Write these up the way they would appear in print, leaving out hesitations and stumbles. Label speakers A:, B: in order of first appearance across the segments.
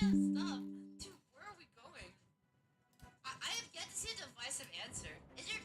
A: random stuff. Dude, where are we going? I have yet to see a divisive answer. Is there?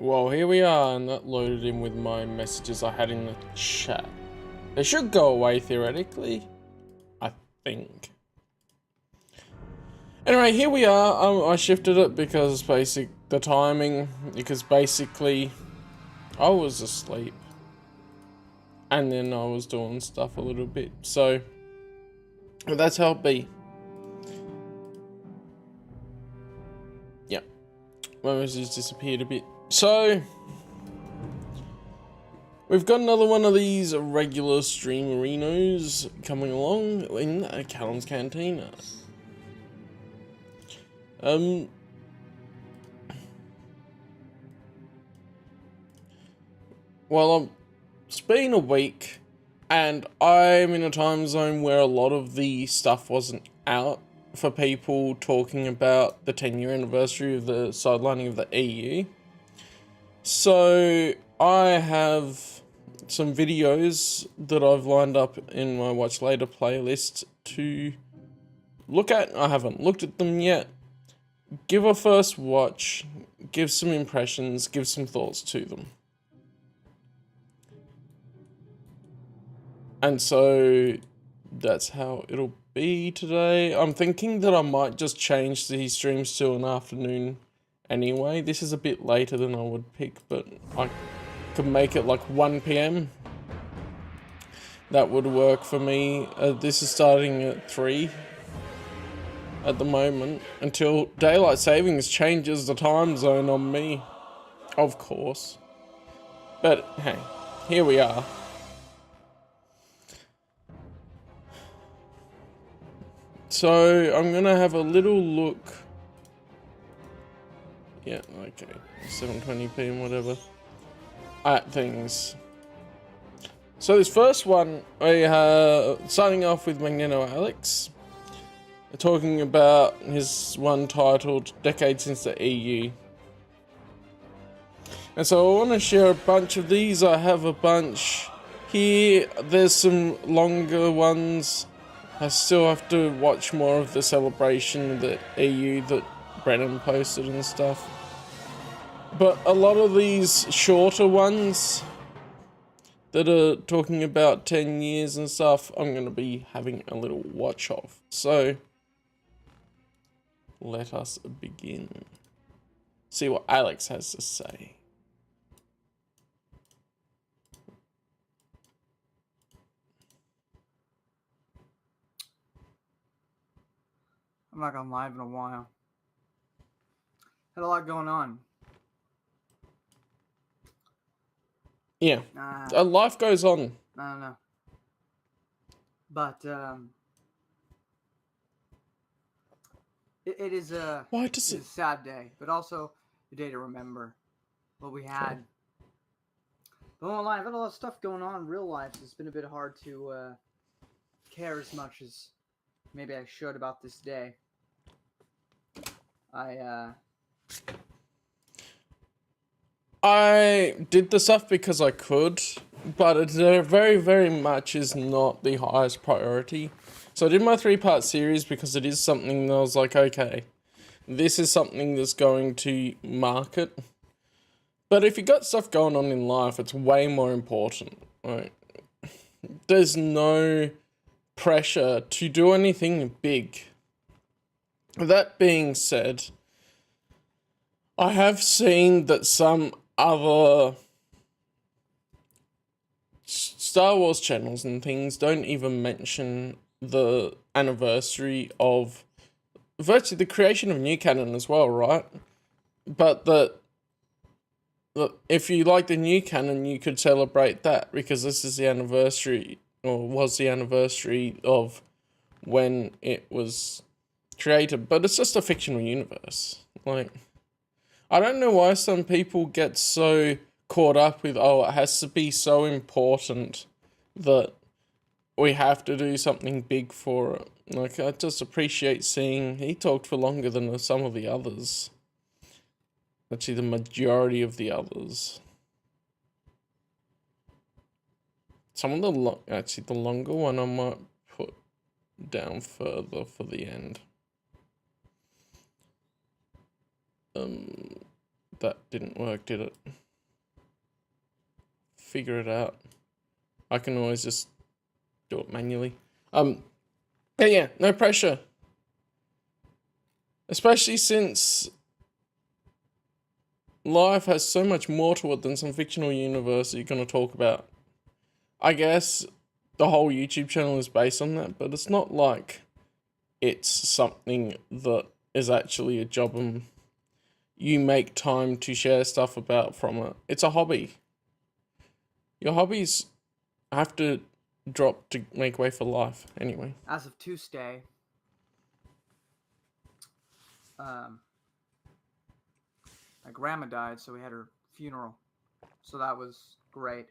B: Well, here we are, and that loaded in with my messages I had in the chat. They should go away theoretically, I think. Anyway, here we are. I shifted it because the timing, because basically I was asleep. And then I was doing stuff a little bit, so that's how it be. Yeah, my message disappeared a bit. So we've got another one of these regular streamerinos coming along in Callum's Cantina. Well, it's been a week, and I'm in a time zone where a lot of the stuff wasn't out for people talking about the 10-year anniversary of the sidelining of the EU. So I have some videos that I've lined up in my Watch Later playlist to look at. I haven't looked at them yet. Give a first watch, give some impressions, give some thoughts to them. And so that's how it'll be today. I'm thinking that I might just change these streams to an afternoon anyway. This is a bit later than I would pick, but I could make it like 1 PM. That would work for me. This is starting at 3 at the moment, until daylight savings changes the time zone on me, of course. But hey, here we are. So I'm gonna have a little look. Yeah, okay, 7:20 PM, whatever. At things. So this first one, starting off with Magneto Alex, talking about his one titled "Decade Since the EU." And so I want to share a bunch of these. I have a bunch here. There's some longer ones. I still have to watch more of the celebration of the EU that Brennan posted and stuff. But a lot of these shorter ones that are talking about 10 years and stuff, I'm going to be having a little watch of. So let us begin. See what Alex has to say.
C: I'm not gone live in a while. Had a lot going on.
B: Yeah. Life goes on.
C: I don't know. But it is a sad day, but also a day to remember what we had. But on live, I've had a lot of stuff going on in real life, so it's been a bit hard to care as much as maybe I should about this day.
B: I did the stuff because I could, but it very, very much is not the highest priority. So I did my 3-part series because it is something that I was like, okay, this is something that's going to market. But if you got stuff going on in life, it's way more important. Right? There's no pressure to do anything big. That being said, I have seen that some other Star Wars channels and things don't even mention the anniversary of virtually the creation of new canon as well, right? But that if you like the new canon, you could celebrate that because this is the anniversary, or was the anniversary of when it was created. But it's just a fictional universe. Like, I don't know why some people get so caught up with, oh, it has to be so important that we have to do something big for it. Like, I just appreciate seeing he talked for longer than some of the others. Actually, the majority of the others. Some of the the longer one I might put down further for the end. that didn't work, did it? Figure it out. I can always just do it manually. Yeah, no pressure. Especially since life has so much more to it than some fictional universe you're going to talk about. I guess the whole YouTube channel is based on that, but it's not like it's something that is actually a job and you make time to share stuff about from it. It's a hobby. Your hobbies have to drop to make way for life, anyway.
C: As of Tuesday, my grandma died, so we had her funeral. So that was great.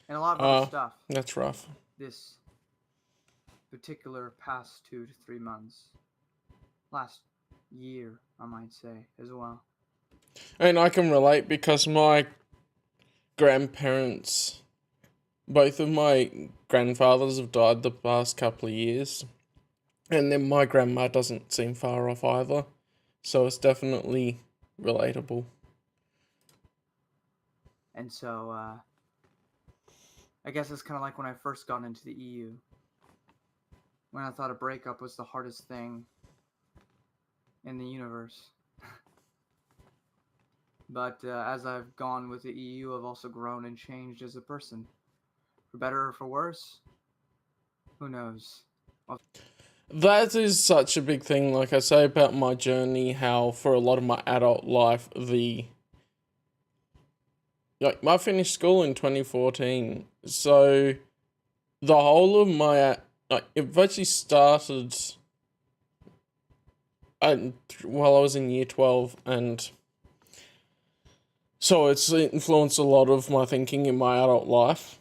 C: And a lot of other stuff.
B: That's rough.
C: This particular past 2 to 3 months. Last year, I might say, as well.
B: And I can relate because my grandparents, both of my grandfathers have died the past couple of years. And then my grandma doesn't seem far off either. So it's definitely relatable.
C: And so, I guess it's kind of like when I first got into the EU. When I thought a breakup was the hardest thing in the universe. But as I've gone with the EU, I've also grown and changed as a person. For better or for worse, who knows?
B: That is such a big thing, like I say about my journey, how for a lot of my adult life, I finished school in 2014, so the whole of my, it virtually started while I was in year 12, and so it's influenced a lot of my thinking in my adult life.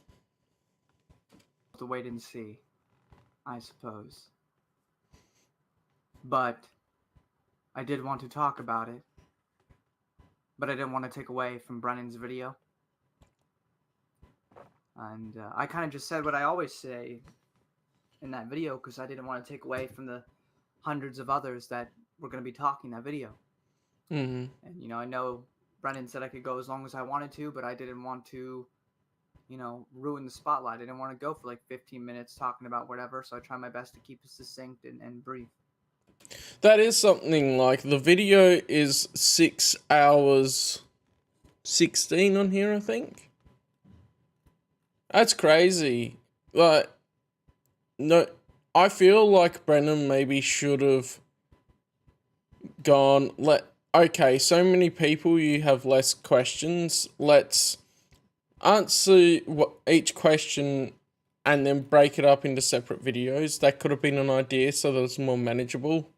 C: To wait and see, I suppose. But I did want to talk about it. But I didn't want to take away from Brennan's video. And I kind of just said what I always say in that video because I didn't want to take away from the hundreds of others that were going to be talking that video.
B: Mm-hmm.
C: And, I know Brennan said I could go as long as I wanted to, but I didn't want to, ruin the spotlight. I didn't want to go for like 15 minutes talking about whatever, so I try my best to keep it succinct and brief.
B: That is something, like, the video is 6 hours 16 on here, I think. That's crazy. Like, no, I feel like Brennan maybe should have gone, okay, so many people, you have less questions, let's answer each question and then break it up into separate videos. That could have been an idea so that it's more manageable.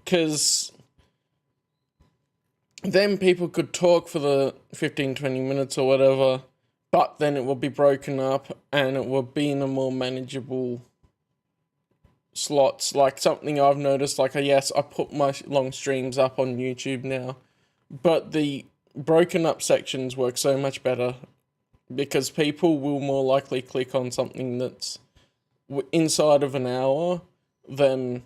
B: Because then people could talk for the 15-20 minutes or whatever, but then it will be broken up and it will be in a more manageable slots. Like something I've noticed, like, yes, I put my long streams up on YouTube now, but the broken up sections work so much better because people will more likely click on something that's inside of an hour than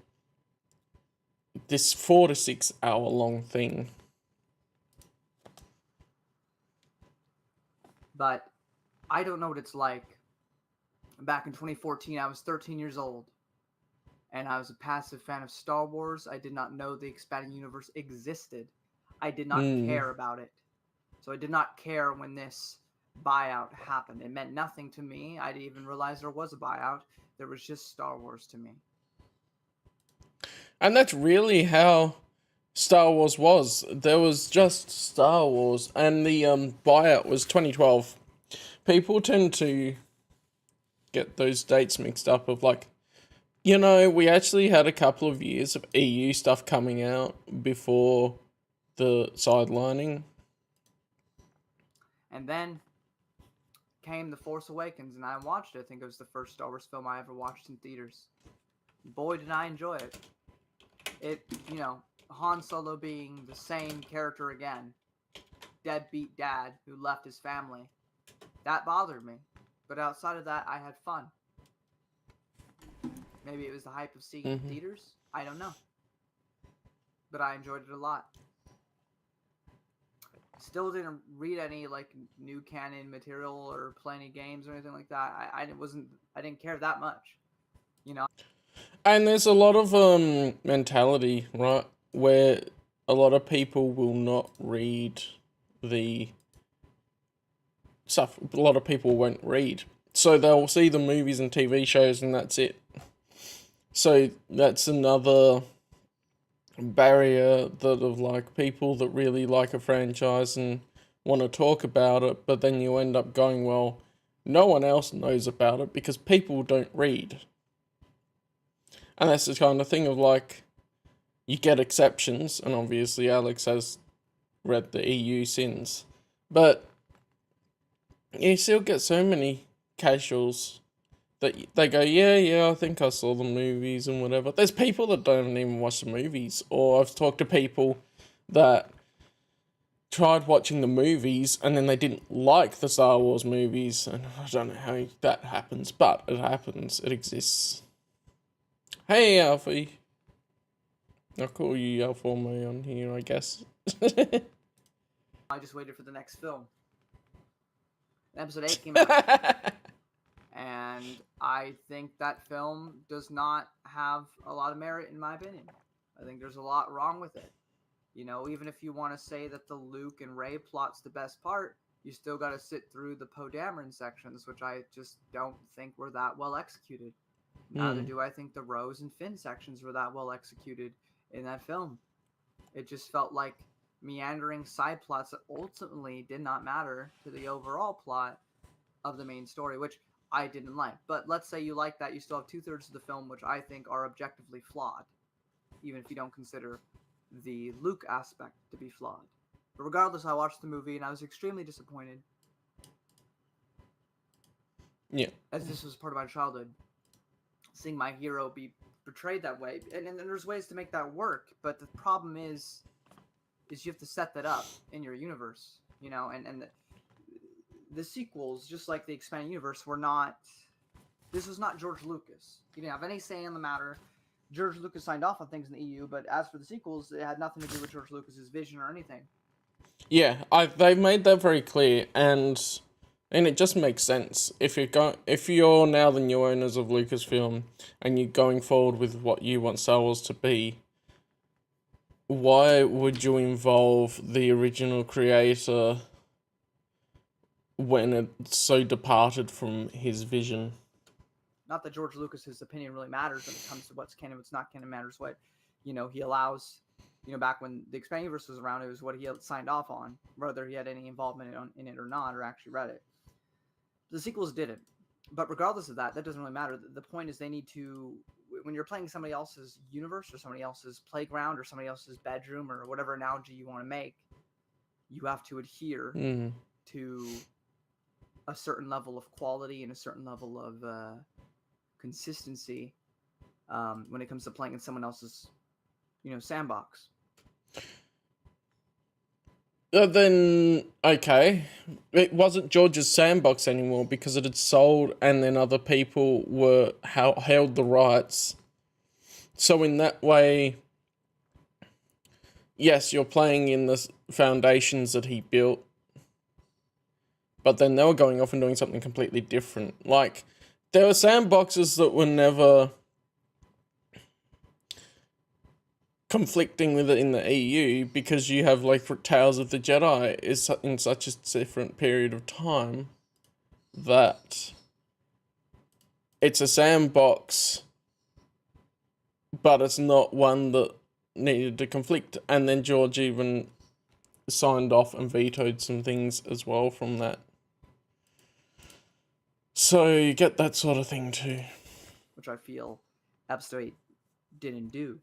B: this 4 to 6 hour long thing.
C: But I don't know what it's like. Back in 2014, I was 13 years old, and I was a passive fan of Star Wars. I did not know the expanding universe existed. I did not care about it. So I did not care when this buyout happened. It meant nothing to me. I didn't even realize there was a buyout. There was just Star Wars to me.
B: And that's really how Star Wars was. There was just Star Wars, and the buyout was 2012. People tend to get those dates mixed up of like, we actually had a couple of years of EU stuff coming out before the sidelining.
C: And then came The Force Awakens, and I watched it. I think it was the first Star Wars film I ever watched in theaters. Boy, did I enjoy it. Han Solo being the same character again. Deadbeat dad who left his family. That bothered me. But outside of that, I had fun. Maybe it was the hype of seeing it in theaters. I don't know. But I enjoyed it a lot. Still didn't read any like new canon material or play any games or anything like that. I didn't care that much, you know.
B: And there's a lot of mentality, right, where a lot of people will not read the stuff. A lot of people won't read, so they'll see the movies and TV shows, and that's it. So that's another barrier that of like people that really like a franchise and want to talk about it, but then you end up going, well, no one else knows about it because people don't read. And that's the kind of thing of like, you get exceptions, and obviously Alex has read the EU since, but you still get so many casuals that they go, yeah, I think I saw the movies and whatever. There's people that don't even watch the movies, or I've talked to people that tried watching the movies and then they didn't like the Star Wars movies, and I don't know how that happens, but it happens, it exists. Hey, Alfie. I'll call you Alformo on here, I guess.
C: I just waited for the next film. Episode 8 came out. And I think that film does not have a lot of merit, in my opinion. I think there's a lot wrong with it. You know, even if you want to say that the Luke and Rey plot's the best part, you still got to sit through the Poe Dameron sections, which I just don't think were that well executed. Neither do I think the Rose and Finn sections were that well executed in that film. It just felt like meandering side plots that ultimately did not matter to the overall plot of the main story, which I didn't like. But let's say you like that, you still have 2/3 of the film which I think are objectively flawed, even if you don't consider the Luke aspect to be flawed. But regardless, I watched the movie and I was extremely disappointed.
B: Yeah.
C: As this was part of my childhood, seeing my hero be portrayed that way. And there's ways to make that work, but the problem is you have to set that up in your universe, you know, and the sequels, just like the expanded universe, were not. This was not George Lucas. He didn't have any say in the matter. George Lucas signed off on things in the EU, but as for the sequels, it had nothing to do with George Lucas's vision or anything.
B: Yeah, they've made that very clear, and it just makes sense. If you're now the new owners of Lucasfilm and you're going forward with what you want Star Wars to be, why would you involve the original creator when it's so departed from his vision?
C: Not that George Lucas's opinion really matters when it comes to what's canon, what's not canon. Matters what, you know, he allows. You know, back when the expanded universe was around, it was what he had signed off on, whether he had any involvement in it or not, or actually read it. The sequels didn't. But regardless of that, that doesn't really matter. The point is they need to, when you're playing somebody else's universe or somebody else's playground or somebody else's bedroom or whatever analogy you want to make, you have to adhere to a certain level of quality and a certain level of consistency when it comes to playing in someone else's, you know, sandbox.
B: Then, okay, it wasn't George's sandbox anymore because it had sold and then other people were held the rights. So in that way, yes, you're playing in the foundations that he built, but then they were going off and doing something completely different. Like, there were sandboxes that were never conflicting with it in the EU because you have like Tales of the Jedi is in such a different period of time that it's a sandbox, but it's not one that needed to conflict. And then George even signed off and vetoed some things as well from that. So you get that sort of thing too.
C: Which I feel Episode 8 didn't do.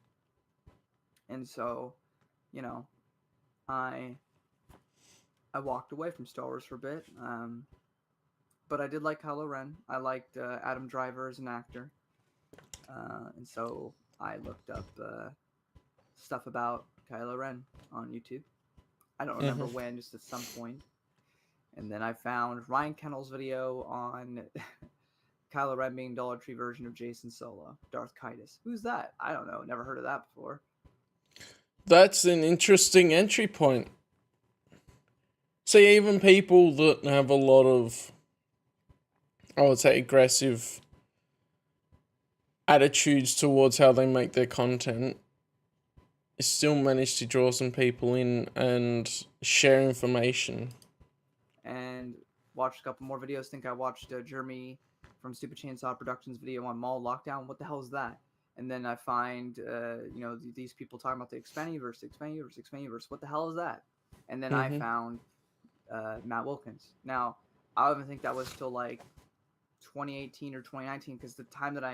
C: And so, you know, I walked away from Star Wars for a bit. But I did like Kylo Ren. I liked Adam Driver as an actor. And so I looked up stuff about Kylo Ren on YouTube. I don't remember when, just at some point. And then I found Ryan Kennel's video on Kylo Ren being Dollar Tree version of Jason Solo, Darth Kaitis. Who's that? I don't know. Never heard of that before.
B: That's an interesting entry point. See, even people that have a lot of, I would say, aggressive attitudes towards how they make their content still manage to draw some people in and share information.
C: And watched a couple more videos. Think I watched Jeremy from Stupid Chainsaw Productions video on mall lockdown. What the hell is that? And then I find, these people talking about the Expandiverse. What the hell is that? And then I found Matt Wilkins. Now, I don't even think that was till like 2018 or 2019, because the time that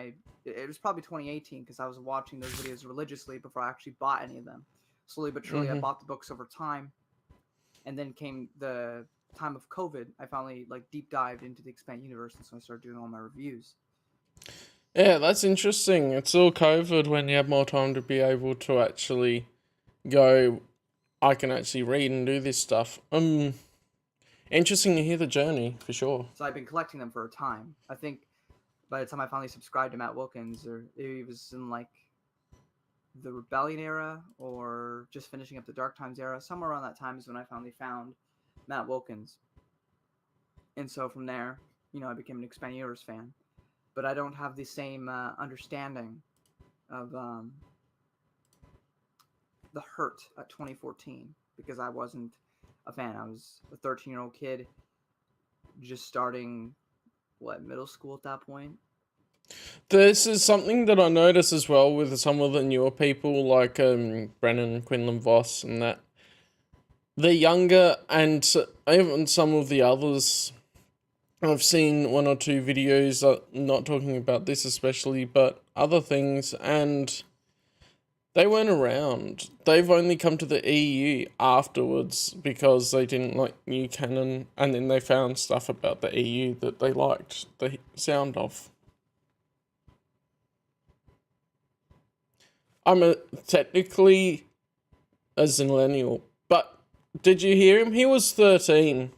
C: it was probably 2018, because I was watching those videos religiously before I actually bought any of them. Slowly but surely, I bought the books over time, and then came the time of COVID. I finally deep dived into the Expand universe, and so I started doing all my reviews.
B: Yeah, that's interesting. It's all COVID when you have more time to be able to actually go, I can actually read and do this stuff. Interesting to hear the journey, for sure.
C: So I've been collecting them for a time. I think by the time I finally subscribed to Matt Wilkins, or it was in the Rebellion era, or just finishing up the Dark Times era, somewhere around that time is when I finally found Matt Wilkins. And so from there, I became an Expand Universe fan. But I don't have the same understanding of the hurt at 2014, because I wasn't a fan. I was a 13-year-old kid just starting, middle school at that point.
B: This is something that I notice as well with some of the newer people, like Brennan, Quinlan Voss, and that. They're younger, and even some of the others, I've seen one or two videos, not talking about this especially, but other things, and they weren't around. They've only come to the EU afterwards because they didn't like new canon, and then they found stuff about the EU that they liked the sound of. I'm technically a millennial, but did you hear him? He was 13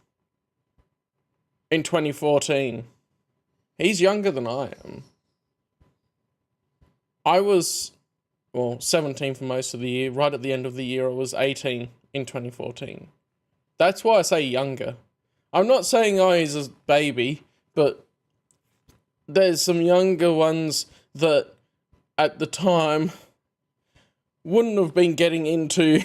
B: in 2014. He's younger than I am. I was, 17 for most of the year. Right at the end of the year, I was 18 in 2014. That's why I say younger. I'm not saying, he's a baby, but there's some younger ones that at the time wouldn't have been getting into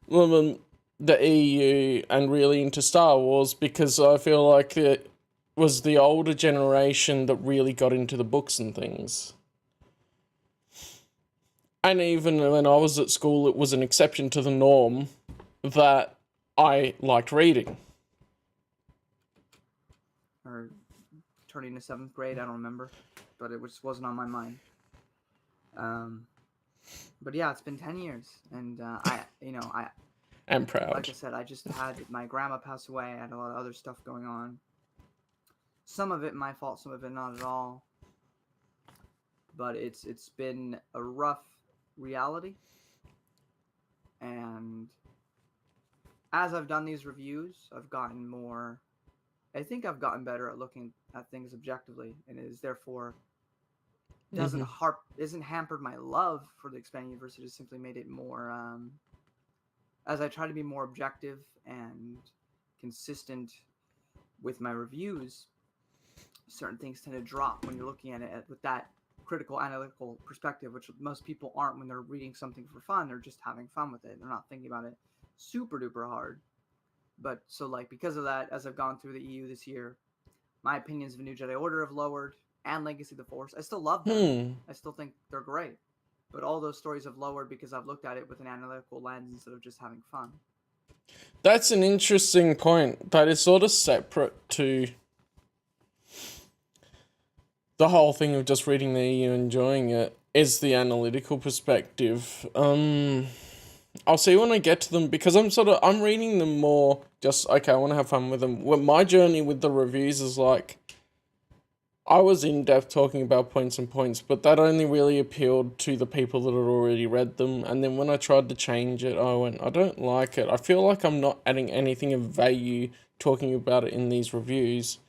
B: the EU and really into Star Wars, because I feel like it was the older generation that really got into the books and things. And even when I was at school, it was an exception to the norm that I liked reading.
C: Or turning to 7th grade, I don't remember, but it just wasn't on my mind. But yeah, it's been 10 years, and
B: I'm proud.
C: Like I said, I just had my grandma pass away. I had a lot of other stuff going on. Some of it my fault, some of it not at all. But it's been a rough reality. And as I've done these reviews, I've gotten more. I think I've gotten better at looking at things objectively, and it is therefore isn't hampered my love for the Expanded Universe. It has simply made it more, as I try to be more objective and consistent with my reviews, certain things tend to drop when you're looking at it with that critical analytical perspective, which most people aren't when they're reading something for fun. They're just having fun with it. They're not thinking about it super duper hard. But so because of that, as I've gone through the EU this year, my opinions of New Jedi Order have lowered, and Legacy of the Force. I still love them. I still think they're great. But all those stories have lowered because I've looked at it with an analytical lens instead of just having fun.
B: That's an interesting point. That is sort of separate to the whole thing of just reading the EU and enjoying it, is the analytical perspective. I'll see when I get to them, because I'm reading them more just, okay, I want to have fun with them. Well, my journey with the reviews is I was in depth talking about points, but that only really appealed to the people that had already read them. And then when I tried to change it, I went, I don't like it. I feel like I'm not adding anything of value talking about it in these reviews.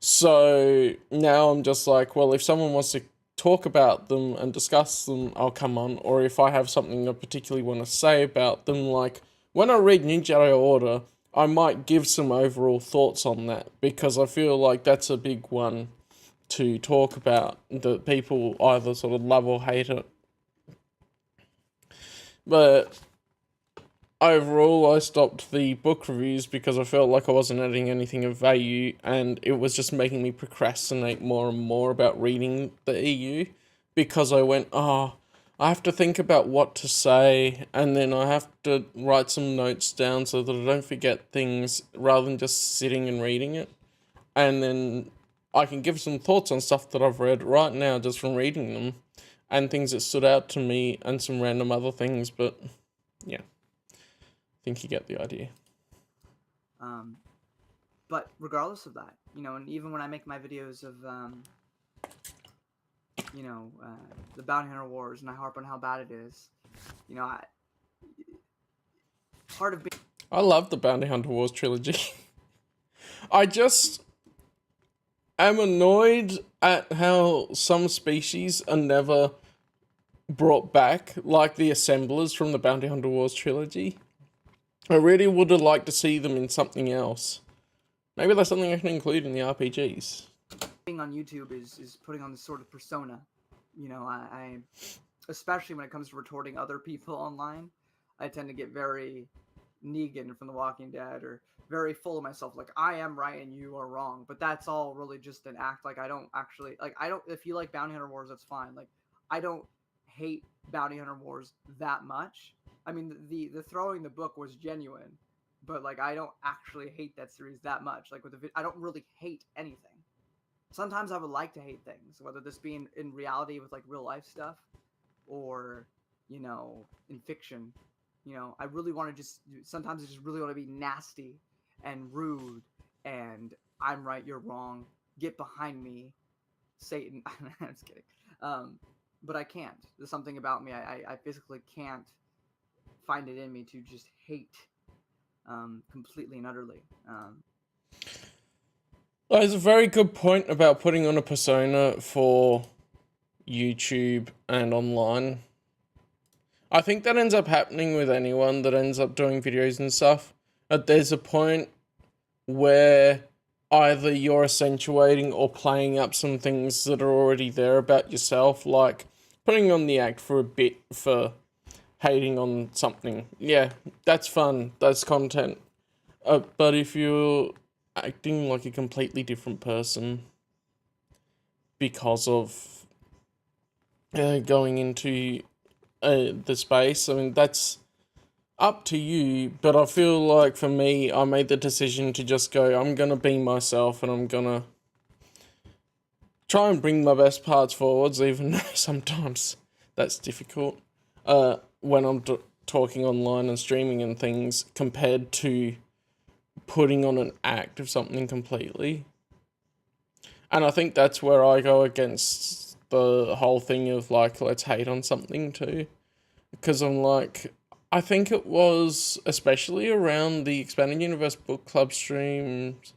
B: So now I'm just like, well, if someone wants to talk about them and discuss them, I'll come on. Or if I have something I particularly want to say about them, like when I read New Jedi Order, I might give some overall thoughts on that, because I feel like that's a big one to talk about, that people either sort of love or hate it. But overall, I stopped the book reviews because I felt like I wasn't adding anything of value, and it was just making me procrastinate more and more about reading the EU, because I went, I have to think about what to say, and then I have to write some notes down so that I don't forget things, rather than just sitting and reading it. And then I can give some thoughts on stuff that I've read right now just from reading them, and things that stood out to me, and some random other things, but yeah. I think you get the idea.
C: But regardless of that, and even when I make my videos of, the Bounty Hunter Wars, and I harp on how bad it is, part of being...
B: I love the Bounty Hunter Wars trilogy. I just am annoyed at how some species are never brought back, like the Assemblers from the Bounty Hunter Wars trilogy. I really would have liked to see them in something else. Maybe that's something I can include in the RPGs.
C: Being on YouTube is putting on this sort of persona. I especially when it comes to retorting other people online, I tend to get very Negan from The Walking Dead, or very full of myself, like, I am right and you are wrong. But that's all really just an act. Like, I don't actually, like, if you like Bounty Hunter Wars, that's fine. Like, I don't hate Bounty Hunter Wars that much. I mean, the throwing the book was genuine, but, like, I don't actually hate that series that much. Like, I don't really hate anything. Sometimes I would like to hate things, whether this be in reality with, like, real life stuff, or, in fiction. I really want to sometimes I just really want to be nasty and rude, and I'm right, you're wrong, get behind me, Satan. I'm just kidding. But I can't. There's something about me. I physically can't find it in me to just hate completely and utterly.
B: Well, there's a very good point about putting on a persona for YouTube and online. I think that ends up happening with anyone that ends up doing videos and stuff. There's a point where either you're accentuating or playing up some things that are already there about yourself, like putting on the act for a bit for hating on something. Yeah, that's fun. That's content. But if you're acting like a completely different person because of going into the space, I mean, that's up to you. But I feel like for me, I made the decision to just go, I'm going to be myself, and I'm going to try and bring my best parts forwards, even though sometimes that's difficult. When I'm talking online and streaming and things, compared to putting on an act of something completely. And I think that's where I go against the whole thing of, like, let's hate on something too. Because I'm like, I think it was especially around the Expanded Universe Book Club streams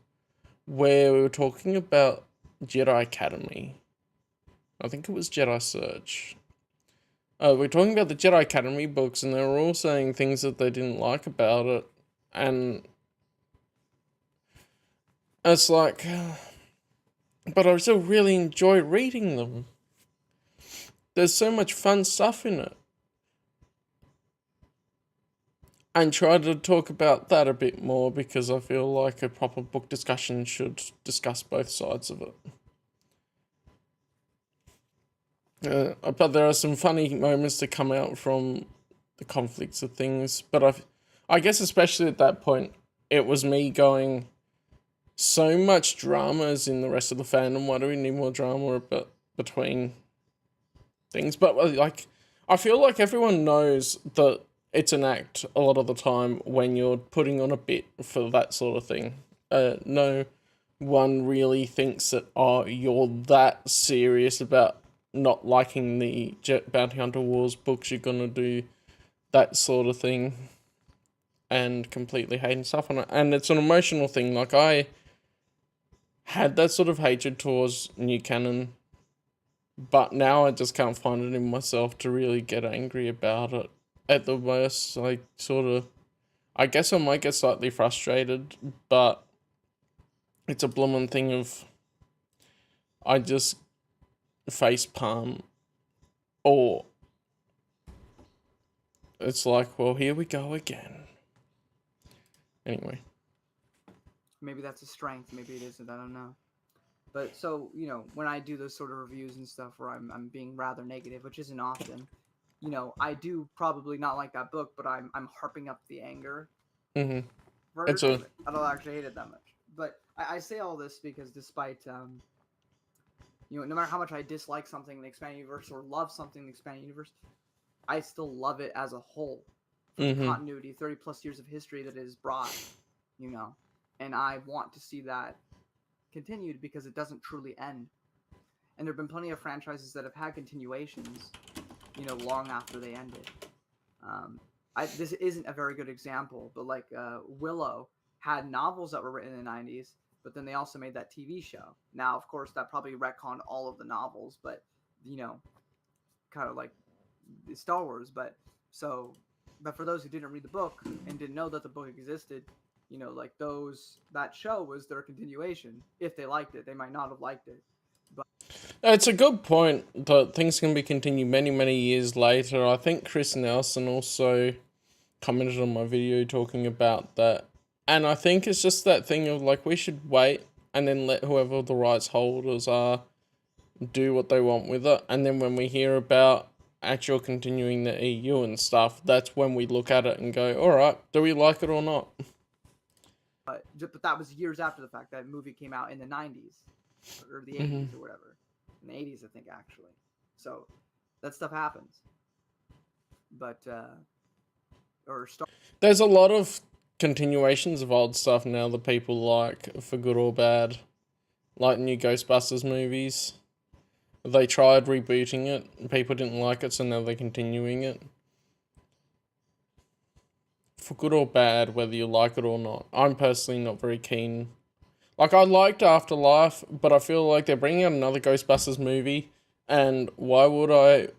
B: where we were talking about Jedi Academy. I think it was Jedi Search. We're talking about the Jedi Academy books, and they were all saying things that they didn't like about it. And it's like, but I still really enjoy reading them. There's so much fun stuff in it. And try to talk about that a bit more, because I feel like a proper book discussion should discuss both sides of it. But there are some funny moments that come out from the conflicts of things. But I guess especially at that point, it was me going, so much drama is in the rest of the fandom. Why do we need more drama between things? But, like, I feel like everyone knows that it's an act a lot of the time when you're putting on a bit for that sort of thing. No one really thinks that, you're that serious about not liking the Bounty Hunter Wars books, you're gonna do that sort of thing and completely hating stuff on it. And it's an emotional thing. Like, I had that sort of hatred towards new canon, but now I just can't find it in myself to really get angry about it. At the worst, I I guess I might get slightly frustrated, but it's a blooming thing of I just face palm, or it's like, well, here we go again. Anyway.
C: Maybe that's a strength. Maybe it isn't. I don't know. But so, when I do those sort of reviews and stuff where I'm being rather negative, which isn't often, I do probably not like that book, but I'm harping up the anger.
B: Mm-hmm.
C: It's I don't actually hate it that much. But I say all this because despite no matter how much I dislike something in the expanded universe or love something in the expanded universe, I still love it as a whole. For the continuity, 30 plus years of history that it has brought, and I want to see that continued because it doesn't truly end. And there have been plenty of franchises that have had continuations, long after they ended. This isn't a very good example, but like Willow had novels that were written in the 90s, but then they also made that TV show. Now, of course, that probably retconned all of the novels, but, kind of like Star Wars. But for those who didn't read the book and didn't know that the book existed, like that show was their continuation. If they liked it, they might not have liked it. But
B: it's a good point that things can be continued many, many years later. I think Chris Nelson also commented on my video talking about that. And I think it's just that thing of like, we should wait and then let whoever the rights holders are do what they want with it. And then when we hear about actual continuing the EU and stuff, that's when we look at it and go, all right, do we like it or not?
C: But that was years after the fact. That movie came out in the 90s or the 80s or whatever. In the 80s, I think, actually. So that stuff happens. But,
B: there's a lot of continuations of old stuff now that people like, for good or bad. Like new Ghostbusters movies. They tried rebooting it, people didn't like it, so now they're continuing it. For good or bad, whether you like it or not. I'm personally not very keen. Like, I liked Afterlife, but I feel like they're bringing out another Ghostbusters movie, and why would I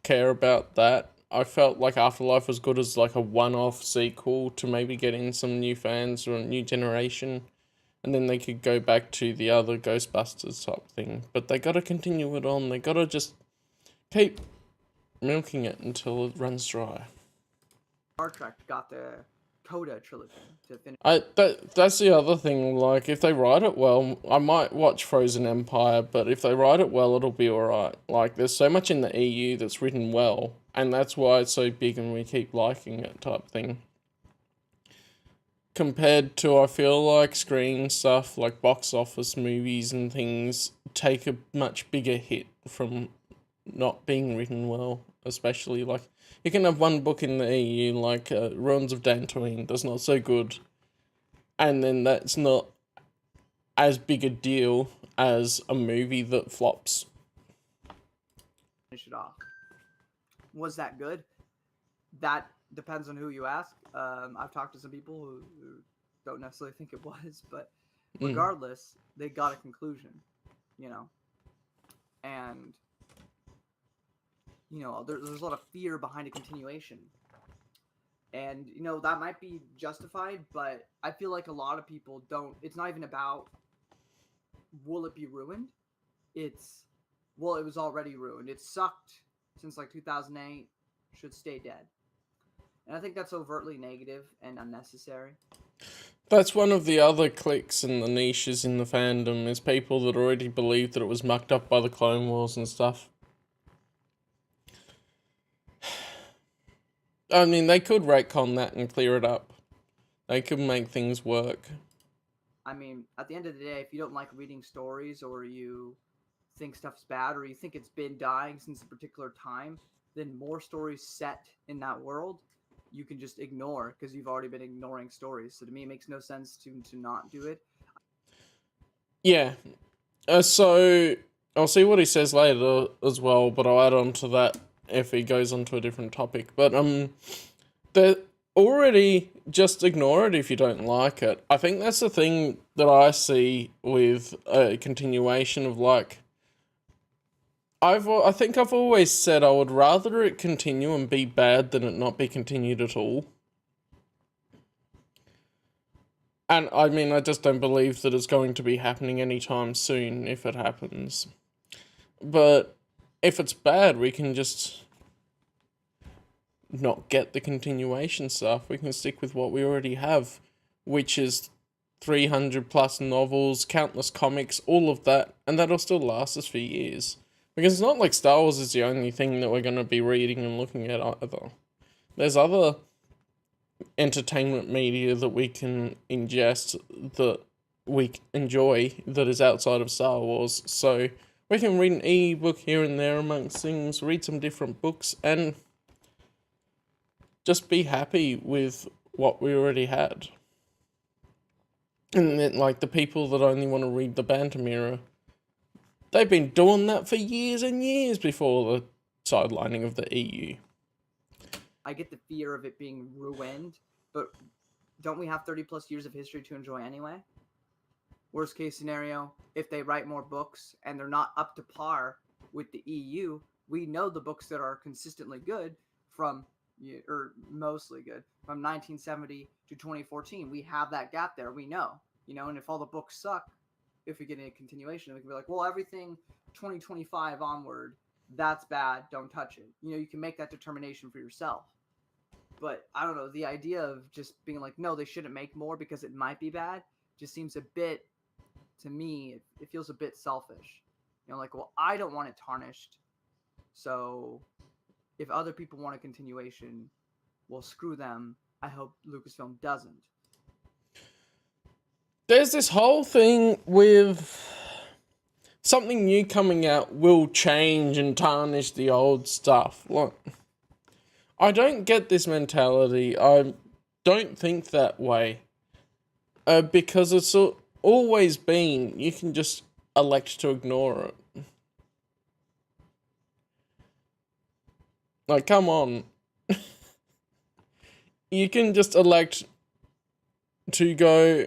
B: care about that? I felt like Afterlife was good as like a one-off sequel to maybe get in some new fans or a new generation, and then they could go back to the other Ghostbusters type thing. But they gotta continue it on. They gotta just keep milking it until it runs dry.
C: Star Trek got the Coda trilogy to finish.
B: That's the other thing. Like, if they write it well, I might watch Frozen Empire, but if they write it well, it'll be alright. Like, there's so much in the EU that's written well, and that's why it's so big and we keep liking it type thing. Compared to, I feel like screen stuff, like box office movies and things, take a much bigger hit from not being written well. Especially, like, you can have one book in the EU, like Ruins of Dantooine, that's not so good. And then that's not as big a deal as a movie that flops.
C: Finish it off. Was that good? That depends on who you ask. I've talked to some people who don't necessarily think it was, but regardless, they got a conclusion, and there's a lot of fear behind a continuation, and that might be justified, but I feel like a lot of people don't. It's not even about will it be ruined. It's it was already ruined. It sucked since like 2008. Should stay dead. And I think that's overtly negative and unnecessary.
B: That's one of the other cliques and the niches in the fandom, is people that already believe that it was mucked up by the Clone Wars and stuff. I mean, they could retcon that and clear it up. They could make things work.
C: I mean, at the end of the day, if you don't like reading stories, or you think stuff's bad, or you think it's been dying since a particular time, then more stories set in that world you can just ignore, because you've already been ignoring stories. So to me, it makes no sense to not do it.
B: Yeah. So I'll see what he says later as well, but I'll add on to that if he goes on to a different topic. But they're already, just ignore it if you don't like it. I think that's the thing that I see with a continuation of, like, I think I've always said I would rather it continue and be bad than it not be continued at all. And I mean, I just don't believe that it's going to be happening anytime soon if it happens. But if it's bad, we can just not get the continuation stuff. We can stick with what we already have, which is 300 plus novels, countless comics, all of that, and that'll still last us for years. Because it's not like Star Wars is the only thing that we're going to be reading and looking at either. There's other entertainment media that we can ingest that we enjoy that is outside of Star Wars. So we can read an e-book here and there amongst things, read some different books, and just be happy with what we already had. And then, like, the people that only want to read the Bantam era, they've been doing that for years and years before the sidelining of the EU.
C: I get the fear of it being ruined, but don't we have 30 plus years of history to enjoy anyway? Worst case scenario, if they write more books and they're not up to par with the EU, we know the books that are consistently good or mostly good from 1970 to 2014. We have that gap there. We know, and if all the books suck, if we get a continuation, we can be like, well, everything 2025 onward, that's bad. Don't touch it. You can make that determination for yourself. But I don't know, the idea of just being like, no, they shouldn't make more because it might be bad, just seems a bit, to me, it feels a bit selfish. Like, well, I don't want it tarnished. So if other people want a continuation, well, screw them. I hope Lucasfilm doesn't.
B: There's this whole thing with something new coming out will change and tarnish the old stuff. Like, I don't get this mentality. I don't think that way. Because it's always been, you can just elect to ignore it. Like, come on. You can just elect to go,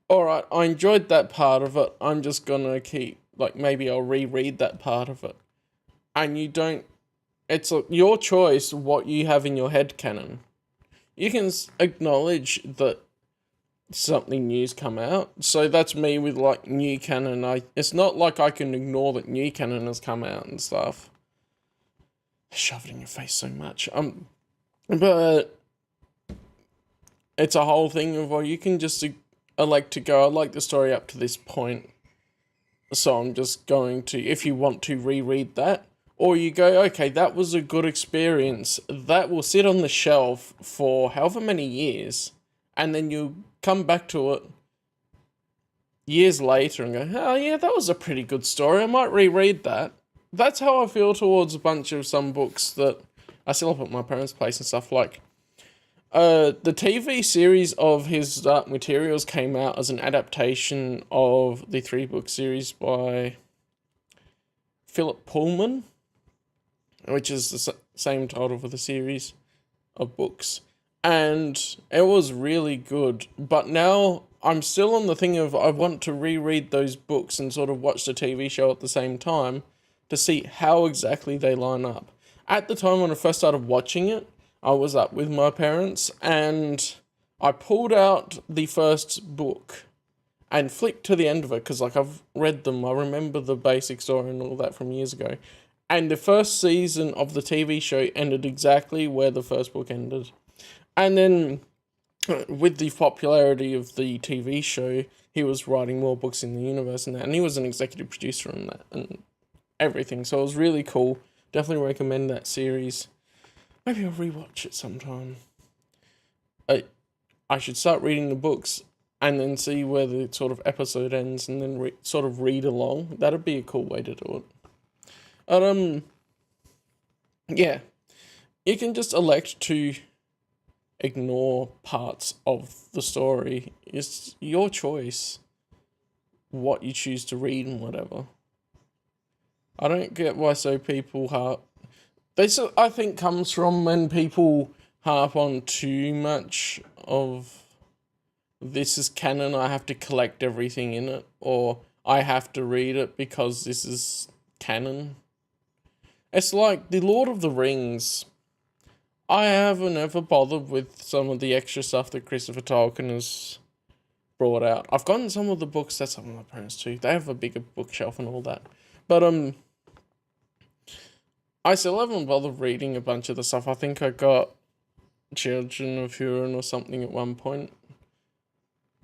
B: alright, I enjoyed that part of it, I'm just gonna keep, like, maybe I'll reread that part of it. And you don't, it's your choice what you have in your head canon. You can acknowledge that something new's come out. So that's me with, like, new canon. It's not like I can ignore that new canon has come out and stuff. Shove it in your face so much. But it's a whole thing of, well, you can just elect to go, I like the story up to this point, so I'm just going to, if you want to reread that, or you go, okay, that was a good experience, that will sit on the shelf for however many years, and then you come back to it years later and go, oh yeah, that was a pretty good story, I might reread that. That's how I feel towards a bunch of some books that I still have at my parents' place and stuff. Like, the TV series of His Dark Materials came out as an adaptation of the 3-book series by Philip Pullman, which is the same title for the series of books. And it was really good. But now I'm still on the thing of I want to reread those books and sort of watch the TV show at the same time to see how exactly they line up. At the time when I first started watching it, I was up with my parents and I pulled out the first book and flicked to the end of it because, like, I've read them. I remember the basic story and all that from years ago. And the first season of the TV show ended exactly where the first book ended. And then with the popularity of the TV show, he was writing more books in the universe and that, and he was an executive producer on that and everything. So it was really cool. Definitely recommend that series. Maybe I'll rewatch it sometime. I should start reading the books and then see where the sort of episode ends and then sort of read along. That'd be a cool way to do it. Yeah. You can just elect to ignore parts of the story. It's your choice what you choose to read and whatever. I don't get why people harp. This, I think, comes from when people harp on too much of this is canon, I have to collect everything in it, or I have to read it because this is canon. It's like the Lord of the Rings. I haven't ever bothered with some of the extra stuff that Christopher Tolkien has brought out. I've gotten some of the books that's on my parents too. They have a bigger bookshelf and all that. But I still haven't bothered reading a bunch of the stuff. I think I got Children of Huron or something at one point.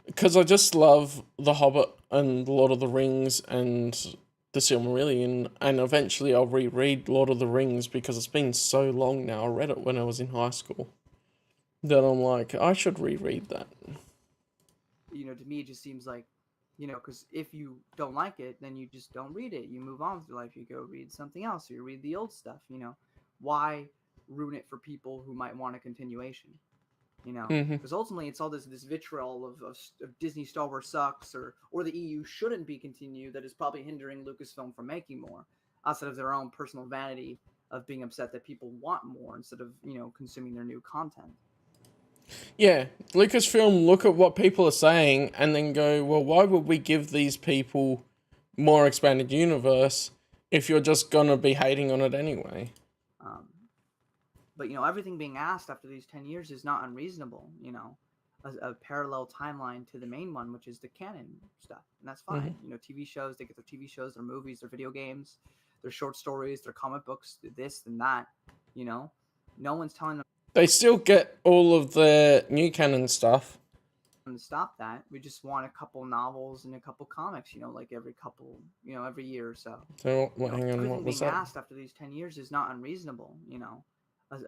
B: Because I just love The Hobbit and Lord of the Rings and the Silmarillion, and eventually I'll reread Lord of the Rings because it's been so long now. I read it when I was in high school. That I'm like, I should reread that.
C: To me, it just seems like, because if you don't like it, then you just don't read it. You move on with your life. You go read something else. Or you read the old stuff. Why ruin it for people who might want a continuation? Because ultimately it's all this vitriol of Disney Star Wars sucks or the EU shouldn't be continued that is probably hindering Lucasfilm from making more, outside of their own personal vanity of being upset that people want more instead of consuming their new content.
B: Yeah, Lucasfilm look at what people are saying and then go, well, why would we give these people more expanded universe if you're just gonna be hating on it anyway?
C: But everything being asked after these 10 years is not unreasonable. A parallel timeline to the main one, which is the canon stuff, and that's fine. TV shows, they get their TV shows, their movies, their video games, their short stories, their comic books, this and that. No one's telling them
B: They still get all of their new canon stuff.
C: to stop that. We just want a couple novels and a couple comics, like every year or so.
B: So, hang on,
C: everything
B: what was
C: being
B: that?
C: asked after these 10 years is not unreasonable.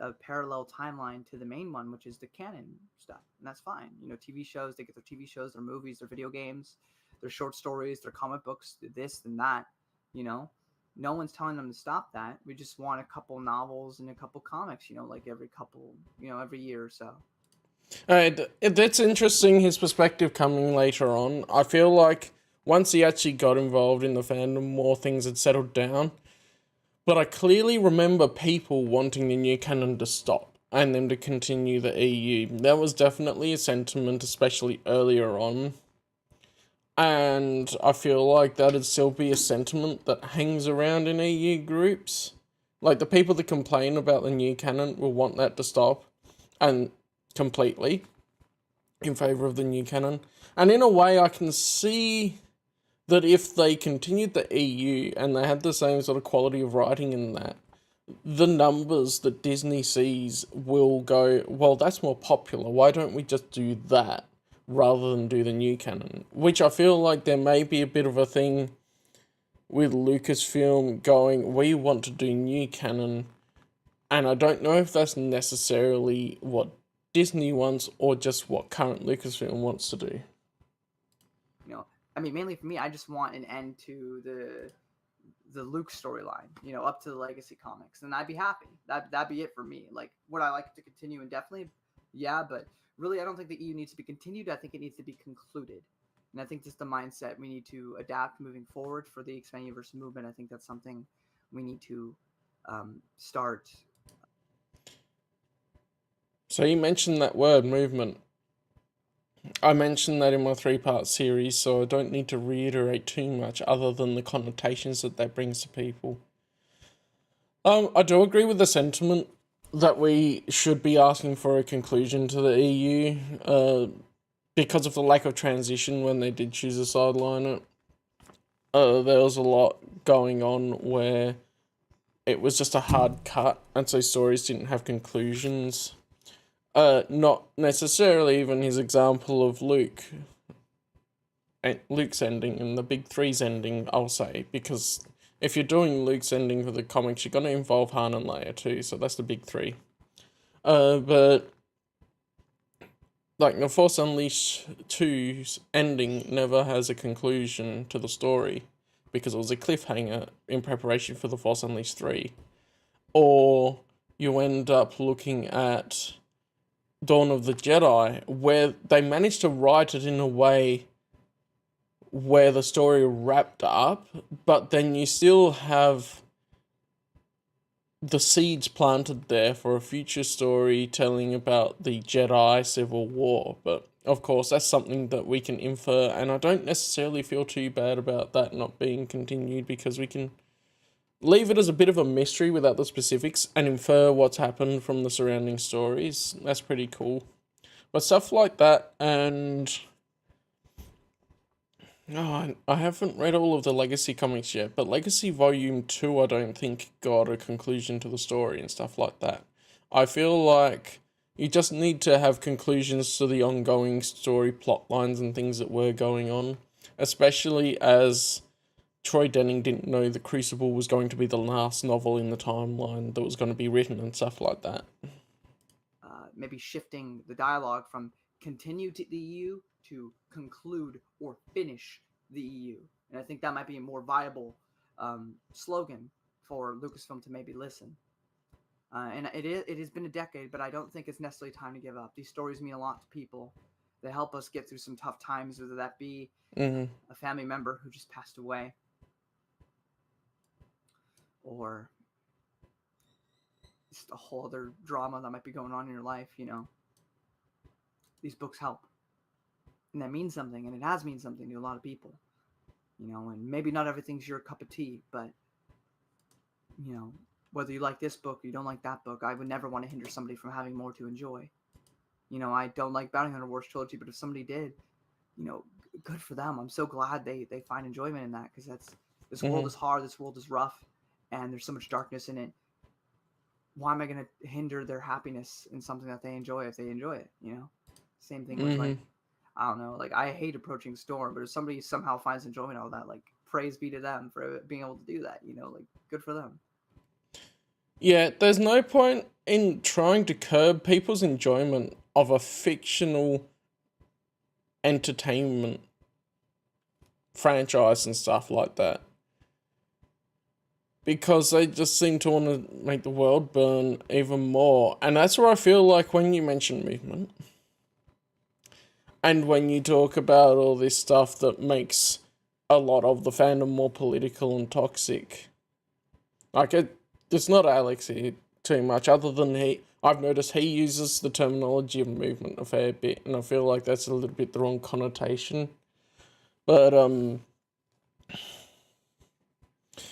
C: A parallel timeline to the main one, which is the canon stuff, and that's fine. TV shows, they get their TV shows, their movies, their video games, their short stories, their comic books, this and that. No one's telling them to stop that. We just want a couple novels and a couple comics, like every year or so.
B: That's interesting, his perspective coming later on. I feel like once he actually got involved in the fandom, more things had settled down. But I clearly remember people wanting the new canon to stop and them to continue the EU. That was definitely a sentiment, especially earlier on. And I feel like that'd still be a sentiment that hangs around in EU groups. Like, the people that complain about the new canon will want that to stop, and completely in favour of the new canon. And in a way, I can see that if they continued the EU and they had the same sort of quality of writing in that, the numbers that Disney sees will go, well, that's more popular. Why don't we just do that rather than do the new canon? Which I feel like there may be a bit of a thing with Lucasfilm going, we want to do new canon. And I don't know if that's necessarily what Disney wants or just what current Lucasfilm wants to do.
C: Mainly for me, I just want an end to the Luke storyline, up to the Legacy comics, and I'd be happy. That'd be it for me. Like, would I like it to continue indefinitely? Yeah, but really, I don't think the EU needs to be continued. I think it needs to be concluded, and I think just the mindset we need to adapt moving forward for the expanded universe movement. I think that's something we need to start.
B: So you mentioned that word, movement. I mentioned that in my 3-part series, so I don't need to reiterate too much other than the connotations that brings to people. I do agree with the sentiment that we should be asking for a conclusion to the EU, because of the lack of transition when they did choose to sideline it. There was a lot going on where it was just a hard cut, and so stories didn't have conclusions. Not necessarily even his example of Luke's ending and the Big Three's ending, I'll say, because if you're doing Luke's ending for the comics, you're going to involve Han and Leia too, so that's the Big Three. But like, The Force Unleashed 2's ending never has a conclusion to the story, because it was a cliffhanger in preparation for The Force Unleashed 3. Or you end up looking at Dawn of the Jedi, where they managed to write it in a way where the story wrapped up, but then you still have the seeds planted there for a future story telling about the Jedi Civil War. But of course, that's something that we can infer, and I don't necessarily feel too bad about that not being continued, because we can leave it as a bit of a mystery without the specifics and infer what's happened from the surrounding stories. That's pretty cool. But stuff like that, and No, I haven't read all of the Legacy comics yet, but Legacy Volume 2 I don't think got a conclusion to the story and stuff like that. I feel like you just need to have conclusions to the ongoing story plot lines and things that were going on, especially as Troy Denning didn't know The Crucible was going to be the last novel in the timeline that was going to be written and stuff like that.
C: Maybe shifting the dialogue from continue to the EU to conclude or finish the EU. And I think that might be a more viable slogan for Lucasfilm to maybe listen. And it has been a decade, but I don't think it's necessarily time to give up. These stories mean a lot to people. They help us get through some tough times, whether that be a family member who just passed away, or just a whole other drama that might be going on in your life, you know. These books help. And that means something, and it has meant something to a lot of people. You know, and maybe not everything's your cup of tea, but, you know, whether you like this book or you don't like that book, I would never want to hinder somebody from having more to enjoy. You know, I don't like Bounty Hunter Wars trilogy, but if somebody did, you know, good for them. I'm so glad they find enjoyment in that, because this world is hard, this world is rough, and there's so much darkness in it. Why am I going to hinder their happiness in something that they enjoy if they enjoy it, you know? Same thing with, like, I don't know, like, I hate Approaching Storm, but if somebody somehow finds enjoyment out of that, like, praise be to them for being able to do that, you know, like, good for them.
B: Yeah, there's no point in trying to curb people's enjoyment of a fictional entertainment franchise and stuff like that, because they just seem to want to make the world burn even more. And that's where I feel like when you mention movement, and when you talk about all this stuff that makes a lot of the fandom more political and toxic, like it's not Alex here too much, other than I've noticed he uses the terminology of movement a fair bit, and I feel like that's a little bit the wrong connotation. But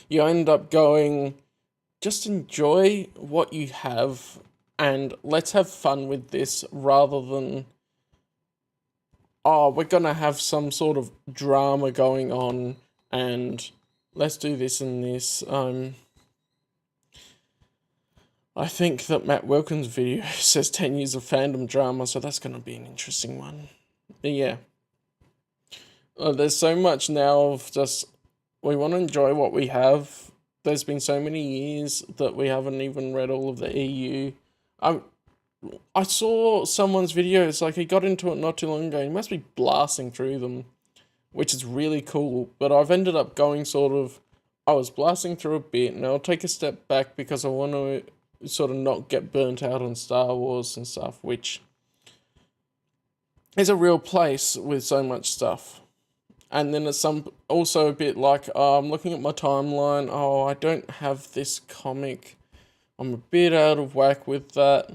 B: you end up going, just enjoy what you have, and let's have fun with this, rather than, oh, we're gonna have some sort of drama going on, and let's do this and this. I think that Matt Wilkins' video says 10 years of fandom drama, so that's gonna be an interesting one. But yeah. There's so much now of just, we want to enjoy what we have. There's been so many years that we haven't even read all of the EU. I saw someone's videos, like he got into it not too long ago. He must be blasting through them, which is really cool. But I've ended up going I was blasting through a bit, and I'll take a step back because I want to sort of not get burnt out on Star Wars and stuff, which is a real place with so much stuff. And then it's also a bit like, I'm looking at my timeline, oh, I don't have this comic. I'm a bit out of whack with that.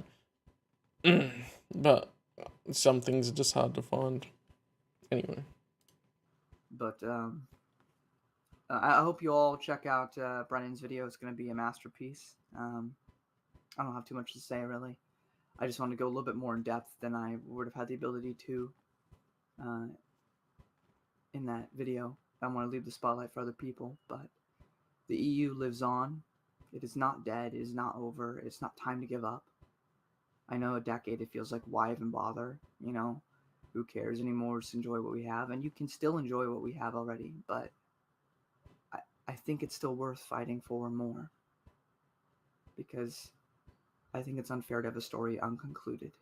B: But some things are just hard to find. Anyway.
C: But I hope you all check out Brennan's video. It's going to be a masterpiece. I don't have too much to say, really. I just want to go a little bit more in depth than I would have had the ability to in that video. I want to leave the spotlight for other people, but the EU lives on. It is not dead. It is not over. It's not time to give up. I know a decade, it feels like, why even bother? You know, who cares anymore? Just enjoy what we have. And you can still enjoy what we have already, but I think it's still worth fighting for more. Because I think it's unfair to have a story unconcluded.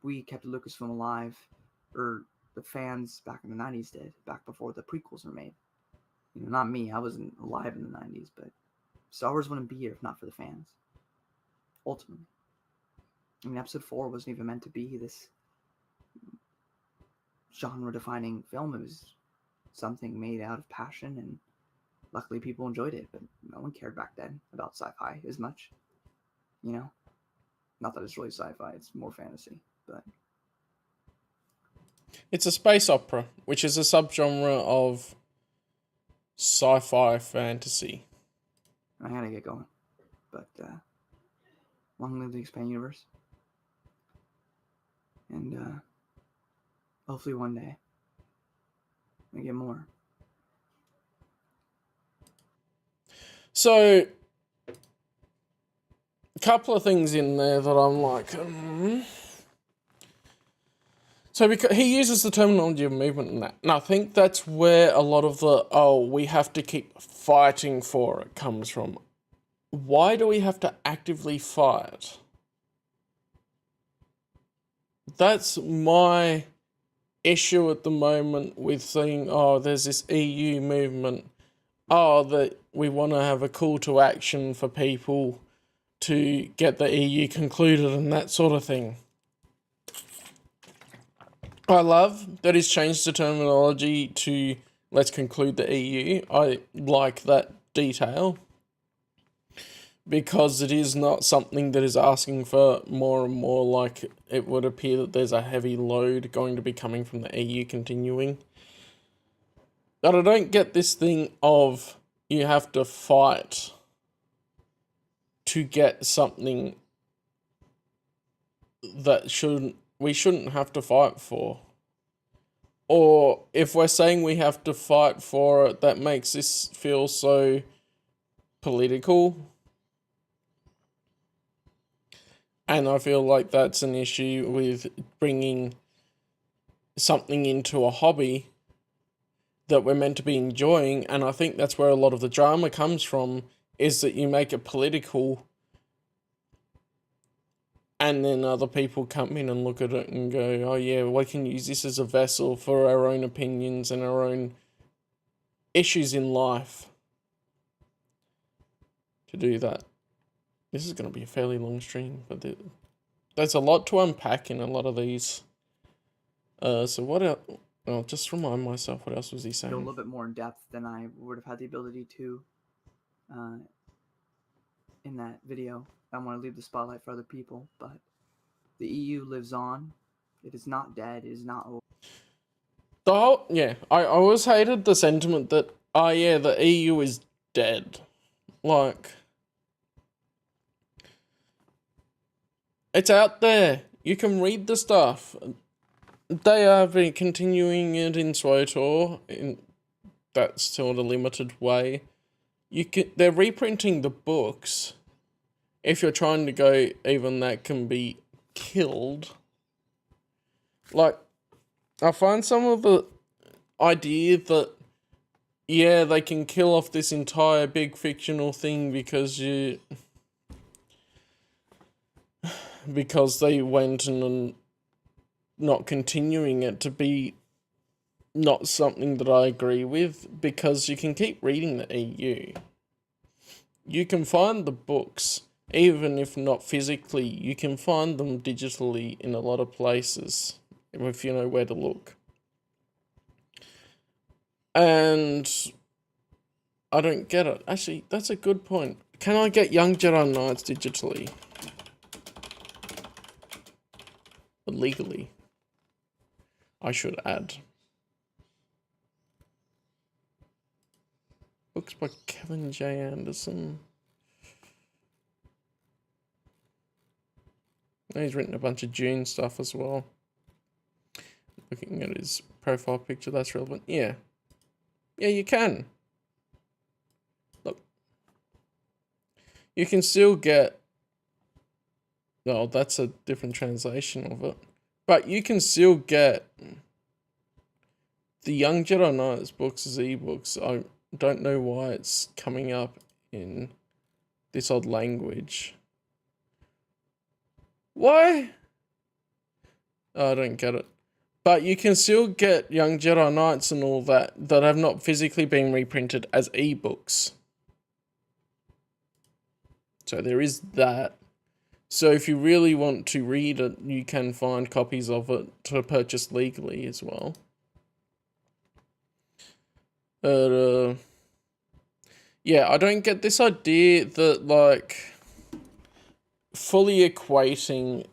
C: We kept Lucasfilm alive, or the fans back in the 90s did, back before the prequels were made. You know, not me, I wasn't alive in the 90s, but Star Wars wouldn't be here if not for the fans. Ultimately. I mean, episode 4 wasn't even meant to be this genre-defining film. It was something made out of passion, and luckily people enjoyed it, but no one cared back then about sci-fi as much. You know? Not that it's really sci-fi, it's more fantasy, but...
B: It's a space opera, which is a subgenre of sci-fi fantasy.
C: I gotta get going. But, long live the expanded universe. And, hopefully one day I get more.
B: So, a couple of things in there that I'm like, So because he uses the terminology of movement and that, and I think that's where a lot of the, we have to keep fighting for it comes from. Why do we have to actively fight? That's my issue at the moment with saying, there's this EU movement. That we want to have a call to action for people to get the EU concluded and that sort of thing. I love that he's changed the terminology to let's conclude the EU. I like that detail because it is not something that is asking for more and more, like it would appear that there's a heavy load going to be coming from the EU continuing. But I don't get this thing of you have to fight to get something that we shouldn't have to fight for. Or if we're saying we have to fight for it, that makes this feel so political. And I feel like that's an issue with bringing something into a hobby that we're meant to be enjoying. And I think that's where a lot of the drama comes from, is that you make it political and then other people come in and look at it and go, oh yeah, we can use this as a vessel for our own opinions and our own issues in life to do that. This is going to be a fairly long stream, but there's a lot to unpack in a lot of these. So what else? I'll just remind myself, what else was he saying?
C: Go a little bit more in depth than I would have had the ability to in that video. I want to leave the spotlight for other people, but the EU lives on. It is not dead. It is not over.
B: I always hated the sentiment that, the EU is dead. Like, it's out there. You can read the stuff. They have been continuing it in SWTOR in that sort of limited way. They're reprinting the books. If you're trying to go, even that can be killed. Like, I find some of the idea that, they can kill off this entire big fictional thing because they went and not continuing it to be not something that I agree with, because you can keep reading the EU. You can find the books, even if not physically, you can find them digitally in a lot of places, if you know where to look. And I don't get it. Actually, that's a good point. Can I get Young Jedi Knights digitally? Legally, I should add. Books by Kevin J. Anderson. He's written a bunch of Dune stuff as well. Looking at his profile picture, that's relevant. Yeah. Yeah, you can. Look. You can still get... No, that's a different translation of it. But you can still get the Young Jedi Knights books as ebooks. I don't know why it's coming up in this odd language. Why? I don't get it. But you can still get Young Jedi Knights and all that have not physically been reprinted as ebooks. So there is that. So if you really want to read it, you can find copies of it to purchase legally as well. But, I don't get this idea that, like, fully equating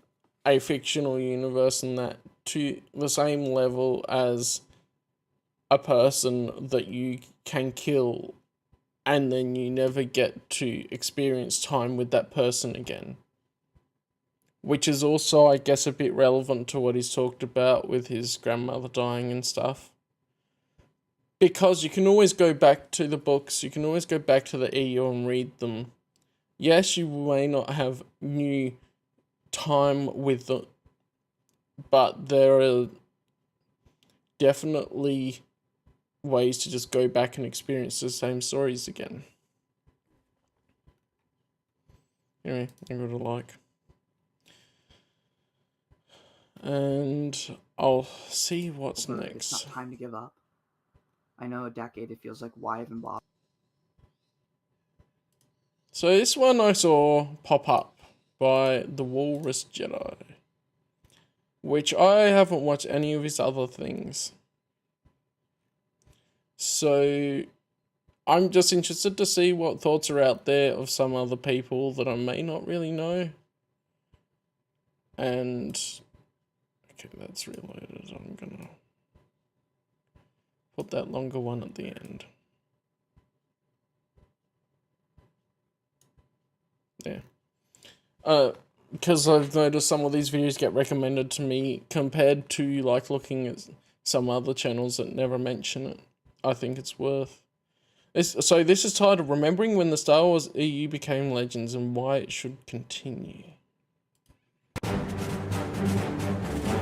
B: a fictional universe and that to the same level as a person that you can kill and then you never get to experience time with that person again. Which is also, I guess, a bit relevant to what he's talked about with his grandmother dying and stuff. Because you can always go back to the books, you can always go back to the EU and read them. Yes, you may not have new time with them, but there are definitely ways to just go back and experience the same stories again. Anyway, I'm gonna like. And I'll see what's
C: It's
B: next.
C: not time to give up. I know a decade, it feels like why even bother?
B: So this one I saw pop up by the Walrus Jedi, which I haven't watched any of his other things. So I'm just interested to see what thoughts are out there of some other people that I may not really know. And okay, that's reloaded. I'm gonna put that longer one at the end. Yeah. Because I've noticed some of these videos get recommended to me compared to like looking at some other channels that never mention it. I think it's worth. So this is titled Remembering When the Star Wars EU Became Legends and Why It Should Continue.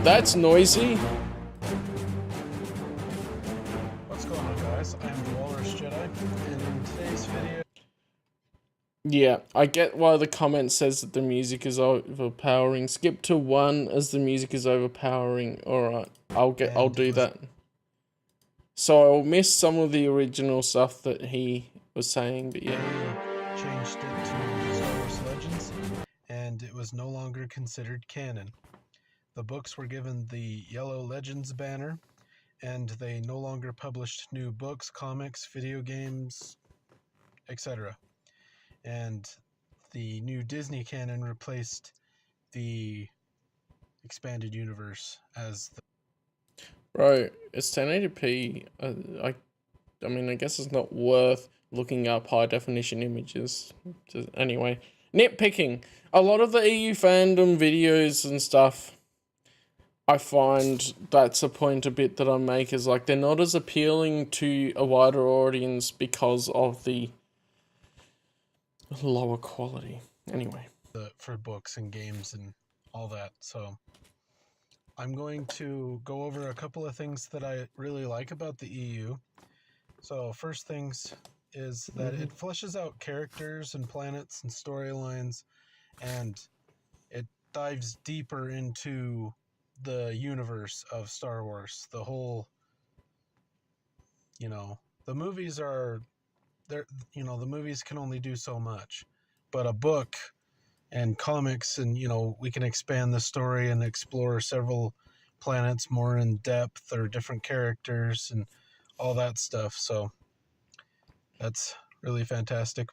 B: That's noisy.
D: What's going on, guys? I'm the Walrus Jedi, and in today's video...
B: Yeah, I get why the comment says that the music is overpowering. Skip to 1 as the music is overpowering. Alright, I'll do that. So I'll miss some of the original stuff that he was saying, but yeah.
D: Changed it to Star Wars Legends, and it was no longer considered canon. The books were given the Yellow Legends banner, and they no longer published new books, comics, video games, etc. And the new Disney canon replaced the expanded universe as the...
B: Bro, it's 1080p. I mean, I guess it's not worth looking up high definition images. Anyway, nitpicking. A lot of the EU fandom videos and stuff, I find that's a point a bit that I make is like they're not as appealing to a wider audience because of the lower quality. Anyway.
D: For books and games and all that, so... I'm going to go over a couple of things that I really like about the EU. So first things is that it fleshes out characters and planets and storylines, and it dives deeper into the universe of Star Wars. The whole, the movies are, the movies can only do so much, but a book and comics, and we can expand the story and explore several planets more in depth or different characters and all that stuff. So that's really fantastic.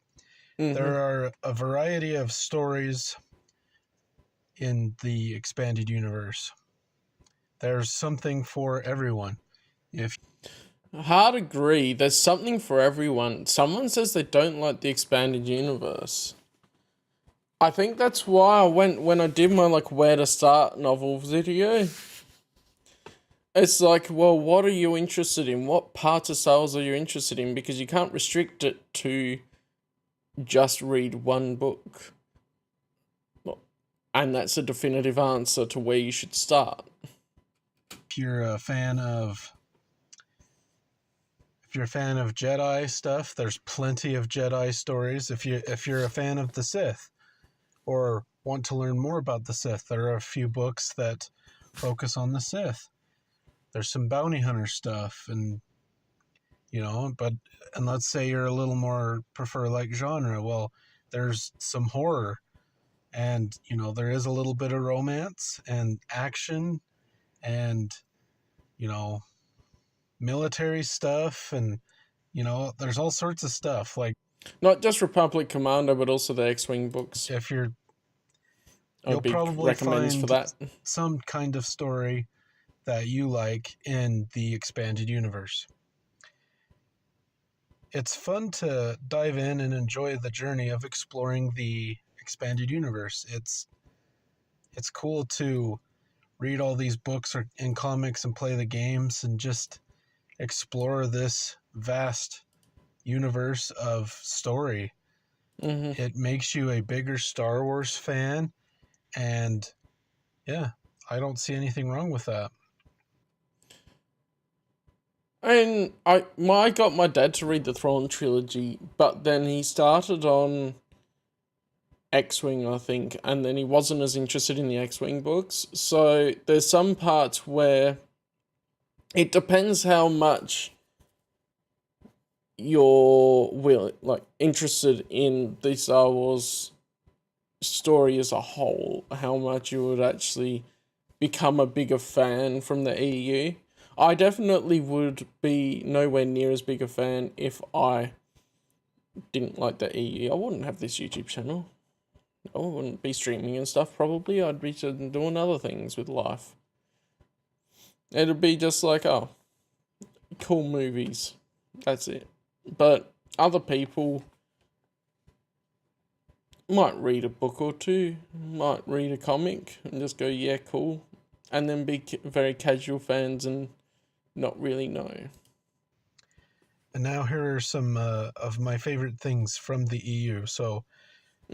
D: There are a variety of stories in the expanded universe. There's something for everyone.
B: Hard agree. There's something for everyone. Someone says they don't like the expanded universe. I think that's why when I did my where to start novel video. It's like, well, what are you interested in? What parts of Star Wars are you interested in? Because you can't restrict it to just read one book. And that's a definitive answer to where you should start.
D: If you're a fan of Jedi stuff, there's plenty of Jedi stories. If you're a fan of the Sith, or want to learn more about the Sith, there are a few books that focus on the Sith. There's some bounty hunter stuff, and let's say you're a little more prefer genre. Well, there's some horror, and there is a little bit of romance and action, and military stuff, and there's all sorts of stuff, like
B: not just Republic Commando, but also the X-Wing books.
D: You'll probably find
B: for that.
D: some kind of story that you like in the expanded universe. It's fun to dive in and enjoy the journey of exploring the expanded universe. It's cool to read all these books and comics and play the games, and just explore this vast universe of story.
B: Mm-hmm.
D: It makes you a bigger Star Wars fan, and yeah, I don't see anything wrong with that.
B: And I got my dad to read the Thrawn trilogy, but then he started on X-Wing, I think, and then he wasn't as interested in the X-Wing books. So there's some parts where it depends how much you're interested in the Star Wars story as a whole, how much you would actually become a bigger fan from the EU. I definitely would be nowhere near as big a fan if I didn't like the EU. I wouldn't have this YouTube channel. I wouldn't be streaming and stuff, probably. I'd be doing other things with life. It'd be just like, oh, cool movies. That's it. But other people might read a book or two, might read a comic and just go, yeah, cool. And then be very casual fans and not really know.
D: And now here are some of my favorite things from the EU. So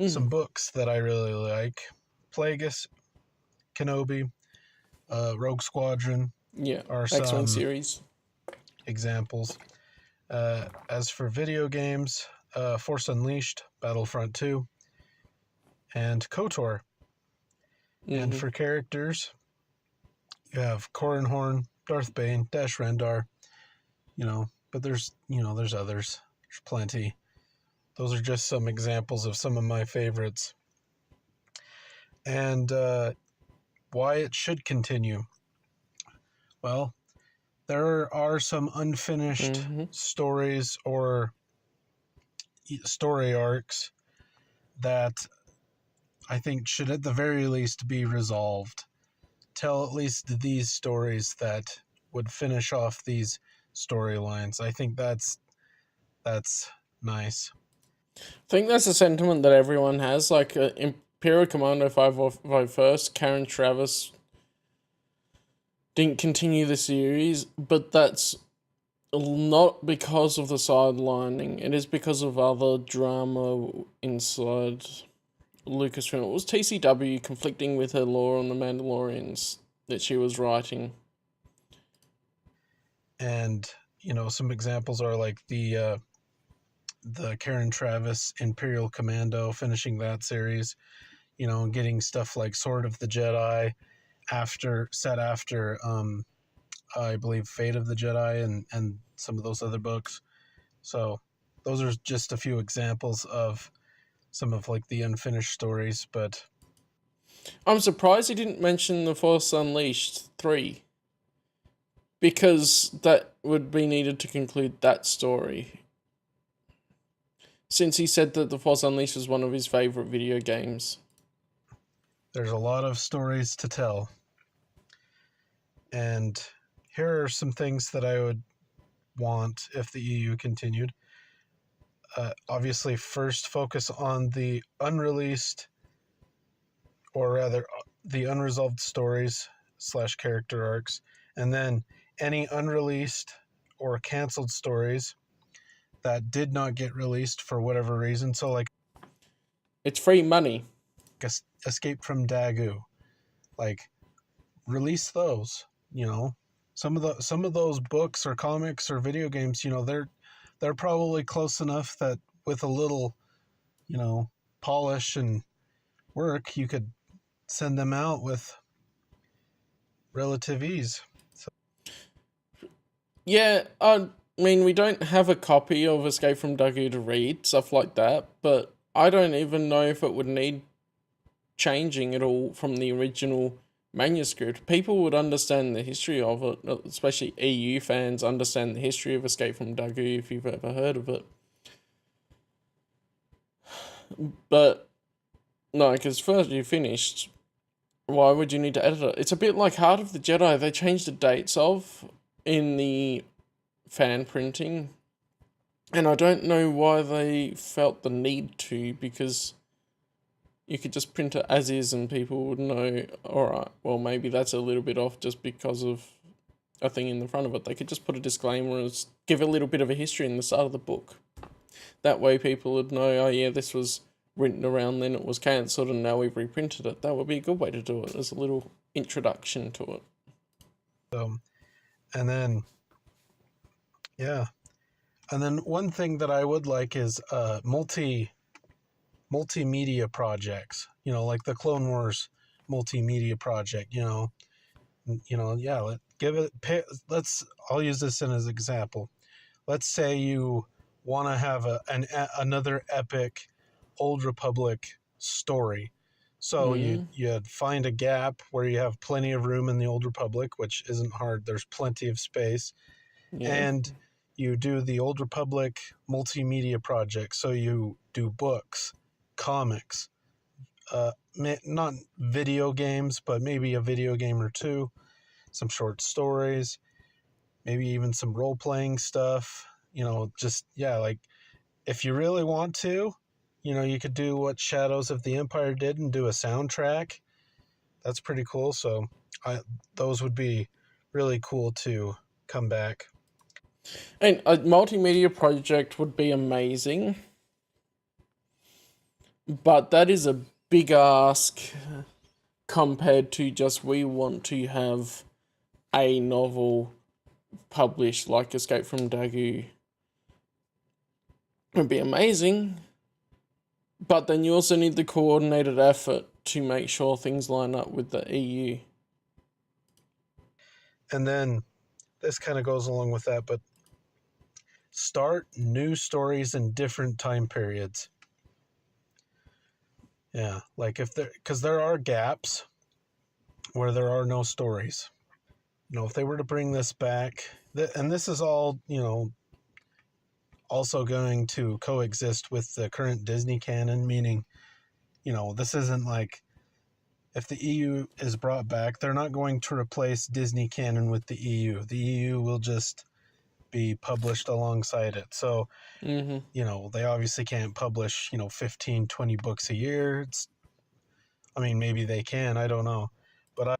D: some books that I really like: Plagueis, Kenobi, Rogue Squadron.
B: Yeah,
D: are
B: X-Wing
D: some
B: series.
D: examples. As for video games, Force Unleashed, Battlefront 2, and KOTOR. And for characters, you have Corran Horn, Darth Bane, Dash Rendar, but there's others. There's plenty. Those are just some examples of some of my favorites. And why it should continue. Well, there are some unfinished stories or story arcs that I think should at the very least be resolved. Tell at least these stories that would finish off these storylines. I think that's nice.
B: I think that's a sentiment that everyone has. Like Imperial Commando 551st, Karen Travis didn't continue the series, but that's not because of the sidelining. It is because of other drama inside Lucasfilm. It was TCW conflicting with her lore on the Mandalorians that she was writing.
D: And some examples are like the Karen Travis Imperial Commando, finishing that series, getting stuff like Sword of the Jedi after I believe Fate of the Jedi and some of those other books. So those are just a few examples of some of like the unfinished stories, but
B: I'm surprised he didn't mention The Force Unleashed 3, because that would be needed to conclude that story. Since he said that The Force Unleashed was one of his favourite video games.
D: There's a lot of stories to tell. And here are some things that I would want if the EU continued. Obviously, first focus on the unreleased, or rather, the unresolved stories / character arcs, and then any unreleased or canceled stories that did not get released for whatever reason. So, like,
B: it's free money.
D: Escape from Dagu, like, release those. Some of those books or comics or video games, they're probably close enough that with a little, polish and work, you could send them out with relative ease. So.
B: Yeah, I mean, we don't have a copy of Escape from Dagu to read, stuff like that, but I don't even know if it would need changing at all from the original manuscript. People would understand the history of it, especially EU fans understand the history of Escape from Dagu if you've ever heard of it. But no, because first you finished, why would you need to edit it? It's a bit like Heart of the Jedi. They changed the dates of in the fan printing, and I don't know why they felt the need to, because you could just print it as is and people would know, alright, well, maybe that's a little bit off just because of a thing in the front of it. They could just put a disclaimer and give a little bit of a history in the start of the book. That way people would know, oh yeah, this was written around then, it was cancelled, and now we've reprinted it. That would be a good way to do it, as a little introduction to it.
D: And then, yeah. And then one thing that I would like is multimedia projects, like the Clone Wars multimedia project, yeah, I'll use this in as an example. Let's say you want to have another epic Old Republic story. So you'd find a gap where you have plenty of room in the Old Republic, which isn't hard. There's plenty of space.
B: Yeah.
D: And you do the Old Republic multimedia project. So you do books, comics, not video games, but maybe a video game or two, some short stories, maybe even some role-playing stuff. Like if you really want to, you could do what Shadows of the Empire did and do a soundtrack. That's pretty cool. So those would be really cool to come back.
B: And a multimedia project would be amazing. But that is a big ask compared to just, we want to have a novel published like Escape from Dagu. It would be amazing. But then you also need the coordinated effort to make sure things line up with the EU.
D: And then this kind of goes along with that, but start new stories in different time periods. Yeah, like because there are gaps where there are no stories. If they were to bring this back, and this is all, also going to coexist with the current Disney canon, meaning, this isn't like, if the EU is brought back, they're not going to replace Disney canon with the EU. The EU will just be published alongside it. So, they obviously can't publish, 15, 20 books a year. Maybe they can, I don't know. But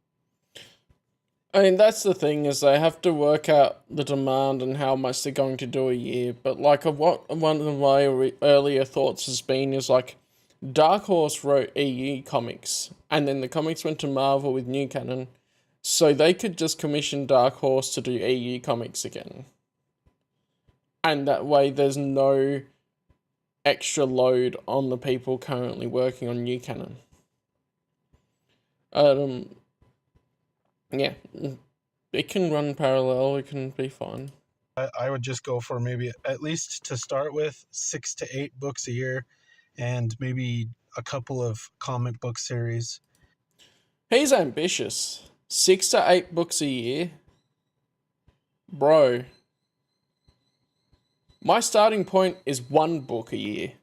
B: I mean, that's the thing, is they have to work out the demand and how much they're going to do a year. But like, what one of my earlier thoughts has been is like, Dark Horse wrote EU comics, and then the comics went to Marvel with new canon, so they could just commission Dark Horse to do EU comics again. And that way there's no extra load on the people currently working on new canon. Yeah, it can run parallel, it can be fine.
D: I would just go for maybe, at least to start with, 6 to 8 books a year, and maybe a couple of comic book series.
B: He's ambitious. 6 to 8 books a year? Bro. My starting point is 1 book a year.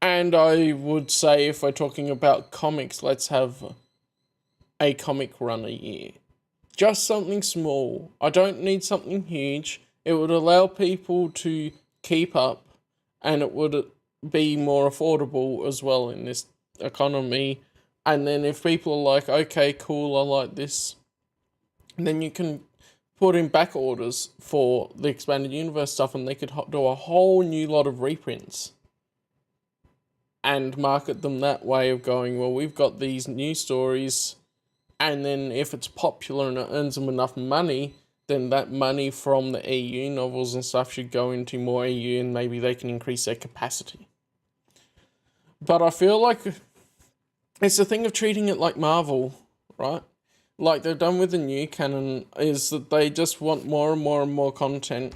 B: And I would say, if we're talking about comics, let's have a comic run a year. Just something small. I don't need something huge. It would allow people to keep up, and it would be more affordable as well in this economy. And then if people are like, okay, cool, I like this, then you can put in back orders for the Expanded Universe stuff, and they could do a whole new lot of reprints and market them that way of going, well, we've got these new stories, and then if it's popular and it earns them enough money, then that money from the EU novels and stuff should go into more EU, and maybe they can increase their capacity. But I feel like it's the thing of treating it like Marvel, right? Like they've done with the new canon, is that they just want more and more and more content.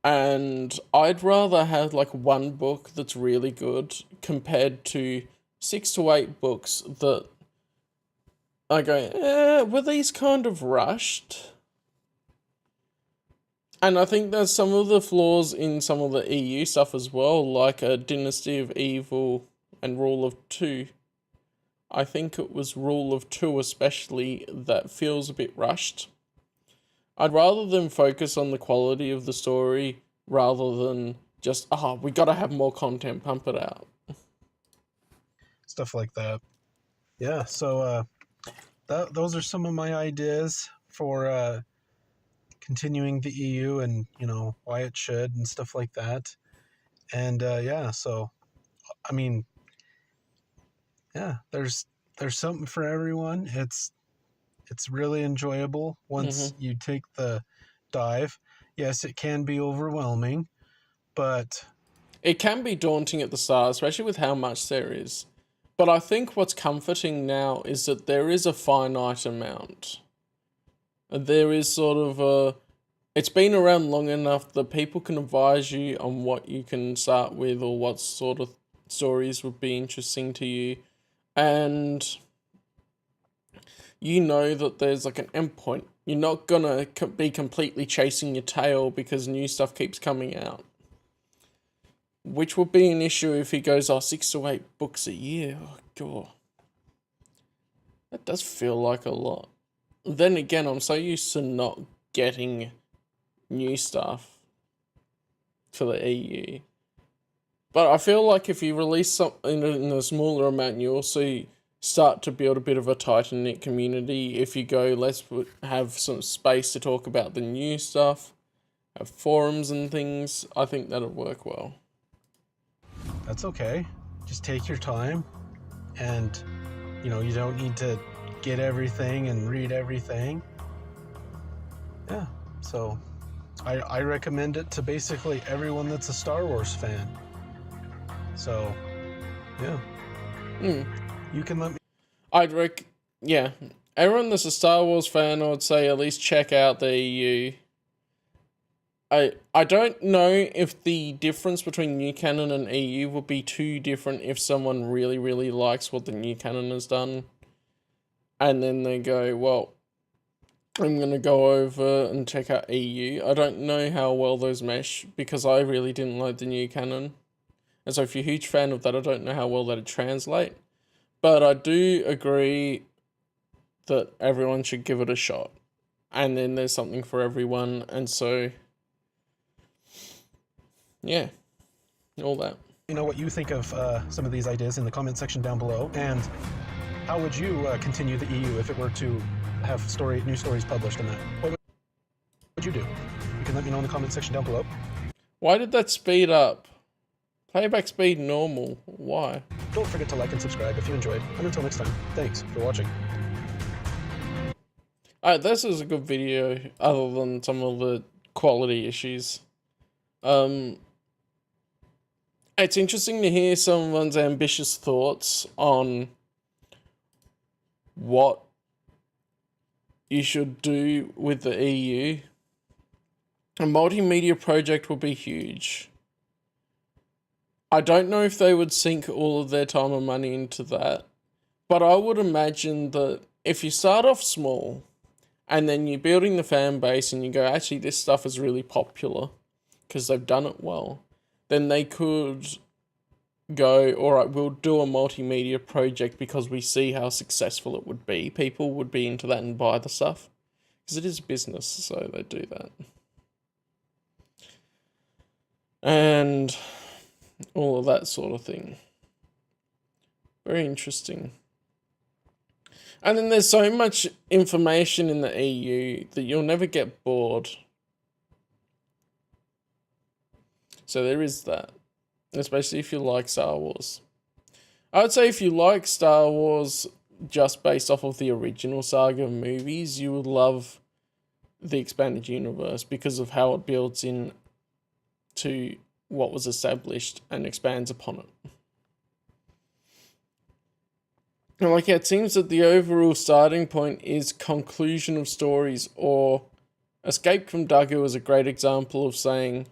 B: And I'd rather have like 1 book that's really good compared to 6 to 8 books that I go, were these kind of rushed? And I think there's some of the flaws in some of the EU stuff as well, like a Dynasty of Evil and Rule of Two. I think it was Rule of Two especially that feels a bit rushed. I'd rather them focus on the quality of the story rather than just, we gotta have more content, pump it out.
D: Stuff like that. Yeah, so those are some of my ideas for continuing the EU, and why it should and stuff like that. And yeah, so I mean, yeah, there's something for everyone. It's really enjoyable once
B: Mm-hmm.
D: you take the dive. Yes, it can be overwhelming, but
B: It can be daunting at the start, especially with how much there is. But I think what's comforting now is that there is a finite amount. There is sort of a... It's been around long enough that people can advise you on what you can start with or what sort of stories would be interesting to you. And you know that there's like an endpoint. You're not gonna be completely chasing your tail because new stuff keeps coming out. Which would be an issue if he goes, 6 to 8 books a year. Oh, God. That does feel like a lot. Then again, I'm so used to not getting new stuff for the EU. But I feel like if you release something in a smaller amount, you also start to build a bit of a tight-knit community. If you go, let's have some space to talk about the new stuff, have forums and things, I think that'll work well.
D: that's okay. Just take your time, and you don't need to get everything and read everything. Yeah, so I recommend it to basically everyone that's a Star Wars fan. So yeah, you can let me.
B: Yeah, everyone that's a Star Wars fan, I would say at least check out the EU. I don't know if the difference between new canon and EU would be too different if someone really, really likes what the new canon has done. And then they go, well, I'm going to go over and check out EU. I don't know how well those mesh because I really didn't like the new canon. And so if you're a huge fan of that, I don't know how well that'd translate. But I do agree that everyone should give it a shot. And then there's something for everyone. And so... yeah, all that.
D: What you think of some of these ideas in the comment section down below, and how would you continue the EU if it were to have new stories published in that? What would you do? You can let me know in the comment section down below.
B: Why did that speed up? Playback speed normal. Why?
D: Don't forget to like and subscribe if you enjoyed, and until next time, thanks for watching.
B: Alright, this is a good video, other than some of the quality issues. It's interesting to hear someone's ambitious thoughts on what you should do with the EU. A multimedia project would be huge. I don't know if they would sink all of their time and money into that, but I would imagine that if you start off small, and then you're building the fan base and you go, actually this stuff is really popular, because they've done it well, then they could go, alright, we'll do a multimedia project because we see how successful it would be. People would be into that and buy the stuff. Because it is business, so they do that. And all of that sort of thing. Very interesting. And then there's so much information in the EU that you'll never get bored. So there is that. Especially if you like Star Wars. I would say if you like Star Wars just based off of the original saga movies, you would love the expanded universe because of how it builds in to what was established and expands upon it. And it seems that the overall starting point is conclusion of stories, or Escape from Dagoo is a great example of saying,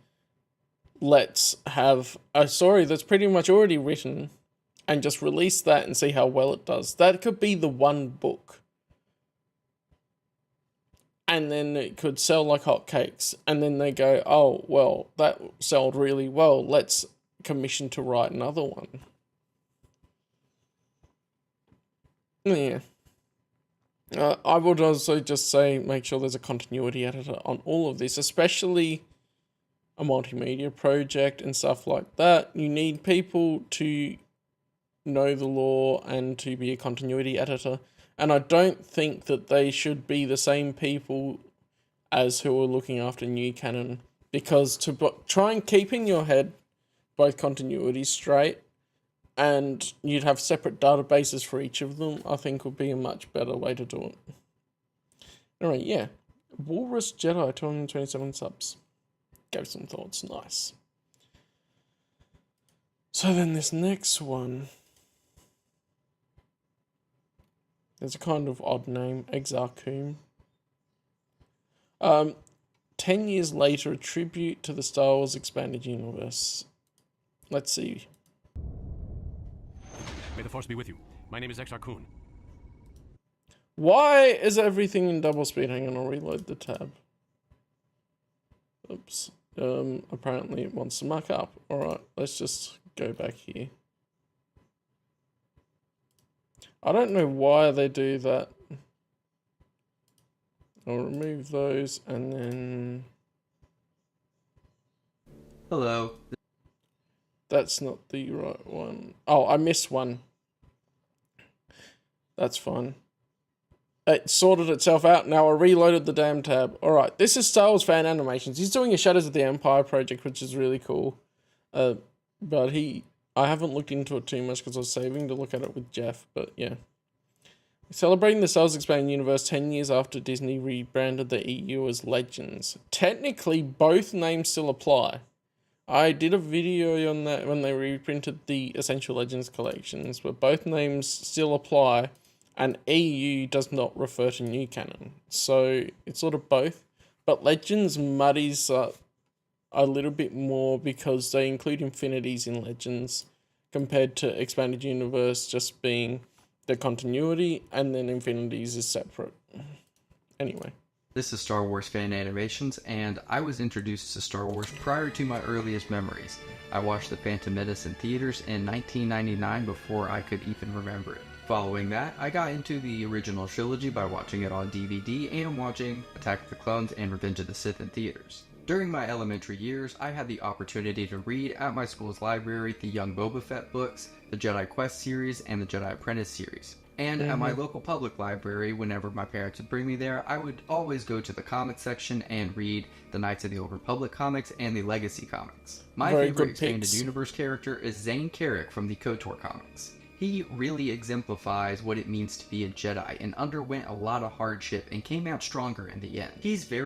B: let's have a story that's pretty much already written and just release that and see how well it does. That could be the one book. And then it could sell like hotcakes. And then they go, oh, well, that sold really well. Let's commission to write another one. Yeah. I would also just say make sure there's a continuity editor on all of this, especially a multimedia project and stuff like that. You need people to know the lore and to be a continuity editor. And I don't think that they should be the same people as who are looking after new canon, because to try and keep in your head both continuities straight, and you'd have separate databases for each of them, I think would be a much better way to do it. Alright, yeah. Walrus Jedi, 227 subs. Gave some thoughts, nice. So then this next one, there's a kind of odd name, Exarchum. 10 years later, a tribute to the Star Wars Expanded Universe. Let's see.
E: May the Force be with you. My name is Exarchum.
B: Why is everything in double speed? Hang on, I'll reload the tab. Oops. Apparently it wants to mark up. Alright, let's just go back here. I don't know why they do that. I'll remove those and then...
F: Hello.
B: That's not the right one. Oh, I missed one. That's fine. It sorted itself out. Now I reloaded the damn tab. Alright, this is Star Wars fan animations. He's doing a Shadows of the Empire project, which is really cool. But I haven't looked into it too much because I was saving to look at it with Jeff, but yeah. Celebrating the Star Wars Expanded Universe 10 years after Disney rebranded the EU as Legends. Technically, both names still apply. I did a video on that when they reprinted the Essential Legends collections, but both names still apply, and EU does not refer to new canon. So it's sort of both. But Legends muddies up a little bit more because they include infinities in Legends compared to Expanded Universe just being the continuity, and then infinities is separate. Anyway.
F: This is Star Wars Fan Animations, and I was introduced to Star Wars prior to my earliest memories. I watched The Phantom Menace in theaters in 1999 before I could even remember it. Following that, I got into the original trilogy by watching it on DVD and watching Attack of the Clones and Revenge of the Sith in theaters. During my elementary years, I had the opportunity to read at my school's library the Young Boba Fett books, the Jedi Quest series, and the Jedi Apprentice series. And at my local public library, whenever my parents would bring me there, I would always go to the comics section and read the Knights of the Old Republic comics and the Legacy comics. My favorite expanded universe character is Zane Carrick from the KOTOR comics. He really exemplifies what it means to be a Jedi and underwent a lot of hardship and came out stronger in the end. He's very...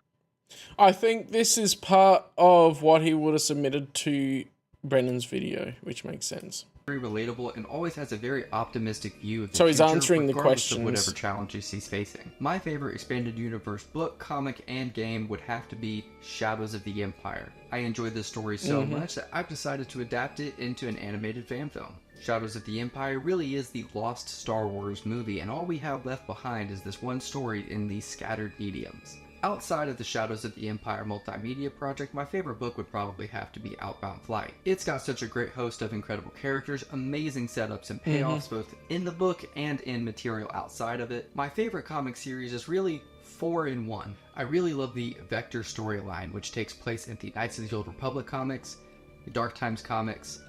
B: I think this is part of what he would have submitted to Brennan's video, which makes sense.
F: Very relatable and always has a very optimistic view of the
B: so he's
F: future,
B: answering the
F: regardless
B: questions.
F: Of whatever challenges he's facing. My favorite expanded universe book, comic, and game would have to be Shadows of the Empire. I enjoyed this story so much that I've decided to adapt it into an animated fan film. Shadows of the Empire really is the lost Star Wars movie, and all we have left behind is this one story in these scattered mediums. Outside of the Shadows of the Empire multimedia project, my favorite book would probably have to be Outbound Flight. It's got such a great host of incredible characters, amazing setups and payoffs both in the book and in material outside of it. My favorite comic series is really 4 in 1. I really love the Vector storyline, which takes place in the Knights of the Old Republic comics, the Dark Times comics,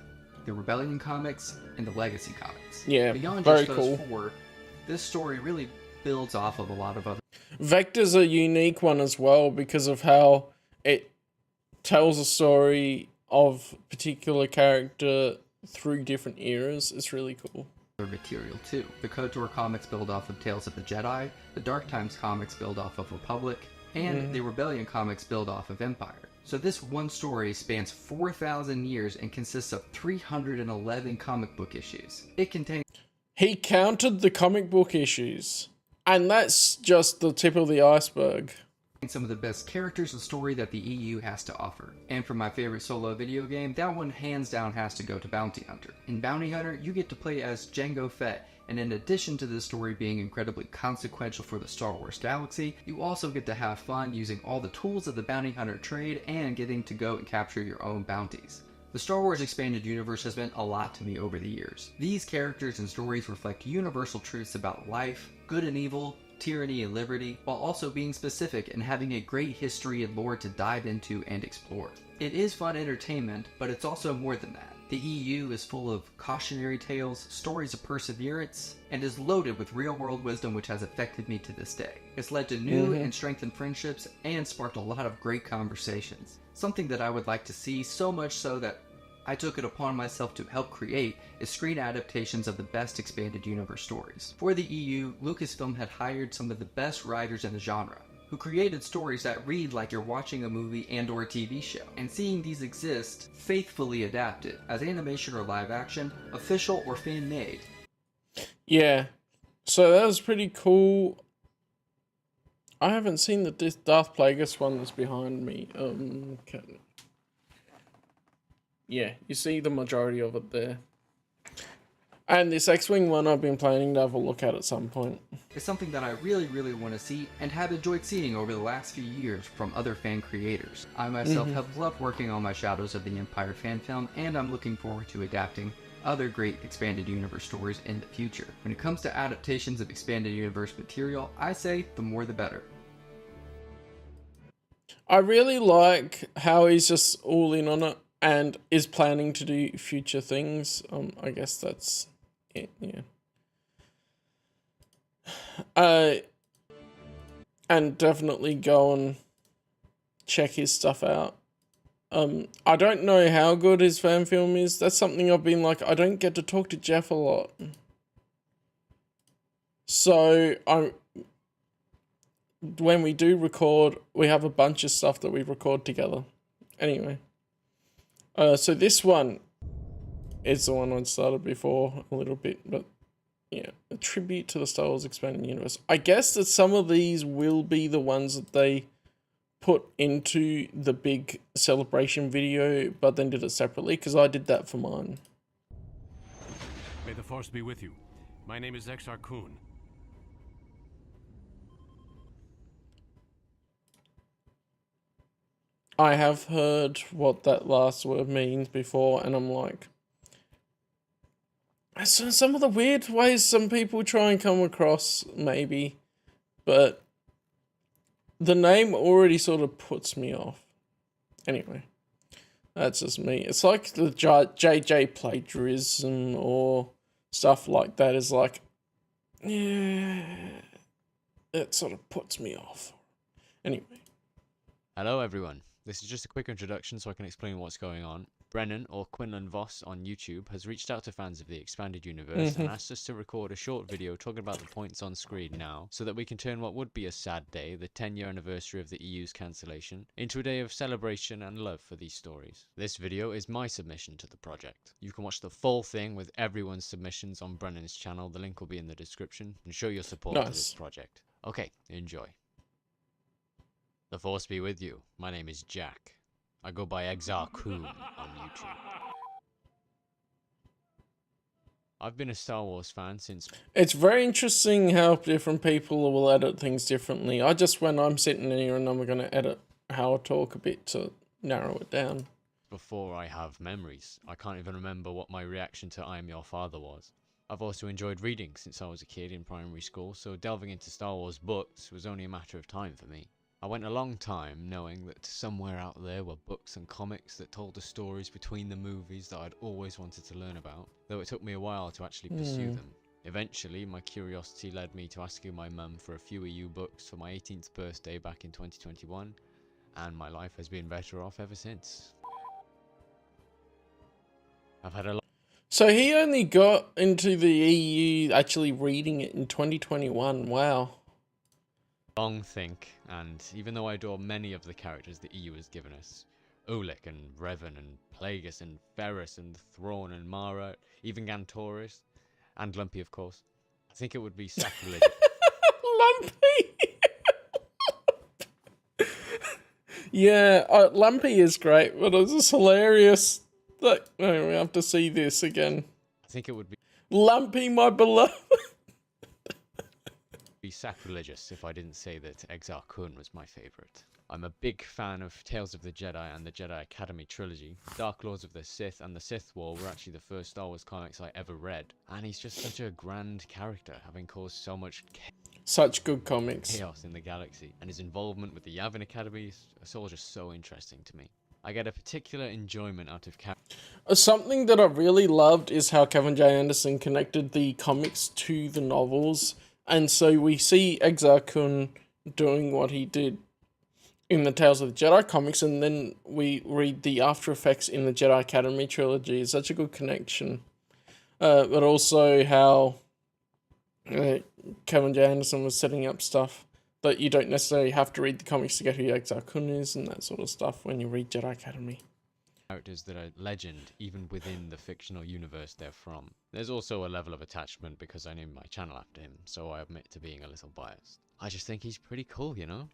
F: the Rebellion comics, and the Legacy comics.
B: Yeah,
F: beyond
B: very
F: just those 4, this story really builds off of a lot of other...
B: Vector's a unique one as well because of how it tells a story of a particular character through different eras. It's really cool.
F: Material too. The KOTOR comics build off of Tales of the Jedi, the Dark Times comics build off of Republic, and the Rebellion comics build off of Empire. So this one story spans 4,000 years and consists of 311 comic book issues. It contains...
B: He counted the comic book issues. And that's just the tip of the iceberg.
F: Some of the best characters and story that the EU has to offer. And for my favorite solo video game, that one hands down has to go to Bounty Hunter. In Bounty Hunter, you get to play as Jango Fett, and in addition to this story being incredibly consequential for the Star Wars galaxy, you also get to have fun using all the tools of the Bounty Hunter trade and getting to go and capture your own bounties. The Star Wars Expanded Universe has meant a lot to me over the years. These characters and stories reflect universal truths about life, good and evil, tyranny and liberty, while also being specific and having a great history and lore to dive into and explore. It is fun entertainment, but it's also more than that. The EU is full of cautionary tales, stories of perseverance, and is loaded with real-world wisdom which has affected me to this day. It's led to new and strengthened friendships and sparked a lot of great conversations. Something that I would like to see, so much so that I took it upon myself to help create, is screen adaptations of the best expanded universe stories. For the EU, Lucasfilm had hired some of the best writers in the genre, who created stories that read like you're watching a movie and or a TV show. And seeing these exist, faithfully adapted, as animation or live action, official or fan-made.
B: Yeah. So that was pretty cool. I haven't seen the Darth Plagueis one that's behind me. Yeah, you see the majority of it there. And this X-Wing one I've been planning to have a look at some point.
F: It's something that I really want to see and have enjoyed seeing over the last few years from other fan creators. I myself have loved working on my Shadows of the Empire fan film, and I'm looking forward to adapting other great expanded universe stories in the future. When it comes to adaptations of expanded universe material, I say the more the better.
B: I really like how he's just all in on it and is planning to do future things. I guess that's it, yeah. And definitely go and check his stuff out. I don't know how good his fan film is. That's something I've been like, I don't get to talk to Jeff a lot. So when we do record, we have a bunch of stuff that we record together. Anyway. So this one is the one I started before a little bit, but yeah, a tribute to the Star Wars Expanded Universe. I guess that some of these will be the ones that they put into the big celebration video, but then did it separately, because I did that for mine.
E: May the Force be with you. My name is Exar Kun.
B: I have heard what that last word means before, and I'm like, so some of the weird ways some people try and come across, maybe, but the name already sort of puts me off. Anyway, that's just me. It's like the JJ plagiarism or stuff like that is like, yeah, it sort of puts me off. Anyway.
G: Hello everyone. This is just a quick introduction so I can explain what's going on. Brennan, or Quinlan Voss on YouTube, has reached out to fans of the Expanded Universe and asked us to record a short video talking about the points on screen now, so that we can turn what would be a sad day, the 10-year anniversary of the EU's cancellation, into a day of celebration and love for these stories. This video is my submission to the project. You can watch the full thing with everyone's submissions on Brennan's channel, the link will be in the description, and show your support to this project. Okay, enjoy. The Force be with you. My name is Jack. I go by Exar Kun on YouTube. I've been a Star Wars fan since...
B: It's very interesting how different people will edit things differently. when I'm sitting here and I'm going to edit how I talk a bit to narrow it down.
G: Before I have memories. I can't even remember what my reaction to I Am Your Father was. I've also enjoyed reading since I was a kid in primary school, so delving into Star Wars books was only a matter of time for me. I went a long time knowing that somewhere out there were books and comics that told the stories between the movies that I'd always wanted to learn about, though it took me a while to actually pursue them. Eventually, my curiosity led me to asking my mum for a few EU books for my 18th birthday back in 2021, and my life has been better off ever since. I've had a lot.
B: So he only got into the EU actually reading it in 2021, wow.
G: Long think, and even though I adore many of the characters the EU has given us, Ulick and Revan and Plagueis and Ferris and Thrawn and Mara, even Gantoris, and Lumpy of course, I think it would be sacrilege.
B: Lumpy! Yeah, Lumpy is great, but it's just hilarious that we have to see this again.
G: I think it would be
B: Lumpy, my beloved.
G: Be sacrilegious if I didn't say that Exar Kun was my favourite. I'm a big fan of Tales of the Jedi and the Jedi Academy trilogy. Dark Lords of the Sith and the Sith War were actually the first Star Wars comics I ever read, and he's just such a grand character, having caused so much chaos.
B: Such good comics.
G: chaos in the galaxy, and his involvement with the Yavin Academy is all just so interesting to me. I get a particular enjoyment out of
B: Something that I really loved is how Kevin J. Anderson connected the comics to the novels. And so we see Exar Kun doing what he did in the Tales of the Jedi comics, and then we read the after effects in the Jedi Academy trilogy. It's such a good connection. But also how Kevin J. Anderson was setting up stuff that you don't necessarily have to read the comics to get who Exar Kun is and that sort of stuff when you read Jedi Academy.
G: Characters that are legend even within the fictional universe they're from. There's also a level of attachment because I named my channel after him, so I admit to being a little biased. I just think he's pretty cool, you know?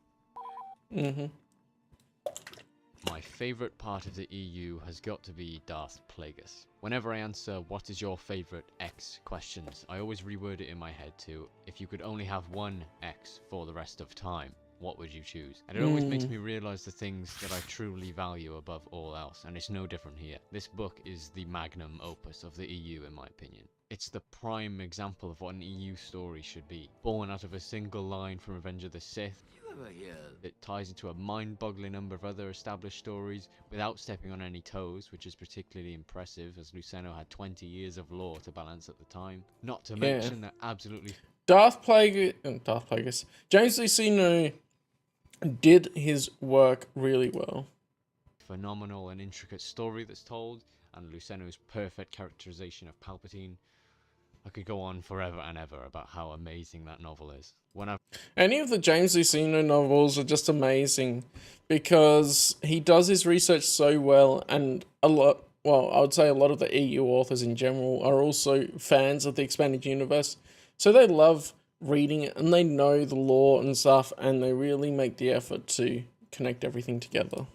G: My favourite part of the EU has got to be Darth Plagueis. Whenever I answer what is your favourite X questions, I always reword it in my head to, if you could only have one X for the rest of time, what would you choose? And it always makes me realise the things that I truly value above all else, and it's no different here. This book is the magnum opus of the EU in my opinion. It's the prime example of what an EU story should be. Born out of a single line from Revenge of the Sith, it ties into a mind-boggling number of other established stories without stepping on any toes, which is particularly impressive as Luceno had 20 years of lore to balance at the time. Not to mention that absolutely
B: Darth Plagueis. James Luceno did his work really well.
G: phenomenal and intricate story that's told, and Luceno's perfect characterization of Palpatine. I could go on forever and ever about how amazing that novel is.
B: Any of the James Luceno novels are just amazing because he does his research so well, and I would say a lot of the EU authors in general are also fans of the expanded universe, so they love reading it and they know the lore and stuff, and they really make the effort to connect everything together.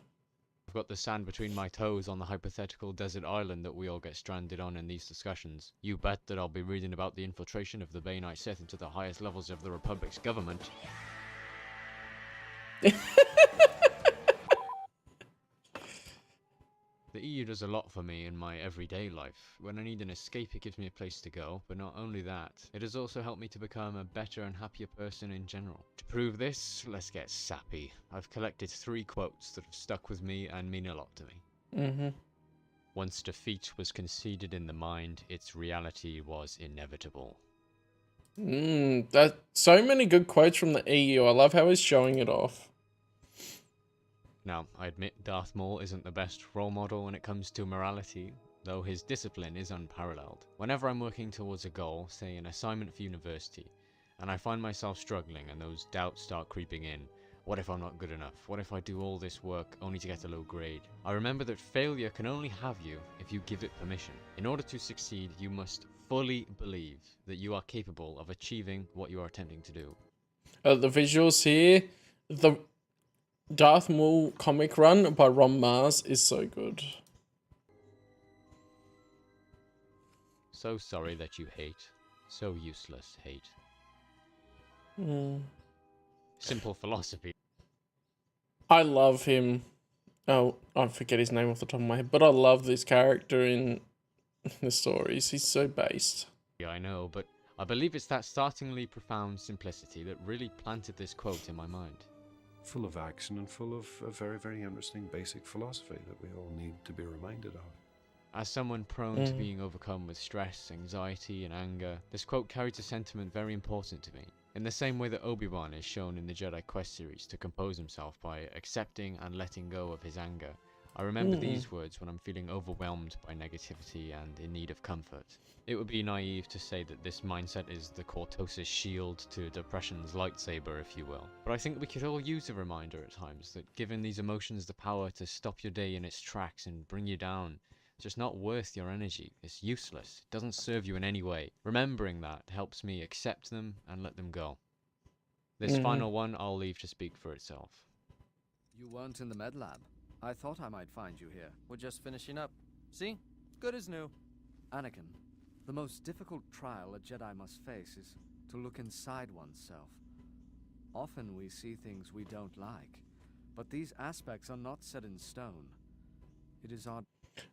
G: I've got the sand between my toes on the hypothetical desert island that we all get stranded on in these discussions. You bet that I'll be reading about the infiltration of the Bay Knight Sith into the highest levels of the Republic's government. The EU does a lot for me in my everyday life. When I need an escape, it gives me a place to go, but not only that, it has also helped me to become a better and happier person in general. To prove this, let's get sappy. I've collected 3 quotes that have stuck with me and mean a lot to me. Once defeat was conceded in the mind, its reality was inevitable.
B: That so many good quotes from the EU. I love how he's showing it off.
G: Now, I admit Darth Maul isn't the best role model when it comes to morality, though his discipline is unparalleled. Whenever I'm working towards a goal, say an assignment for university, and I find myself struggling and those doubts start creeping in, what if I'm not good enough? What if I do all this work only to get a low grade? I remember that failure can only have you if you give it permission. In order to succeed, you must fully believe that you are capable of achieving what you are attempting to do.
B: The visuals here, the Darth Maul comic run by Ron Mars is so good.
G: So sorry that you hate. So useless hate. Simple philosophy.
B: I love him. Oh, I forget his name off the top of my head, but I love this character in the stories. He's so based.
G: Yeah, I know, but I believe it's that startlingly profound simplicity that really planted this quote in my mind.
H: Full of action and full of a very, very interesting basic philosophy that we all need to be reminded of.
G: As someone prone to being overcome with stress, anxiety, and anger, this quote carries a sentiment very important to me. In the same way that Obi-Wan is shown in the Jedi Quest series to compose himself by accepting and letting go of his anger, I remember these words when I'm feeling overwhelmed by negativity and in need of comfort. It would be naive to say that this mindset is the Cortosis shield to depression's lightsaber, if you will. But I think we could all use a reminder at times that giving these emotions the power to stop your day in its tracks and bring you down, it's just not worth your energy. It's useless. It doesn't serve you in any way. Remembering that helps me accept them and let them go. This final one I'll leave to speak for itself.
I: You weren't in the med lab. I thought I might find you here. We're just finishing up. See? Good as new. Anakin, the most difficult trial a Jedi must face is to look inside oneself. Often we see things we don't like, but these aspects are not set in stone. It is our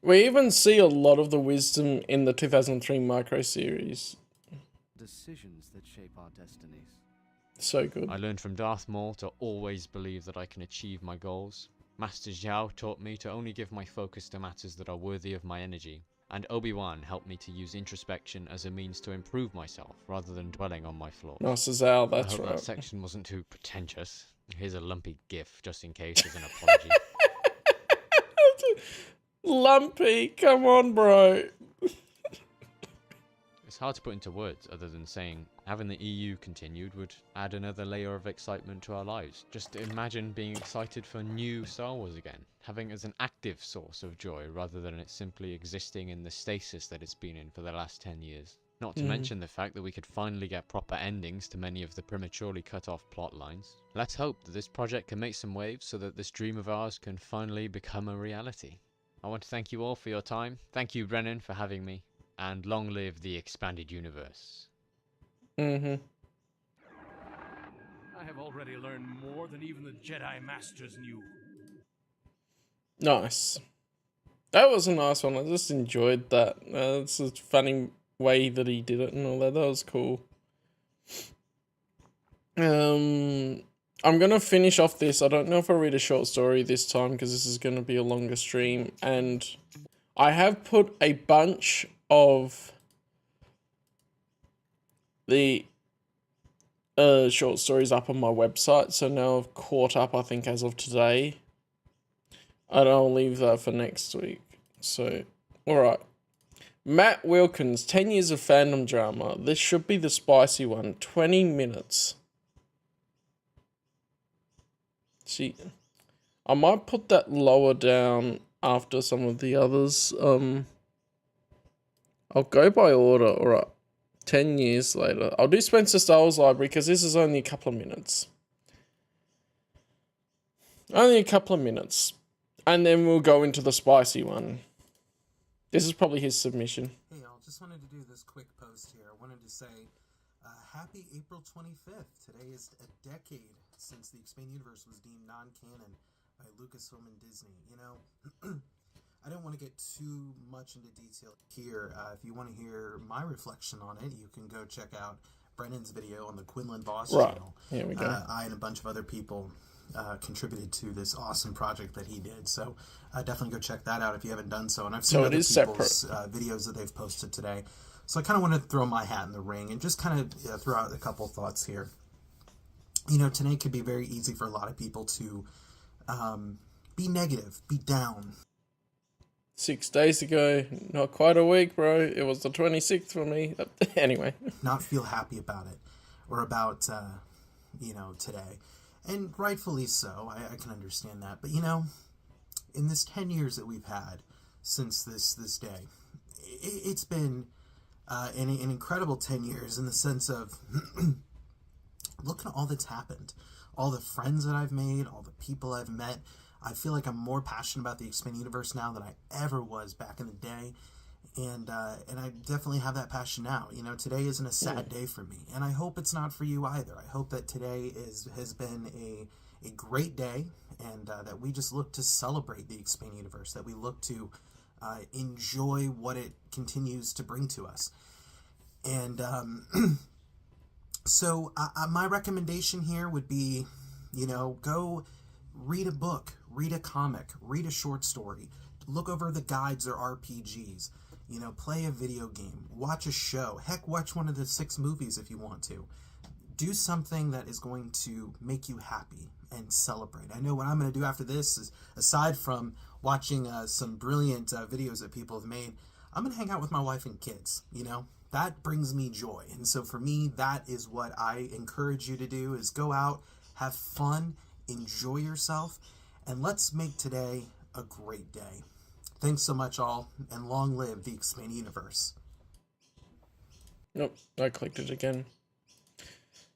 B: We even see a lot of the wisdom in the 2003 micro series.
I: decisions that shape our destinies.
B: So good.
G: I learned from Darth Maul to always believe that I can achieve my goals. Master Zhao taught me to only give my focus to matters that are worthy of my energy. And Obi-Wan helped me to use introspection as a means to improve myself, rather than dwelling on my flaws.
B: Master Zhao,
G: I
B: that's
G: hope
B: right.
G: that section wasn't too pretentious. Here's a lumpy gif, just in case, as an apology.
B: Lumpy, come on, bro.
G: It's hard to put into words other than saying having the EU continued would add another layer of excitement to our lives. Just imagine being excited for new Star Wars again, having it as an active source of joy rather than it simply existing in the stasis that it's been in for the last 10 years. Not to mention the fact that we could finally get proper endings to many of the prematurely cut off plot lines. Let's hope that this project can make some waves so that this dream of ours can finally become a reality. I want to thank you all for your time. Thank you, Brennan, for having me. And long live the expanded universe.
B: Mm-hmm.
E: I have already learned more than even the Jedi Masters knew.
B: Nice. That was a nice one. I just enjoyed that. It's a funny way that he did it and all that. That was cool. I'm gonna finish off this. I don't know if I'll read a short story this time because this is gonna be a longer stream, and I have put a bunch of the short stories up on my website, so now I've caught up, I think, as of today. And I'll leave that for next week. So, alright. Matt Wilkins, 10 years of fandom drama. This should be the spicy one. 20 minutes. See, I might put that lower down after some of the others. I'll go by order. Alright. 10 years later. I'll do Spencer Star Wars Library because this is only a couple of minutes. Only a couple of minutes. And then we'll go into the spicy one. This is probably his submission.
J: Hey y'all, just wanted to do this quick post here. I wanted to say, happy April 25th. Today is a decade since the Expanded Universe was deemed non-canon by Lucasfilm and Disney. You know, I don't want to get too much into detail here. If you want to hear my reflection on it, you can go check out Brennan's video on the Quinlan Voss channel. Here we go. I and a bunch of other people contributed to this awesome project that he did. So definitely go check that out if you haven't done so. And I've seen other people's videos that they've posted today. So I kind of want to throw my hat in the ring and just kind of throw out a couple thoughts here. You know, today could be very easy for a lot of people to be negative, be down.
B: 6 days ago, not quite a week, bro. It was the 26th for me. Anyway.
J: Not feel happy about it or about, you know, today. And rightfully so, I can understand that. But, you know, in this 10 years that we've had since this day, it's been an incredible 10 years in the sense of look at all that's happened. All the friends that I've made, all the people I've met. I feel like I'm more passionate about the Expanded Universe now than I ever was back in the day. And I definitely have that passion now. You know, today isn't a sad day for me. And I hope it's not for you either. I hope that today has been a great day and that we just look to celebrate the Expanded Universe, that we look to enjoy what it continues to bring to us. And so my recommendation here would be, you know, go read a book, read a comic, read a short story, look over the guides or RPGs. You know, play a video game, watch a show, heck, watch one of the 6 movies if you want to. Do something that is going to make you happy and celebrate. I know what I'm going to do after this is, aside from watching some brilliant videos that people have made, I'm going to hang out with my wife and kids, you know. That brings me joy. And so for me, that is what I encourage you to do, is go out, have fun, enjoy yourself, and let's make today a great day. Thanks so much, all, and long live the Expanded Universe.
B: Nope, I clicked it again.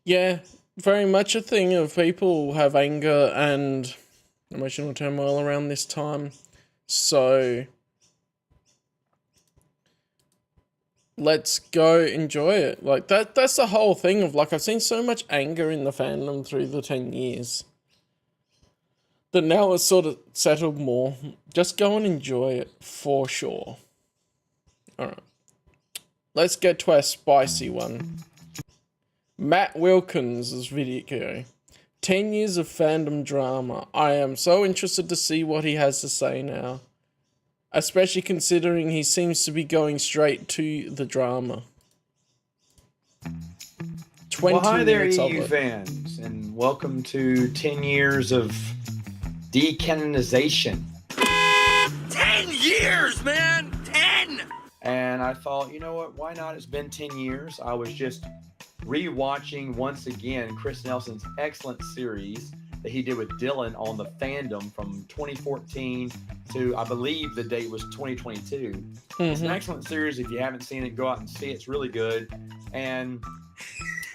B: Yeah, very much a thing of people have anger and emotional turmoil around this time. So let's go enjoy it. Like that's the whole thing of, like, I've seen so much anger in the fandom through the 10 years. That now it's sort of settled more. Just go and enjoy it, for sure. Alright. Let's get to our spicy one. Matt Wilkins' video. 10 years of fandom drama. I am so interested to see what he has to say now. Especially considering he seems to be going straight to the drama. 20
K: Well, hi there,
B: minutes of
K: EU
B: it.
K: fans, and welcome to 10 years of decanonization.
L: 10 years, man! 10!
K: And I thought, you know what, why not? It's been 10 years. I was just re-watching once again Chris Nelson's excellent series that he did with Dylan on the fandom from 2014 to, I believe the date was 2022. It's an excellent series. If you haven't seen it, go out and see it. It's really good. And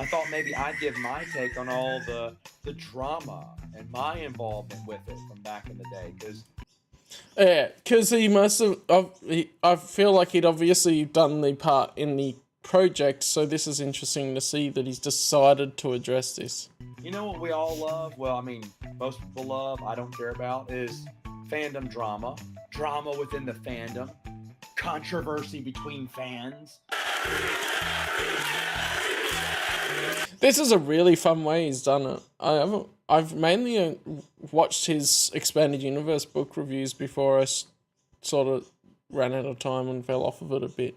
K: I thought maybe I'd give my take on all the drama and my involvement with it from back in the day.
B: Because he must have... I feel like he'd obviously done the part in the project, so this is interesting to see that he's decided to address this.
K: You know what we all love? Well, I mean, most people love, I don't care about, is fandom drama. Drama within the fandom. Controversy between fans.
B: This is a really fun way he's done it. I've mainly watched his Expanded Universe book reviews before I sort of ran out of time and fell off of it a bit.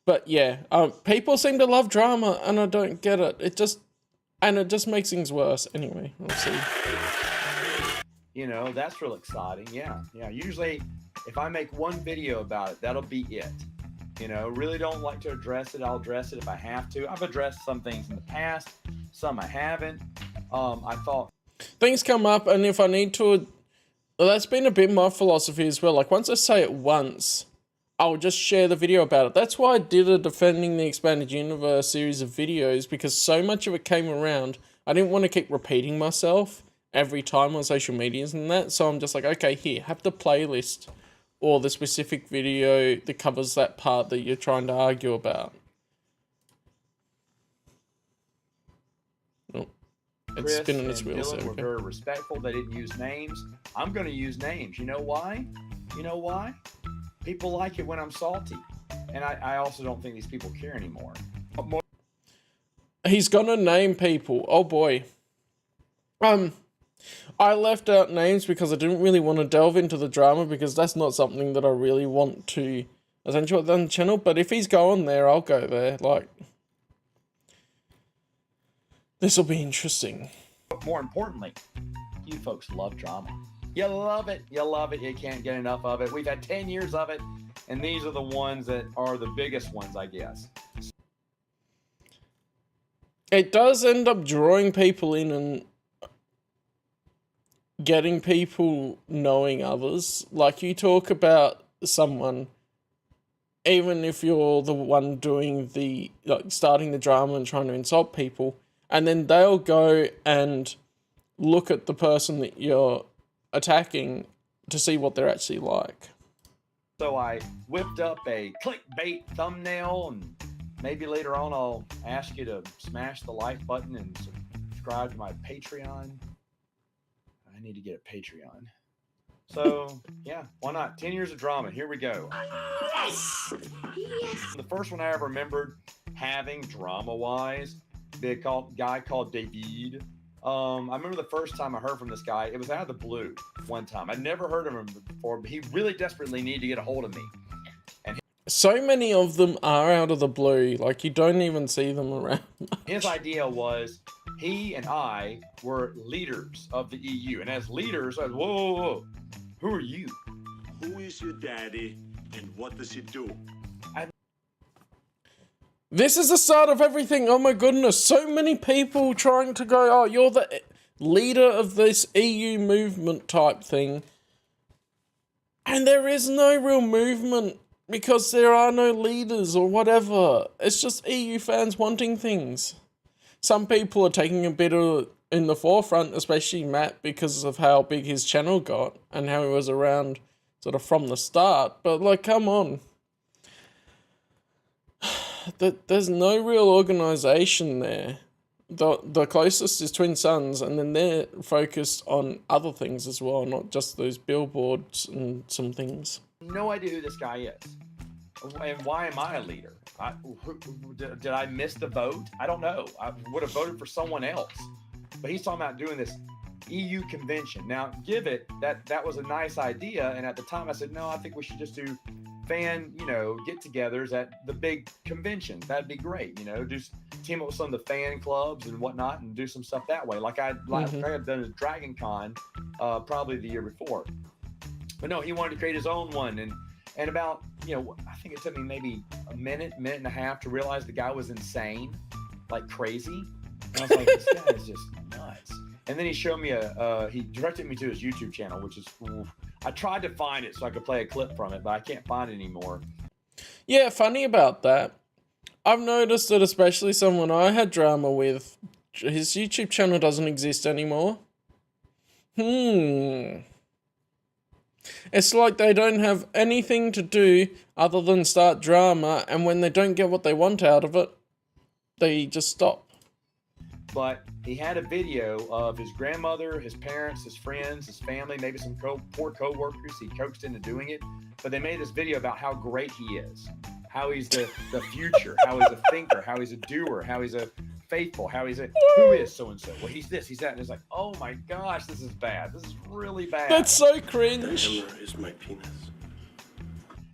B: But yeah, people seem to love drama, and I don't get it. It just makes things worse. Anyway, we'll see.
K: You know, that's real exciting. Yeah. Usually, if I make one video about it, that'll be it. You know, really don't like to address it. I'll address it if I have to. I've addressed some things in the past, some I haven't. I thought
B: things come up, and if I need to, well, that's been a bit my philosophy as well. Like, once I say it once, I'll just share the video about it. That's why I did a Defending the Expanded Universe series of videos, because so much of it came around. I didn't want to keep repeating myself every time on social medias and that, so I'm just like, okay, here, have the playlist or the specific video that covers that part that you're trying to argue about. Oh, it's
K: Chris
B: spinning its
K: and
B: wheels
K: Dylan
B: there.
K: were
B: Okay.
K: very respectful. They didn't use names. I'm going to use names. You know why? People like it when I'm salty. And I also don't think these people care anymore.
B: He's gonna name people. Oh boy. I left out names because I didn't really want to delve into the drama, because that's not something that I really want to accentuate on the channel. But if he's going there, I'll go there. Like, this will be interesting.
K: More importantly, you folks love drama. You love it. You love it. You can't get enough of it. We've had 10 years of it, and these are the ones that are the biggest ones, I guess.
B: It does end up drawing people in and getting people knowing others. Like, you talk about someone, even if you're the one doing the, like, starting the drama and trying to insult people, and then they'll go and look at the person that you're attacking to see what they're actually like.
K: So I whipped up a clickbait thumbnail, and maybe later on I'll ask you to smash the like button and subscribe to my Patreon. I need to get a Patreon. So, yeah, why not? 10 years of drama. Here we go. Yes! The first one I ever remembered having drama-wise, a guy called David. I remember the first time I heard from this guy, it was out of the blue one time. I'd never heard of him before, but he really desperately needed to get a hold of me. And
B: so many of them are out of the blue, like, you don't even see them around.
K: his idea was he and I were leaders of the EU. And as leaders, I was, whoa, who are you?
L: Who is your daddy and what does he do?
B: This is the start of everything. Oh my goodness. So many people trying to go, oh, you're the leader of this EU movement type thing. And there is no real movement because there are no leaders or whatever. It's just EU fans wanting things. Some people are taking a bit of in the forefront, especially Matt, because of how big his channel got and how he was around sort of from the start. But, like, come on. There's no real organisation there. The closest is Twin Suns, and then they're focused on other things as well, not just those billboards and some things.
K: No idea who this guy is. And why am I a leader? Did I miss the vote? I don't know. I would have voted for someone else. But he's talking about doing this EU convention. Now, give it that was a nice idea. And at the time I said, no, I think we should just do fan, get-togethers at the big conventions. That'd be great. Just team up with some of the fan clubs and whatnot and do some stuff that way. Like I had done a Dragon Con probably the year before. But no, he wanted to create his own one. And about, I think it took me maybe a minute and a half to realize the guy was insane, like crazy. And I was like, this guy is just nuts. And then he showed me he directed me to his YouTube channel, which is, I tried to find it so I could play a clip from it, but I can't find it anymore.
B: Yeah, funny about that. I've noticed that especially someone I had drama with, his YouTube channel doesn't exist anymore. It's like they don't have anything to do other than start drama, and when they don't get what they want out of it, they just stop.
K: But he had a video of his grandmother, his parents, his friends, his family, maybe some poor co-workers he coaxed into doing it. But they made this video about how great he is, how he's the future, how he's a thinker, how he's a doer, how he's a faithful, how he's who is so-and-so? Well, he's this, he's that. And it's like, oh my gosh, this is bad. This is really bad.
B: That's so cringe.
H: The hammer is my penis.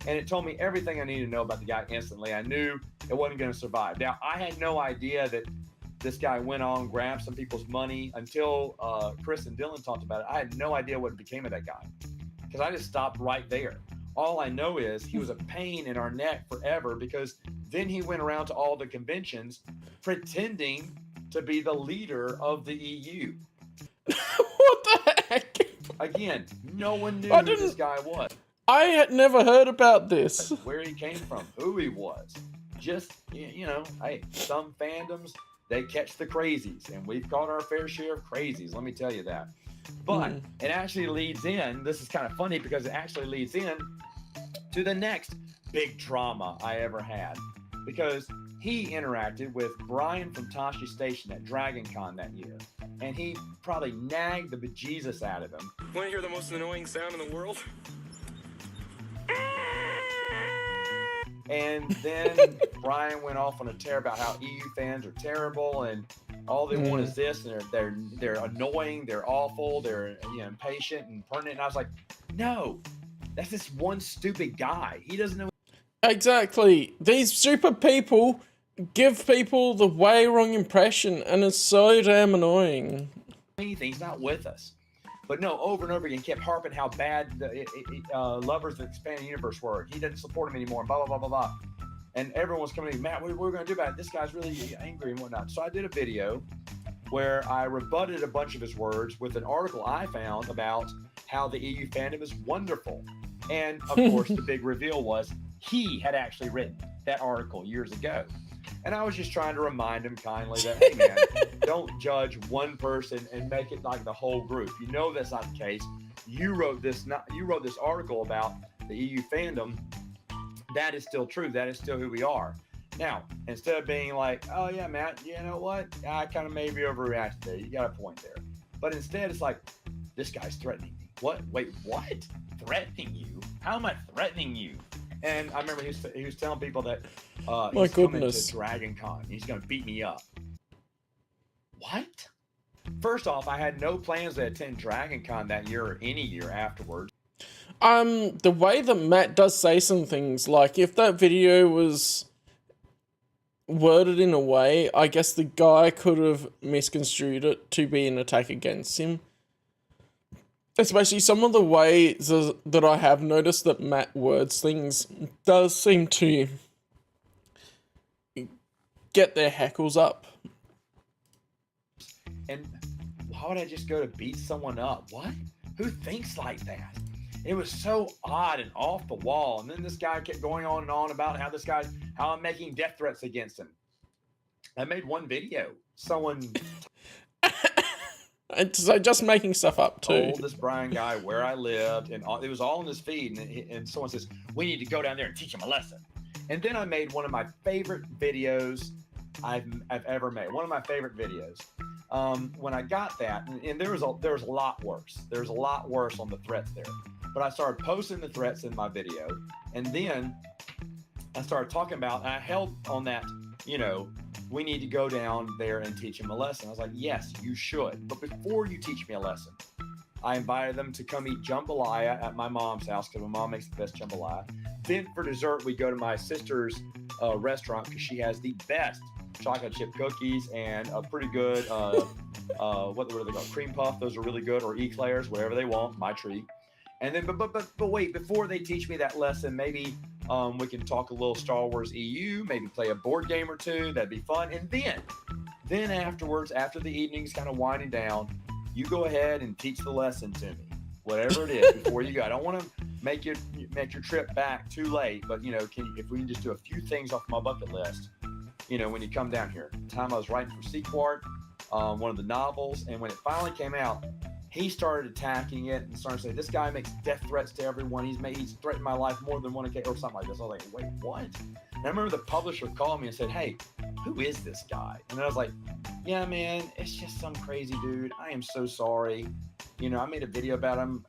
K: And it told me everything I needed to know about the guy instantly. I knew it wasn't going to survive. Now, I had no idea that this guy went on, grabbed some people's money until Chris and Dylan talked about it. I had no idea what became of that guy because I just stopped right there. All I know is he was a pain in our neck forever because then he went around to all the conventions pretending to be the leader of the EU.
B: What the heck?
K: Again, no one knew who this guy was.
B: I had never heard about this.
K: Where he came from, who he was. Just, hey, some fandoms, they catch the crazies, and we've caught our fair share of crazies, let me tell you that. But it actually leads in, this is kind of funny because it actually leads in to the next big drama I ever had. Because he interacted with Brian from Tashi Station at Dragon Con that year. And he probably nagged the bejesus out of him.
M: Want to hear the most annoying sound in the world?
K: And then Brian went off on a tear about how EU fans are terrible and all they want is this, and they're annoying, they're awful, they're impatient and pertinent. And I was like, no, that's this one stupid guy. He doesn't know.
B: Exactly. These stupid people give people the way wrong impression, and it's so damn annoying.
K: Anything. He's not with us. But no, over and over again, kept harping how bad the Lovers of the Expanded Universe were. He doesn't support him anymore, and blah, blah, blah, blah, blah. And everyone's coming to me, Matt, what are we going to do about it? This guy's really angry and whatnot. So I did a video where I rebutted a bunch of his words with an article I found about how the EU fandom is wonderful. And, of course, the big reveal was he had actually written that article years ago. And I was just trying to remind him kindly that, hey, man, don't judge one person and make it like the whole group. You know that's not the case. You wrote this article about the EU fandom. That is still true. That is still who we are. Now, instead of being like, oh, yeah, Matt, you know what? I kind of maybe overreacted there. You got a point there. But instead, it's like, this guy's threatening me. What? Wait, what? Threatening you? How am I threatening you? And I remember he was telling people that he's coming to Dragon Con. He's going to beat me up. What? First off, I had no plans to attend Dragon Con that year or any year afterwards.
B: The way that Matt does say some things, like if that video was worded in a way, I guess the guy could have misconstrued it to be an attack against him. Especially some of the ways that I have noticed that Matt words things does seem to get their heckles up.
K: And why would I just go to beat someone up? What? Who thinks like that? It was so odd and off the wall. And then this guy kept going on and on about how I'm making death threats against him. I made one video. Someone
B: So just making stuff up too.
K: Told this Brian guy where I lived, and it was all in his feed. And someone says, we need to go down there and teach him a lesson. And then I made one of my favorite videos I've ever made. One of my favorite videos. When I got that, and there was a lot worse. There's a lot worse on the threats there. But I started posting the threats in my video, and then I started talking about, and I held on that, you know, we need to go down there and teach him a lesson. I was like, yes, you should. But before you teach me a lesson, I invited them to come eat jambalaya at my mom's house because my mom makes the best jambalaya. Then for dessert, we go to my sister's restaurant because she has the best chocolate chip cookies and a pretty good, what are they called? Cream puff. Those are really good, or eclairs, whatever they want, my treat. And then, but wait, before they teach me that lesson, maybe we can talk a little Star Wars EU, maybe play a board game or two. That'd be fun. And then afterwards, after the evening's kind of winding down, you go ahead and teach the lesson to me, whatever it is, before you go. I don't want to make your trip back too late, but you know, if we can just do a few things off my bucket list, you know, when you come down here. The time I was writing for Sequart, one of the novels, and when it finally came out, he started attacking it and started saying, this guy makes death threats to everyone. He's threatened my life more than one occasion, or something like this. I was like, wait, what? And I remember the publisher called me and said, hey, who is this guy? And I was like, yeah, man, it's just some crazy dude. I am so sorry. You know, I made a video about him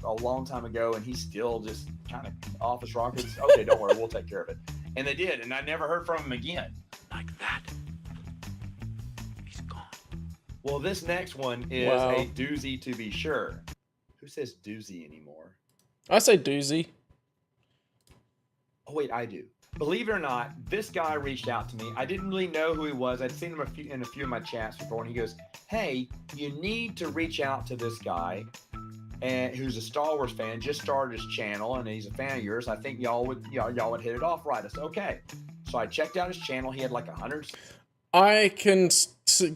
K: a long time ago, and he's still just kind of off his rockets. Okay, don't worry, we'll take care of it. And they did, and I never heard from him again. Like that. He's gone. Well, this next one is a doozy to be sure. Who says doozy anymore?
B: I say doozy.
K: Oh, wait, I do. Believe it or not, this guy reached out to me. I didn't really know who he was. I'd seen him in a few of my chats before, and he goes, hey, you need to reach out to this guy and who's a Star Wars fan, just started his channel, and he's a fan of yours. I think y'all would hit it off right. I said, okay. So I checked out his channel. He had like 100
B: I can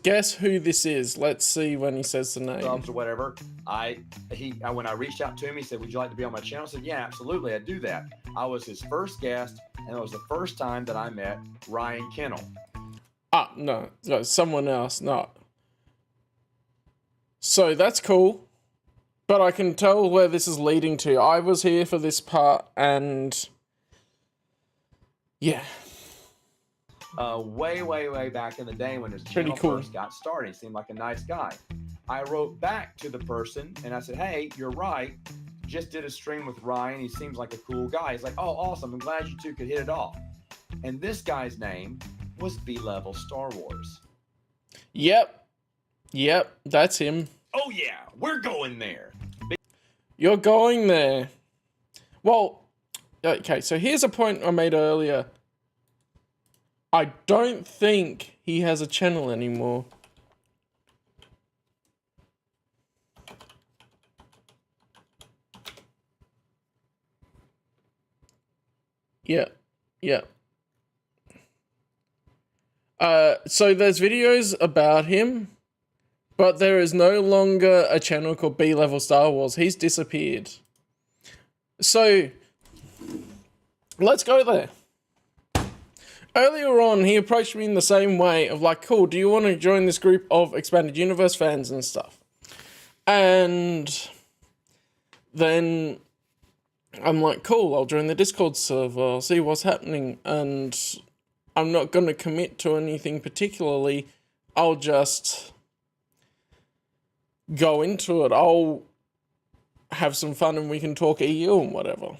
B: guess who this is. Let's see when he says the name.
K: subs or whatever. When I reached out to him, he said, would you like to be on my channel? I said, yeah, absolutely. I'd do that. I was his first guest, and it was the first time that I met Ryan Kennel.
B: No, someone else, not. So that's cool. But I can tell where this is leading to. I was here for this part, and yeah.
K: Way back in the day when his channel first got started. He seemed like a nice guy. I wrote back to the person, and I said, hey, you're right. Just did a stream with Ryan. He seems like a cool guy. He's like, oh, awesome. I'm glad you two could hit it off. And this guy's name was B-Level Star Wars.
B: Yep, that's him.
K: Oh, yeah, we're going there.
B: You're going there. Well, okay, so here's a point I made earlier. I don't think he has a channel anymore. Yeah. So there's videos about him, but there is no longer a channel called B-Level Star Wars. He's disappeared. So, let's go there. Earlier on, he approached me in the same way of like, cool, do you want to join this group of Expanded Universe fans and stuff? And then I'm like, cool, I'll join the Discord server, I'll see what's happening, and I'm not going to commit to anything particularly. I'll just go into it. I'll have some fun and we can talk EU and whatever.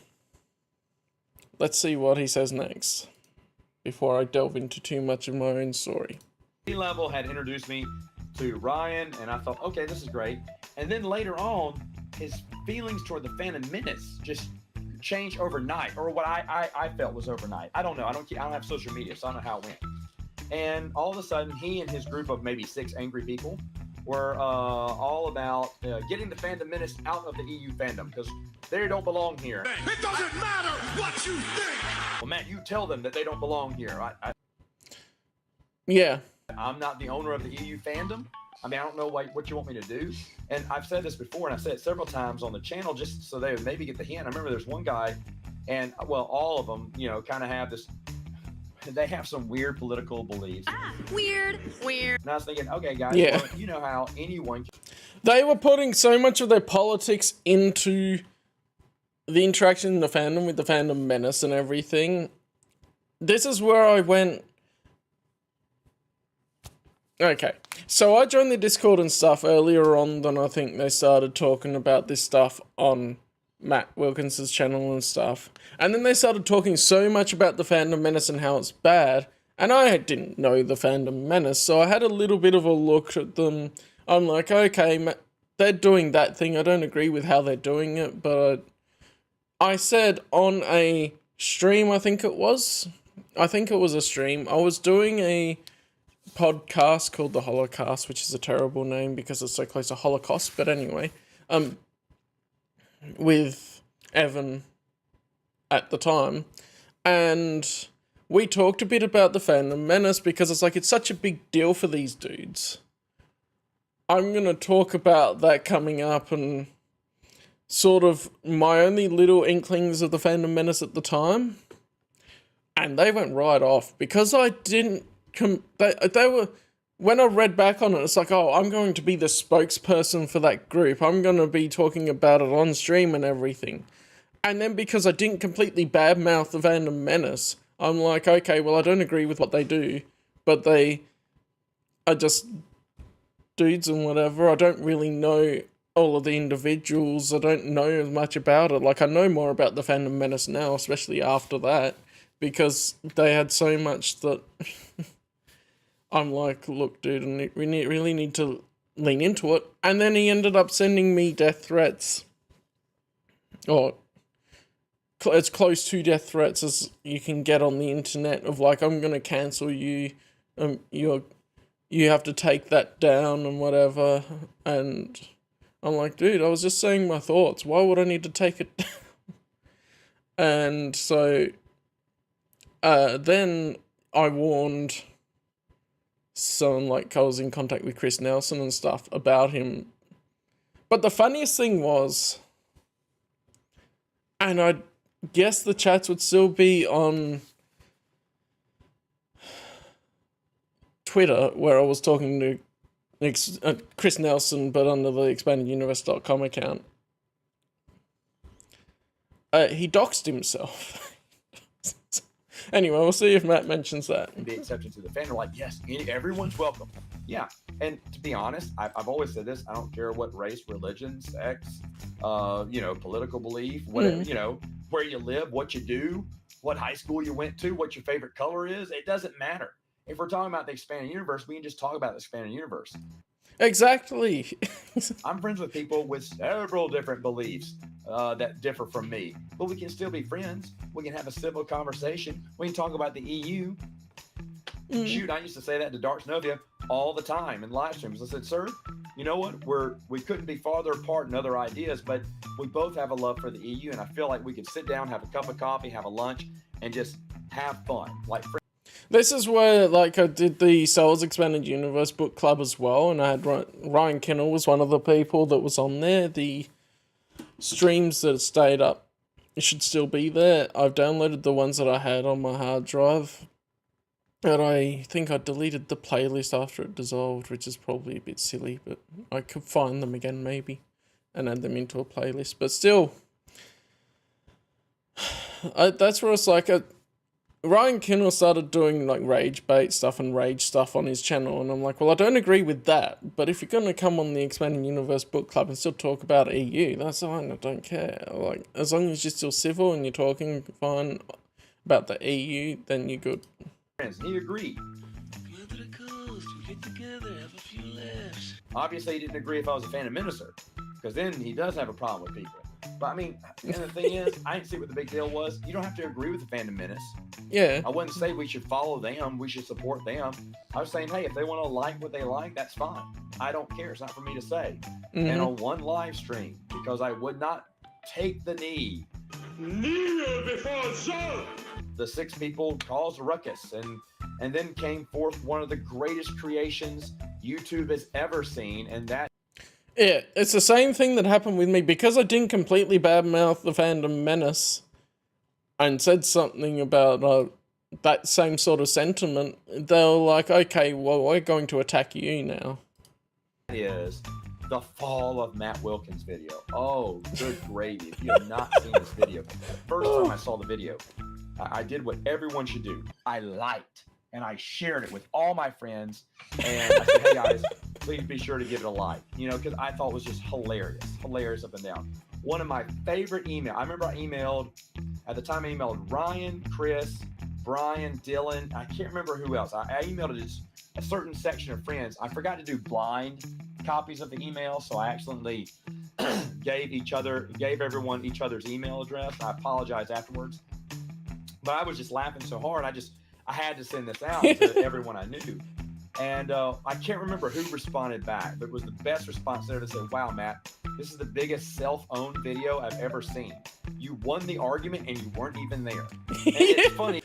B: Let's see what he says next before I delve into too much of my own story.
K: B-Level had introduced me to Ryan, and I thought, okay, this is great. And then later on, his feelings toward the Phantom Menace just changed overnight, or what I felt was overnight. I don't know. I don't have social media, so I don't know how it went. And all of a sudden, he and his group of maybe 6 angry people were all about getting the Phantom Menace out of the EU fandom because they don't belong here.
L: It doesn't matter what you think.
K: Well, Matt, you tell them that they don't belong here.
B: Yeah.
K: I'm not the owner of the EU fandom. I mean, I don't know what you want me to do. And I've said this before, and I've said it several times on the channel just so they would maybe get the hint. I remember there's one guy, and, well, all of them, you know, kind of have this, they have some weird political beliefs.
A: Weird.
K: And I was thinking, okay, guys,
B: Yeah.
K: well, you know how anyone can...
B: They were putting so much of their politics into the interaction in the fandom with the Phantom Menace and everything. This is where I went... Okay, so I joined the Discord and stuff earlier on than I think they started talking about this stuff on Matt Wilkins's channel and stuff. And then they started talking so much about the Phantom Menace and how it's bad. And I didn't know the Phantom Menace, so I had a little bit of a look at them. I'm like, okay, they're doing that thing. I don't agree with how they're doing it, but I said on a stream, I think it was a stream, I was doing a podcast called The Holocaust, which is a terrible name because it's so close to Holocaust, but anyway, with Evan at the time, and we talked a bit about the Phantom Menace because it's like, it's such a big deal for these dudes. I'm going to talk about that coming up and sort of my only little inklings of the Phantom Menace at the time. And they went right off because I didn't they were, when I read back on it, it's like, oh, I'm going to be the spokesperson for that group. I'm going to be talking about it on stream and everything. And then because I didn't completely badmouth the Phantom Menace, I'm like, okay, well, I don't agree with what they do, but they are just dudes and whatever. I don't really know all of the individuals. I don't know as much about it. Like, I know more about the Phantom Menace now, especially after that, because they had so much that I'm like, look, dude, we really need to lean into it. And then he ended up sending me death threats. Or as close to death threats as you can get on the internet of like, I'm going to cancel you. You have to take that down and whatever. And I'm like, dude, I was just saying my thoughts. Why would I need to take it down? And so then I warned someone, like I was in contact with Chris Nelson and stuff about him. But the funniest thing was, and I guess the chats would still be on Twitter, where I was talking to Chris Nelson, but under the expandeduniverse.com account. He doxed himself. Anyway, we'll see if Matt mentions that.
K: And be accepted to the fan. They're like, yes, everyone's welcome. Yeah. And to be honest, I've always said this. I don't care what race, religion, sex, political belief, whatever, where you live, what you do, what high school you went to, what your favorite color is. It doesn't matter. If we're talking about the expanded universe, we can just talk about the expanded universe.
B: Exactly.
K: I'm friends with people with several different beliefs that differ from me, but we can still be friends. We can have a civil conversation. We can talk about the EU. Shoot, I used to say that to Dark Novia all the time in live streams. I said, sir, you know what? We couldn't be farther apart in other ideas, but we both have a love for the EU, and I feel like we could sit down, have a cup of coffee, have a lunch, and just have fun. Like
B: this is where, like, I did the Souls Expanded Universe book club as well, and I had Ryan Kinnell was one of the people that was on there. The streams that stayed up should still be there. I've downloaded the ones that I had on my hard drive, and I think I deleted the playlist after it dissolved, which is probably a bit silly, but I could find them again maybe and add them into a playlist. But still, that's where it's like Ryan Kinnell started doing like rage bait stuff and rage stuff on his channel, and I'm like, well, I don't agree with that, but if you're going to come on the Expanding Universe book club and still talk about EU, that's fine, I don't care. Like, as long as you're still civil and you're talking fine about the EU, then you're good.
K: He agreed. Obviously, he didn't agree if I was a Phantom Menace, because then he does have a problem with people. But I mean, and the thing is, I didn't see what the big deal was. You don't have to agree with the Phantom Menace.
B: Yeah.
K: I wouldn't say we should follow them. We should support them. I was saying, hey, if they want to like what they like, that's fine. I don't care. It's not for me to say. And on one live stream, because I would not take the knee. Kneel before Zod! The 6 people caused a ruckus, and then came forth one of the greatest creations YouTube has ever seen, and that.
B: Yeah, it's the same thing that happened with me. Because I didn't completely badmouth the Phantom Menace and said something about that same sort of sentiment, they were like, okay, well, we're going to attack you now.
K: Is the fall of Matt Wilkins' video. Oh, good gravy. If you have not seen this video, the first time I saw the video, I did what everyone should do. I liked and I shared it with all my friends, and I said, hey guys, please be sure to give it a like, because I thought it was just hilarious up and down. one of my favorite emails. I remember I emailed Ryan, Chris, Brian, Dylan. I can't remember who else. I emailed just a certain section of friends. I forgot to do blind copies of the email, so I accidentally gave everyone each other's email address. I apologize afterwards, but I was just laughing so hard. I had to send this out to everyone I knew. And I can't remember who responded back, but it was the best response there to say, wow, Matt, this is the biggest self-owned video I've ever seen. You won the argument and you weren't even there. And it's funny.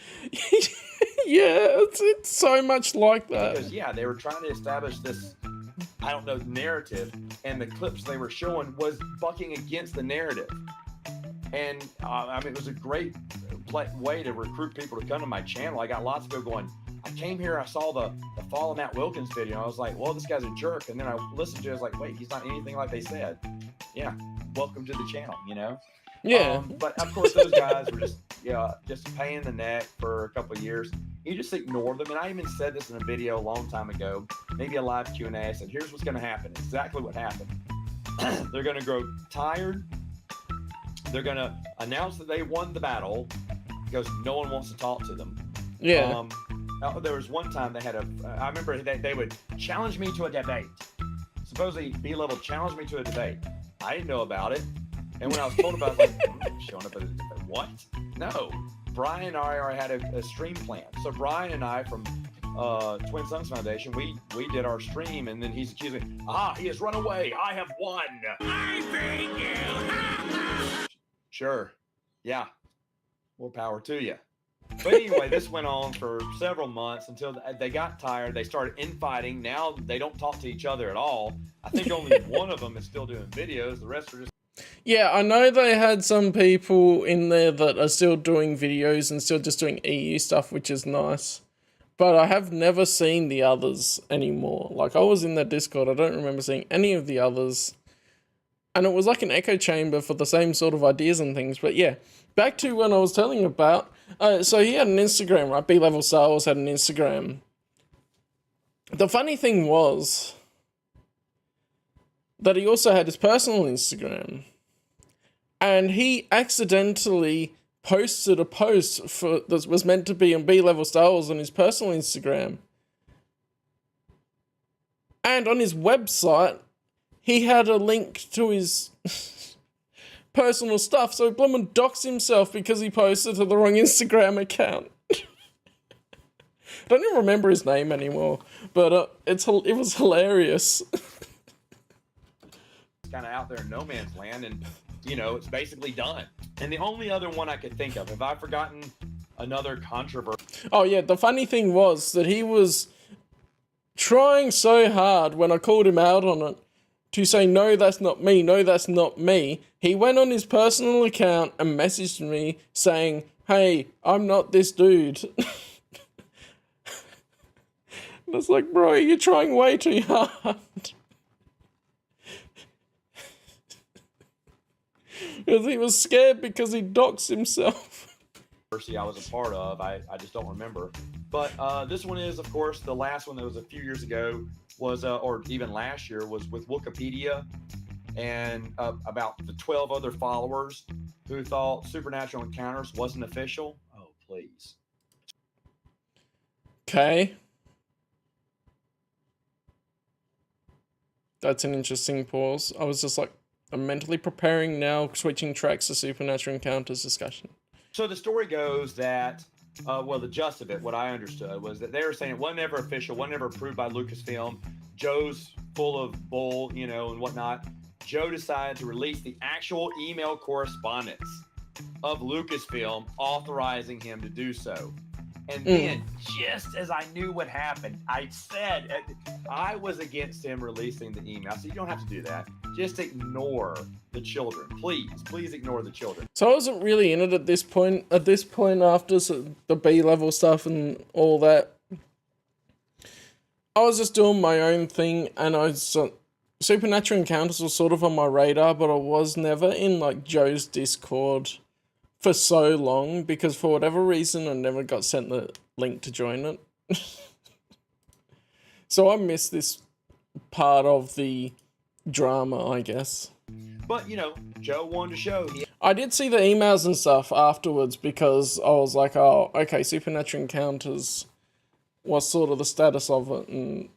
B: Yeah, it's so much like that.
K: Because, yeah, they were trying to establish this, I don't know, narrative, and the clips they were showing was bucking against the narrative. And, I mean, it was a great way to recruit people to come to my channel. I got lots of people going, I came here, I saw the Fall of Matt Wilkins video. I was like, well, this guy's a jerk. And then I listened to it, I was like, wait, he's not anything like they said. Yeah, welcome to the channel, you know?
B: Yeah.
K: But of course, those guys were just a pain in the neck for a couple of years. You just ignore them. And I even said this in a video a long time ago, maybe a live Q&A. I said, here's what's going to happen. Exactly what happened. They're going to grow tired. They're going to announce that they won the battle because no one wants to talk to them.
B: Yeah.
K: There was one time I remember they would challenge me to a debate. Supposedly B-level challenged me to a debate. I didn't know about it. And when I was told about it, I was like, showing up at a debate. What? No. Brian and I already had a stream plan. So Brian and I from Twin Sons Foundation, we did our stream, and then he's accusing me, he has run away. I have won. I beat you. Sure. Yeah. More power to you. But anyway, this went on for several months until they got tired. They started infighting. Now they don't talk to each other at all. I think only one of them is still doing videos. The rest are just...
B: Yeah, I know they had some people in there that are still doing videos and still just doing EU stuff, which is nice. But I have never seen the others anymore. Like, I was in that Discord. I don't remember seeing any of the others. And it was like an echo chamber for the same sort of ideas and things. But yeah, back to when I was telling you about... so he had an Instagram, right? B-Level Star Wars had an Instagram. The funny thing was that he also had his personal Instagram. And he accidentally posted a post that was meant to be on B-Level Star Wars on his personal Instagram. And on his website, he had a link to his... personal stuff, so Blumman doxed himself because he posted to the wrong Instagram account. I don't even remember his name anymore, but it was hilarious.
K: It's kind of out there in no man's land, and it's basically done. And the only other one I could think of, have I forgotten another controversy?
B: Oh yeah, the funny thing was that he was trying so hard when I called him out on it to say, no, that's not me, no, that's not me. He went on his personal account and messaged me saying, hey, I'm not this dude. And I was like, bro, you're trying way too hard. Because he was scared because he doxed himself.
K: I was a part of, I just don't remember. But this one is, of course, the last one that was a few years ago was, or even last year, was with Wikipedia and about the 12 other followers who thought Supernatural Encounters wasn't official. Oh, please.
B: Okay. That's an interesting pause. I was just like, I'm mentally preparing now, switching tracks to Supernatural Encounters discussion.
K: So the story goes that, the gist of it, what I understood, was that they were saying it wasn't ever official, wasn't ever approved by Lucasfilm. Joe's full of bull, and whatnot. Joe decided to release the actual email correspondence of Lucasfilm authorizing him to do so. And then, just as I knew what happened, I said I was against him releasing the email. So you don't have to do that. Just ignore the children. Please ignore the children.
B: So I wasn't really in it at this point. At this point, after the B-level stuff and all that, I was just doing my own thing, and Supernatural Encounters was sort of on my radar, but I was never in like Joe's Discord for so long because for whatever reason I never got sent the link to join it. So I missed this part of the drama, I guess.
K: But you know, Joe wanted to show he.
B: I did see the emails and stuff afterwards because I was like, oh, okay, Supernatural Encounters, what's sort of the status of it? And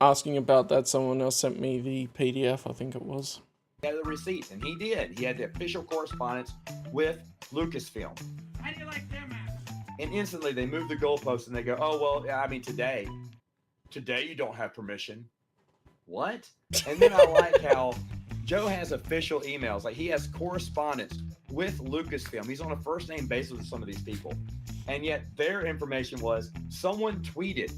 B: asking about that, someone else sent me the PDF, I think it was.
K: He had the receipts, and he did. He had the official correspondence with Lucasfilm.
M: How do you like them apples?
K: And instantly they move the goalposts and they go, oh, well, I mean, today you don't have permission. What? And then I like how Joe has official emails. Like, he has correspondence with Lucasfilm. He's on a first name basis with some of these people. And yet their information was someone tweeted,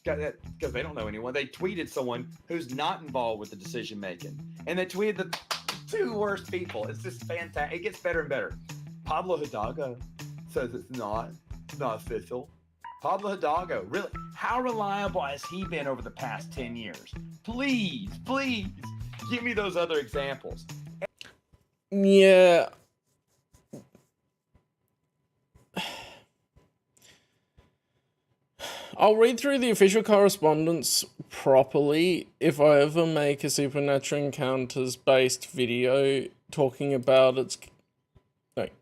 K: because they don't know anyone, they tweeted someone who's not involved with the decision making. And they tweeted the two worst people. It's just fantastic. It gets better and better. Pablo Hidalgo says it's not official. Pablo Hidalgo, really? How reliable has he been over the past 10 years? Please, give me those other examples.
B: Yeah. I'll read through the official correspondence properly if I ever make a Supernatural Encounters based video talking about its, like,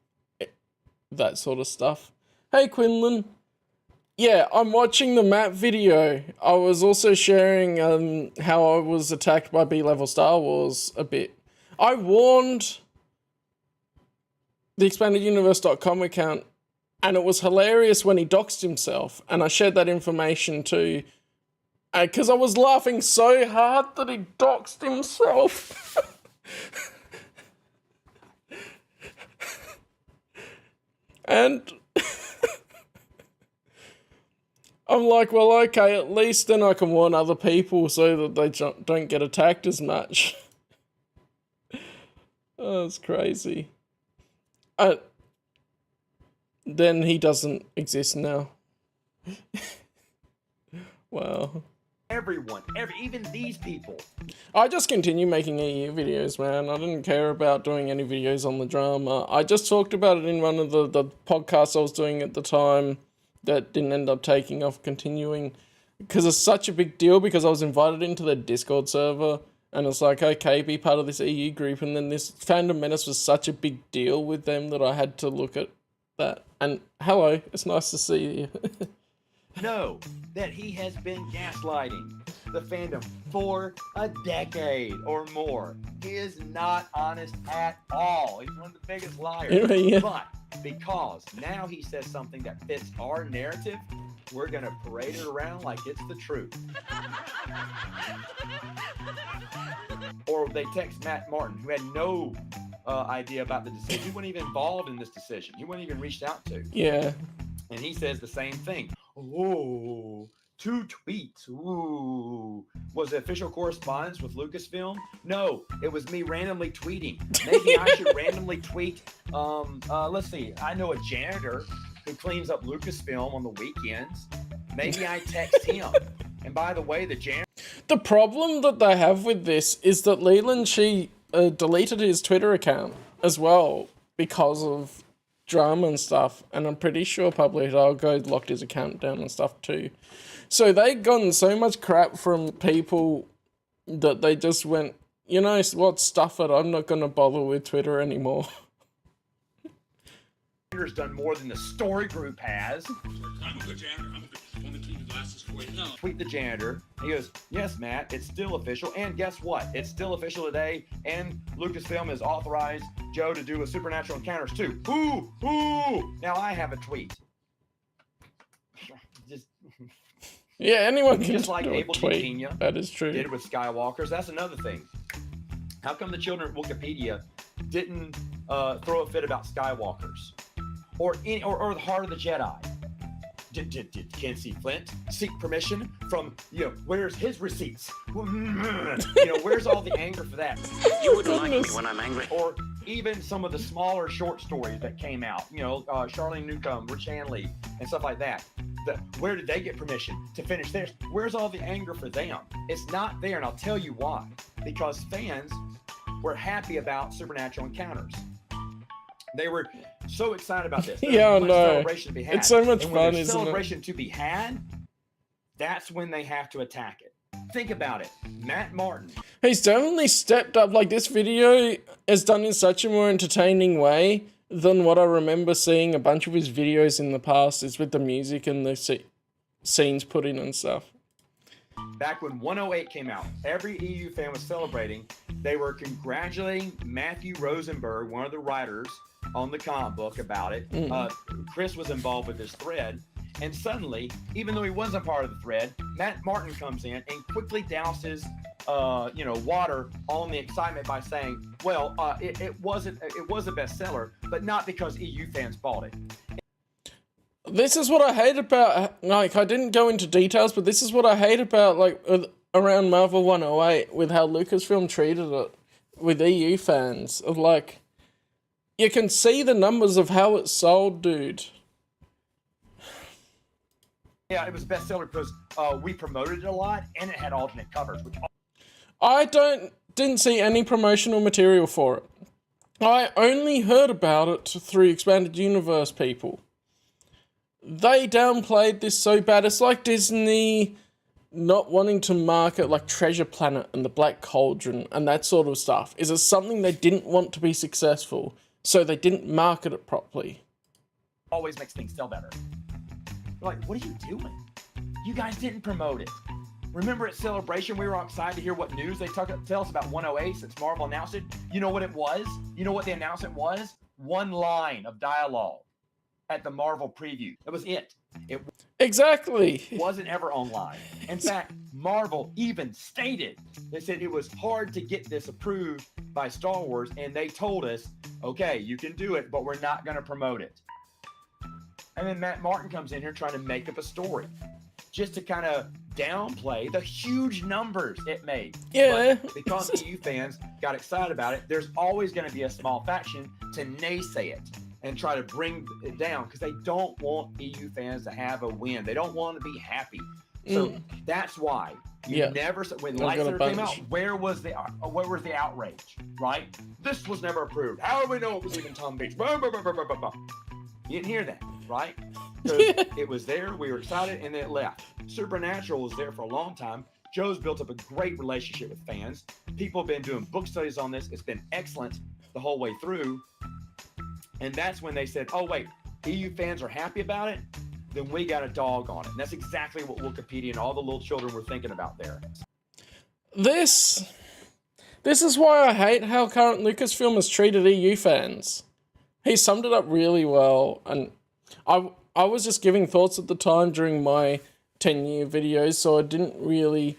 B: that sort of stuff. Hey Quinlan. Yeah, I'm watching the map video. I was also sharing how I was attacked by B-level Star Wars a bit. I warned the expandeduniverse.com account, and it was hilarious when he doxed himself, and I shared that information too, because I was laughing so hard that he doxed himself. And I'm like, well, okay, at least then I can warn other people so that they don't get attacked as much. Oh, it's crazy. Then he doesn't exist now. Wow.
K: Everyone, even these people.
B: I just continue making EU videos, man. I didn't care about doing any videos on the drama. I just talked about it in one of the podcasts I was doing at the time that didn't end up taking off, continuing, because it's such a big deal, because I was invited into their Discord server, and it's like, okay, be part of this EU group, and then this Fandom Menace was such a big deal with them that I had to look at that. And hello, it's nice to see you.
K: Know that he has been gaslighting the fandom for a decade or more. He is not honest at all. He's one of the biggest liars.
B: Yeah.
K: But because now he says something that fits our narrative, we're going to parade it around like it's the truth. Or they text Matt Martin, who had no idea about the decision. He wasn't even involved in this decision. He wasn't even reached out to.
B: Yeah.
K: And he says the same thing. Oh, 2 tweets. Ooh. Was it official correspondence with Lucasfilm? No, it was me randomly tweeting. Maybe I should randomly tweet. Let's see. I know a janitor who cleans up Lucasfilm on the weekends. Maybe I text him. And by the way, the janitor.
B: The problem that they have with this is that Leland, she deleted his Twitter account as well because of drama and stuff, and I'm pretty sure Pablo Hidalgo locked his account down and stuff too. So they gotten so much crap from people that they just went, you know what, stuff it, I'm not gonna bother with Twitter anymore.
K: Janitor's done more than the story group has.
M: I'm a good janitor. I'm the one that cleaned the glasses for you. No.
K: Tweet the janitor. He goes, yes, Matt, it's still official. And guess what? It's still official today. And Lucasfilm has authorized Joe to do a Supernatural Encounters too. Ooh. Now I have a tweet. Just
B: yeah, anyone can
K: just like
B: do
K: Abel
B: a tweet.
K: Cantina
B: That is true.
K: did with Skywalkers. That's another thing. How come the children at Wikipedia didn't throw a fit about Skywalkers or the Heart of the Jedi? Did Kinsey Flint seek permission from, where's his receipts? Where's all the anger for that?
M: You wouldn't like me when I'm angry.
K: Or even some of the smaller short stories that came out, Charlene Newcomb, Rich Hanley, and stuff like that. Where did they get permission to finish theirs? Where's all the anger for them? It's not there, and I'll tell you why. Because fans were happy about Supernatural Encounters. They were so excited about this.
B: Yeah, I know.
K: Celebration to be had.
B: It's so much
K: and
B: fun,
K: when there's
B: isn't it?
K: celebration to be had, that's when they have to attack it. Think about it. Matt Martin.
B: He's definitely stepped up. Like, this video is done in such a more entertaining way than what I remember seeing a bunch of his videos in the past, is with the music and the scenes put in and stuff.
K: Back when 108 came out, every EU fan was celebrating. They were congratulating Matthew Rosenberg, one of the writers on the comic book, about it. Chris was involved with this thread. And suddenly, even though he wasn't part of the thread, Matt Martin comes in and quickly douses, water on the excitement by saying, well, it was a bestseller, but not because EU fans bought it.
B: This is what I hate about, like, I didn't go into details, but this is what I hate about, like, around Marvel 108, with how Lucasfilm treated it with EU fans. Of, like, you can see the numbers of how it sold, dude.
K: Yeah, it was a bestseller because we promoted it a lot, and it had alternate covers. Which
B: I didn't see any promotional material for it. I only heard about it through Expanded Universe people. They downplayed this so bad. It's like Disney not wanting to market, like, Treasure Planet and the Black Cauldron and that sort of stuff. Is it something they didn't want to be successful, so they didn't market it properly?
K: always makes things sell better. You're like, what are you doing? You guys didn't promote it. Remember at Celebration, we were all excited to hear what news they tell us about 108 since Marvel announced it. You know what it was? You know what the announcement was? One line of dialogue at the Marvel preview. That was it.
B: Exactly.
K: Wasn't ever online. In fact, Marvel even stated, they said it was hard to get this approved by Star Wars, and they told us, okay, you can do it, but we're not going to promote it. And then Matt Martin comes in here trying to make up a story just to kind of downplay the huge numbers it made.
B: Yeah.
K: But because EU fans got excited about it, there's always going to be a small faction to naysay it and try to bring it down because they don't want EU fans to have a win. They don't want to be happy. So that's why you never, when Lightsaber came out, where was the outrage, right? This was never approved. How do we know it was even Tom Beach? You didn't hear that, right? Because it was there, we were excited, and then it left. Supernatural was there for a long time. Joe's built up a great relationship with fans. People have been doing book studies on this. It's been excellent the whole way through. And that's when they said, oh, wait, EU fans are happy about it? Then we got a dog on it. And that's exactly what Wikipedia and all the little children were thinking about there.
B: This is why I hate how current Lucasfilm has treated EU fans. He summed it up really well, and I was just giving thoughts at the time during my 10-year videos, so I didn't really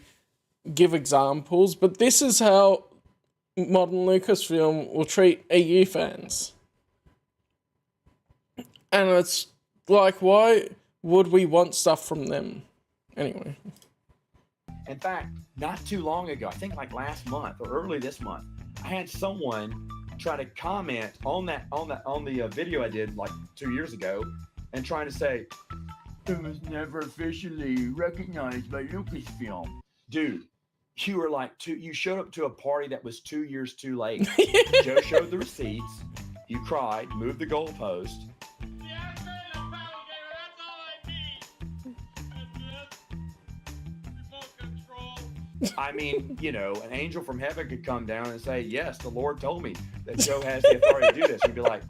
B: give examples, but this is how modern Lucasfilm will treat EU fans. And it's like, why would we want stuff from them? Anyway.
K: In fact, not too long ago, I think like last month or early this month, I had someone try to comment on the video I did like 2 years ago and trying to say, it was never officially recognized by Lucasfilm. Dude, you were like you showed up to a party that was 2 years too late. Joe showed the receipts. You cried, moved the goalpost. I mean, you know, an angel from heaven could come down and say, yes, the Lord told me that Joe has the authority to do this. You'd be like,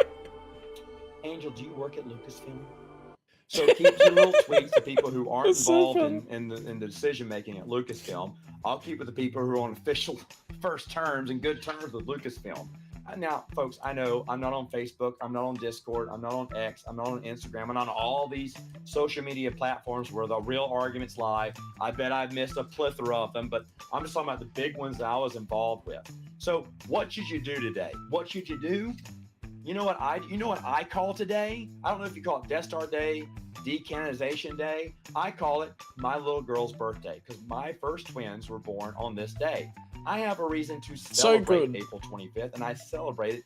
K: Angel, do you work at Lucasfilm? So keep your little tweets to people who aren't involved in the decision-making at Lucasfilm. I'll keep with the people who are on official first terms and good terms with Lucasfilm. Now, folks, I know I'm not on Facebook. I'm not on Discord. I'm not on X. I'm not on Instagram. I'm on all these social media platforms where the real arguments lie. I bet I've missed a plethora of them, but I'm just talking about the big ones that I was involved with. So what should you do today? What should you do? You know what I call today? I don't know if you call it Death Star Day, Decanonization Day. I call it my little girl's birthday because my first twins were born on this day. I have a reason to celebrate April 25th, and I celebrate it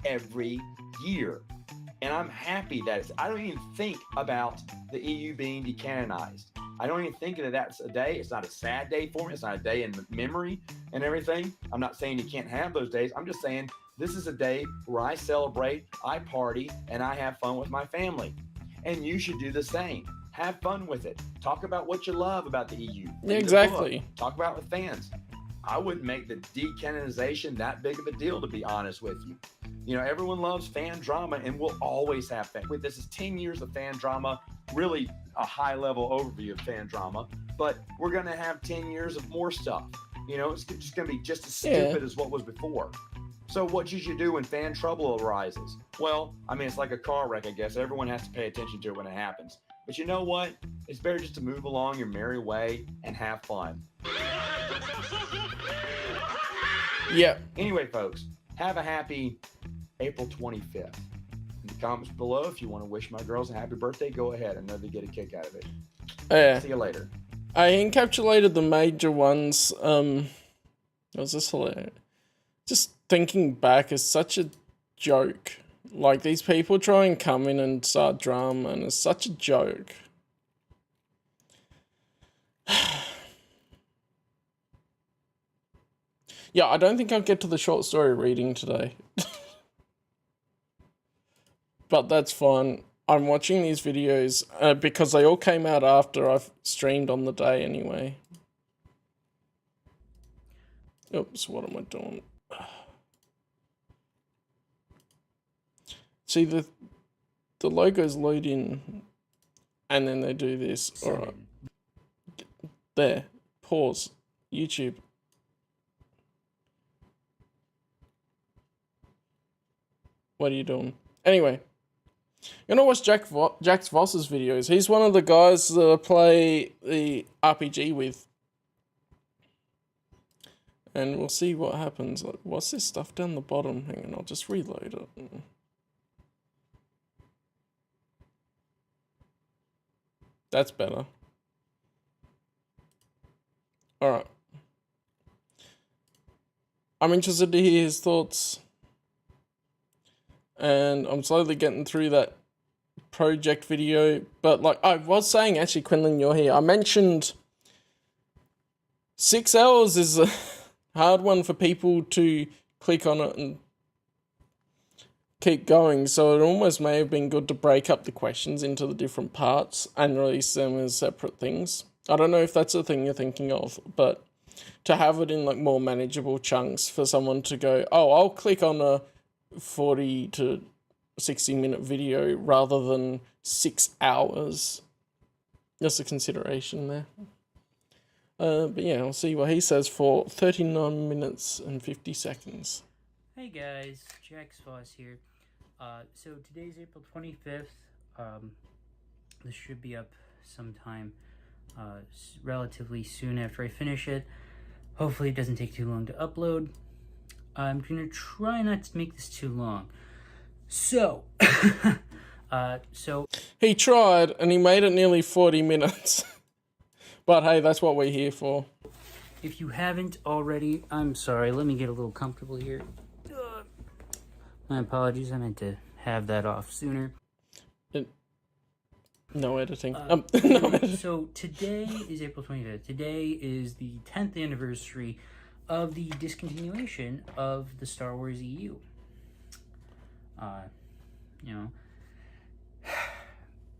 K: every year. And I'm happy that I don't even think about the EU being decanonized. I don't even think that that's a day. It's not a sad day for me. It's not a day in memory and everything. I'm not saying you can't have those days. I'm just saying this is a day where I celebrate, I party, and I have fun with my family. And you should do the same. Have fun with it. Talk about what you love about the EU.
B: Yeah,
K: Read a
B: exactly.
K: book. Talk about it with fans. I wouldn't make the decanonization that big of a deal, to be honest with you. You know, everyone loves fan drama, and we'll always have fan. This is 10 years of fan drama, really a high-level overview of fan drama, but we're going to have 10 years of more stuff. You know, it's just going to be just as stupid as what was before. So what should you do when fan trouble arises? Well, I mean, it's like a car wreck, I guess. Everyone has to pay attention to it when it happens. But you know what? It's better just to move along your merry way and have fun.
B: Yeah.
K: Anyway, folks, have a happy April 25th. In the comments below, if you want to wish my girls a happy birthday, go ahead. I know they get a kick out of it.
B: Yeah.
K: See you later.
B: I encapsulated the major ones. It was just hilarious. Just thinking back is such a joke. Like, these people try and come in and start drama, and it's such a joke. Yeah, I don't think I'll get to the short story reading today. But that's fine. I'm watching these videos because they all came out after I've streamed on the day anyway. Oops, what am I doing? See, the logos load in, and then they do this. Alright. There. Pause. YouTube. What are you doing? Anyway. You know what's Jax Voss's videos? He's one of the guys that I play the RPG with. And we'll see what happens. Like, what's this stuff down the bottom? Hang on, I'll just reload it. That's better. Alright. I'm interested to hear his thoughts. And I'm slowly getting through that project video. But like I was saying, actually, Quinlan, you're here. I mentioned 6 hours is a hard one for people to click on it and keep going. So it almost may have been good to break up the questions into the different parts and release them as separate things. I don't know if that's a thing you're thinking of, but to have it in like more manageable chunks for someone to go, oh, I'll click on a 40 to 60 minute video rather than 6 hours. Just a consideration there. But yeah, I'll see what he says for 39 minutes and 50 seconds.
N: Hey guys, Jax Voss here. So today's April 25th. This should be up sometime relatively soon after I finish it. Hopefully it doesn't take too long to upload. I'm gonna try not to make this too long. So,
B: he tried and he made it nearly 40 minutes. But hey, that's what we're here for.
N: If you haven't already, I'm sorry, let me get a little comfortable here. My apologies, I meant to have that off sooner.
B: No editing.
N: No editing. So today is April 25th. Today is the 10th anniversary of the discontinuation of the Star Wars EU.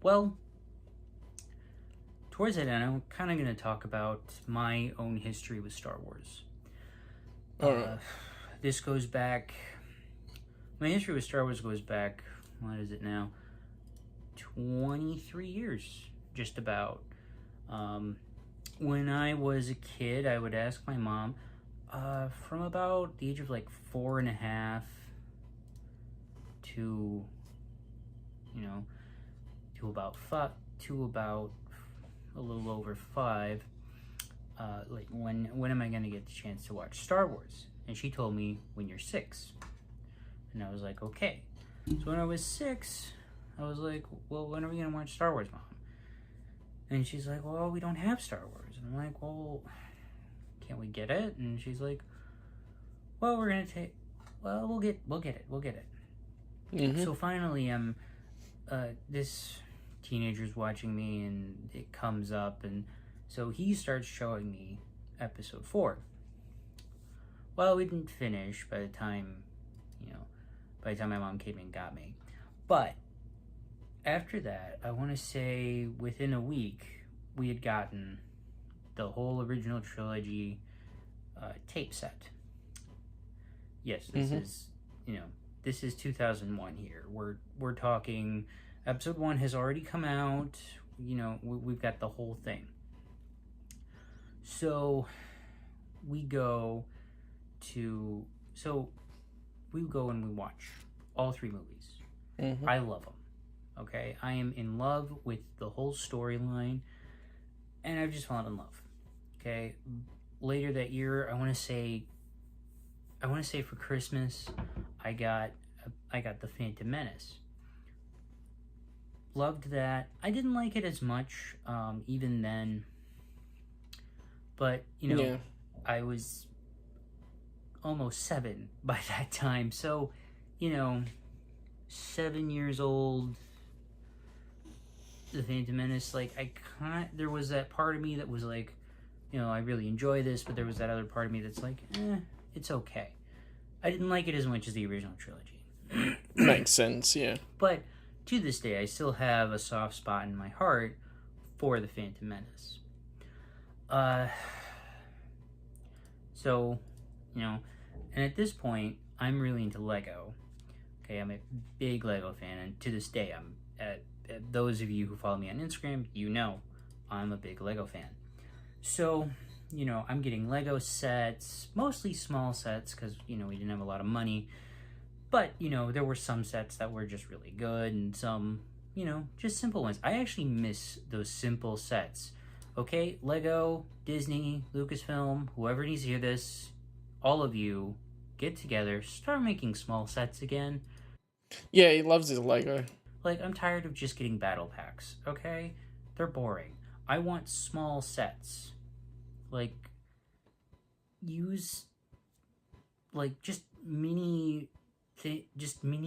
N: Well, towards that end, I'm kind of going to talk about my own history with Star Wars.
B: Alright.
N: This goes back, my history with Star Wars goes back, what is it now? 23 years, just about. When I was a kid, I would ask my mom, from about the age of like 4.5 to, to about a little over 5, like when am I gonna get the chance to watch Star Wars? And she told me, when you're 6. And I was like, okay. So when I was 6, I was like, well, when are we gonna watch Star Wars, Mom? And she's like, well, we don't have Star Wars. And I'm like, well, can't we get it? And she's like, well, we'll get it.
B: Mm-hmm.
N: So finally, this teenager's watching me, and it comes up, and so he starts showing me episode 4. Well, we didn't finish by the time my mom came and got me. But after that, I want to say within a week, we had gotten the whole original trilogy tape set. Yes, this is, this is 2001 here. We're talking, episode 1 has already come out. We've got the whole thing. So we go and we watch all 3 movies. I love them. Okay, I am in love with the whole storyline, and I've just fallen in love. Okay, later that year, I want to say for Christmas, I got the Phantom Menace. Loved that. I didn't like it as much, even then. But I was almost 7 by that time, so 7 years old. The Phantom Menace, there was that part of me that was like, I really enjoy this, but there was that other part of me that's like, it's okay. I didn't like it as much as the original trilogy.
B: Makes sense, yeah.
N: But to this day, I still have a soft spot in my heart for the Phantom Menace. So, and at this point, I'm really into Lego. Okay, I'm a big Lego fan, and to this day, those of you who follow me on Instagram, I'm a big Lego fan. So, I'm getting Lego sets, mostly small sets, because, we didn't have a lot of money. But, there were some sets that were just really good, and some, just simple ones. I actually miss those simple sets. Okay, Lego, Disney, Lucasfilm, whoever needs to hear this, all of you, get together, start making small sets again.
B: Yeah, he loves his Lego.
N: I'm tired of just getting battle packs, okay? They're boring. I want small sets. Use, just mini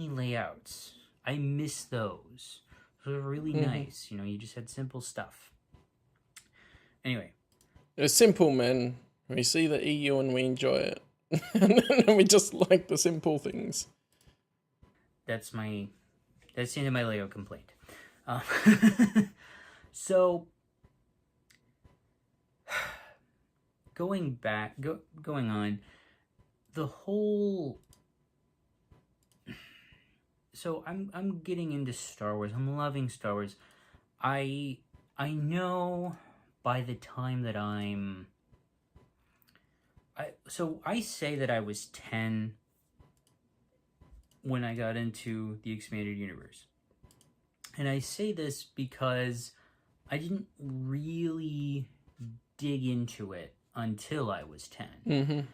N: layouts. I miss those. Those are really nice. You just had simple stuff. Anyway.
B: They're simple men. We see the EU and we enjoy it. And we just like the simple things.
N: That's the end of my Lego complaint. So, going on, the whole. So I'm getting into Star Wars. I'm loving Star Wars. I know by the time that I say that I was 10 when I got into the expanded universe. And I say this because I didn't really dig into it until I was 10.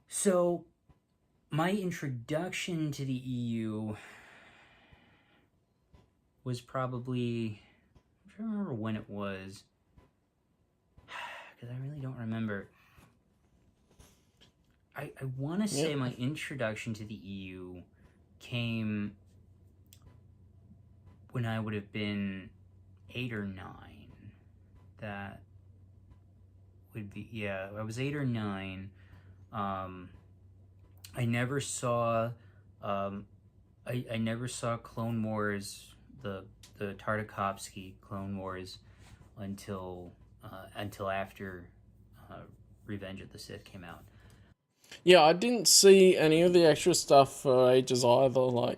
N: So my introduction to the EU was probably, I'm trying to remember when it was, because I really don't remember. I want to say my introduction to the EU came when I would have been 8 or 9. That would be, I was 8 or 9. I never saw I never saw Clone Wars, the Tartakovsky Clone Wars until after Revenge of the Sith came out.
B: Yeah, I didn't see any of the extra stuff for ages either.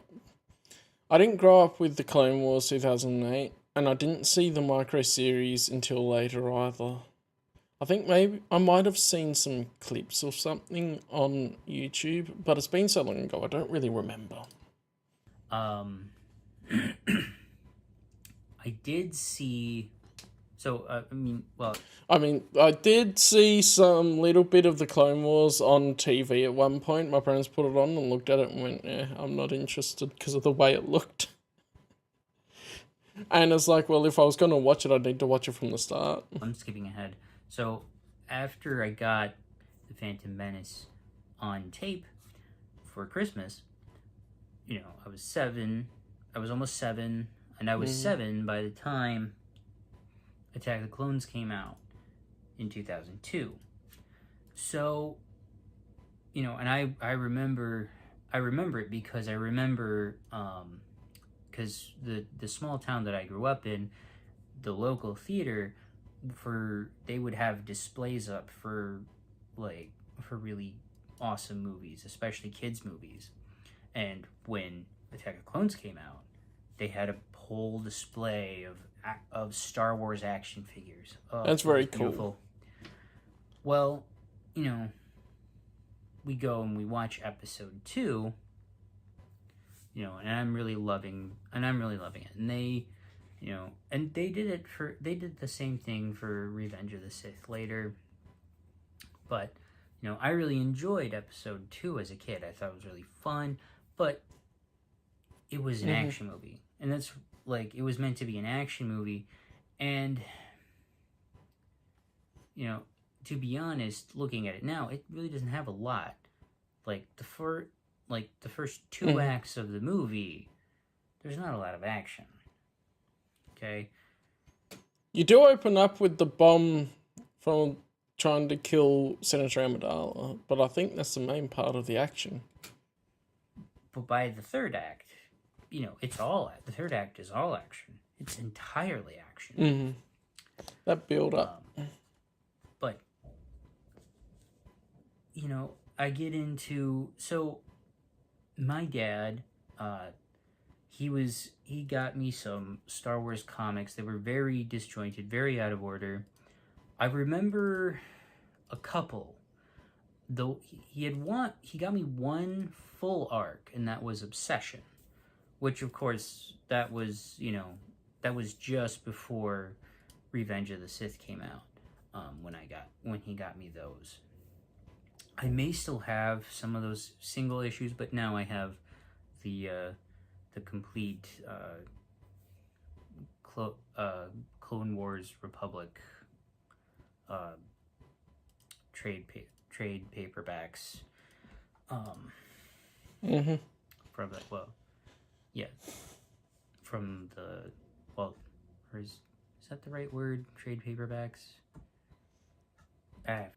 B: I didn't grow up with the Clone Wars 2008, and I didn't see the micro series until later either. I think maybe I might have seen some clips or something on YouTube, but it's been so long ago I don't really remember.
N: I did see. So
B: I did see some little bit of the Clone Wars on TV at one point. My parents put it on and looked at it and went, I'm not interested because of the way it looked. And it's like, well, if I was going to watch it, I'd need to watch it from the start.
N: I'm skipping ahead. So after I got the Phantom Menace on tape for Christmas, I was 7. I was almost 7, and I was 7 by the time Attack of the Clones came out in 2002. So, and I remember it because I remember because the small town that I grew up in, the local theater, they would have displays up for really awesome movies, especially kids movies. And when Attack of Clones came out, they had a whole display of Star Wars action figures. Oh,
B: That's very
N: beautiful. Well, you know, we go and we watch episode 2, you know, and I'm really loving it. And they, you know, and they did the same thing for Revenge of the Sith later. But, you know, I really enjoyed episode 2 as a kid. I thought it was really fun, but it was an action movie. And that's, like, it was meant to be an action movie. And, you know, to be honest, looking at it now, it really doesn't have a lot. Like, the first 2 acts of the movie, there's not a lot of action. Okay?
B: You do open up with the bomb from trying to kill Senator Amidala, but I think that's the main part of the action.
N: But by the third act, you know, the third act is all action. It's entirely action.
B: Mm-hmm. That build up.
N: But, you know, I get into, so my dad, he got me some Star Wars comics. They were very disjointed, very out of order. I remember a couple, though. He got me one full arc, and that was Obsession, which of course that was just before Revenge of the Sith came out. When he got me those, I may still have some of those single issues, but now I have the complete Clone Wars Republic trade paperbacks. Is that the right word? Trade paperbacks?
B: I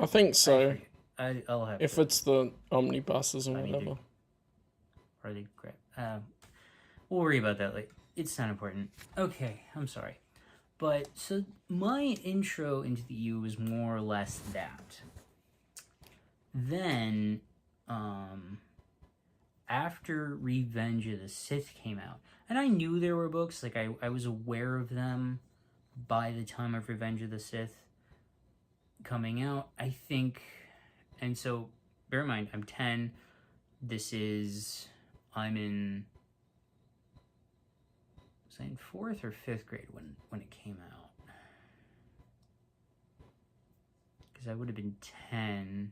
B: think so.
N: I'll have
B: if it's the omnibuses and whatever.
N: Are they crap? We'll worry about that later. It's not important. Okay, I'm sorry. But, so, my intro into the EU was more or less that. Then, after Revenge of the Sith came out, and I knew there were books, like, I was aware of them by the time of Revenge of the Sith coming out, I think, and so, bear in mind, I'm 10, I'm in 4th or 5th grade when it came out. Because I would have been 10.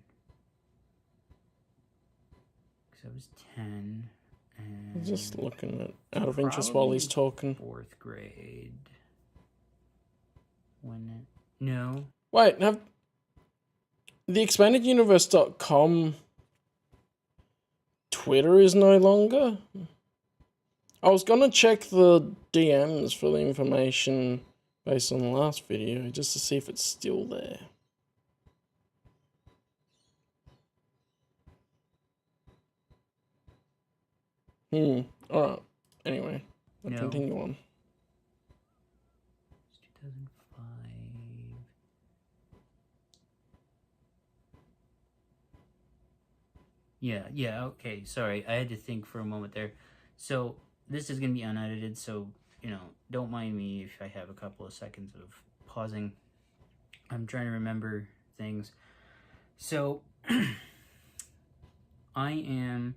N: Because I was 10. And
B: just looking at out of interest while he's talking.
N: 4th grade. No.
B: Wait, have the expandeduniverse.com Twitter is no longer? I was gonna check the DMs for the information based on the last video, just to see if it's still there. Alright. Anyway, I'll continue on.
N: It's 2005. Yeah, okay, sorry. I had to think for a moment there. So, this is going to be unedited, so, you know, don't mind me if I have a couple of seconds of pausing. I'm trying to remember things. So, I'm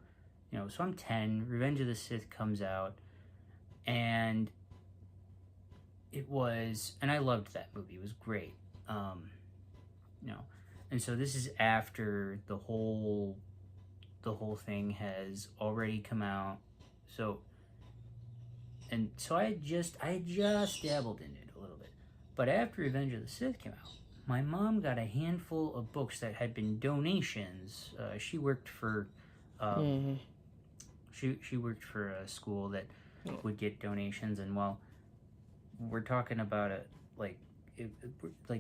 N: 10, Revenge of the Sith comes out, and I loved that movie, it was great. And so this is after the whole thing has already come out, so I had just dabbled in it a little bit. But after Revenge of the Sith came out, my mom got a handful of books that had been donations. She worked for she worked for a school that would get donations, and while we're talking about like a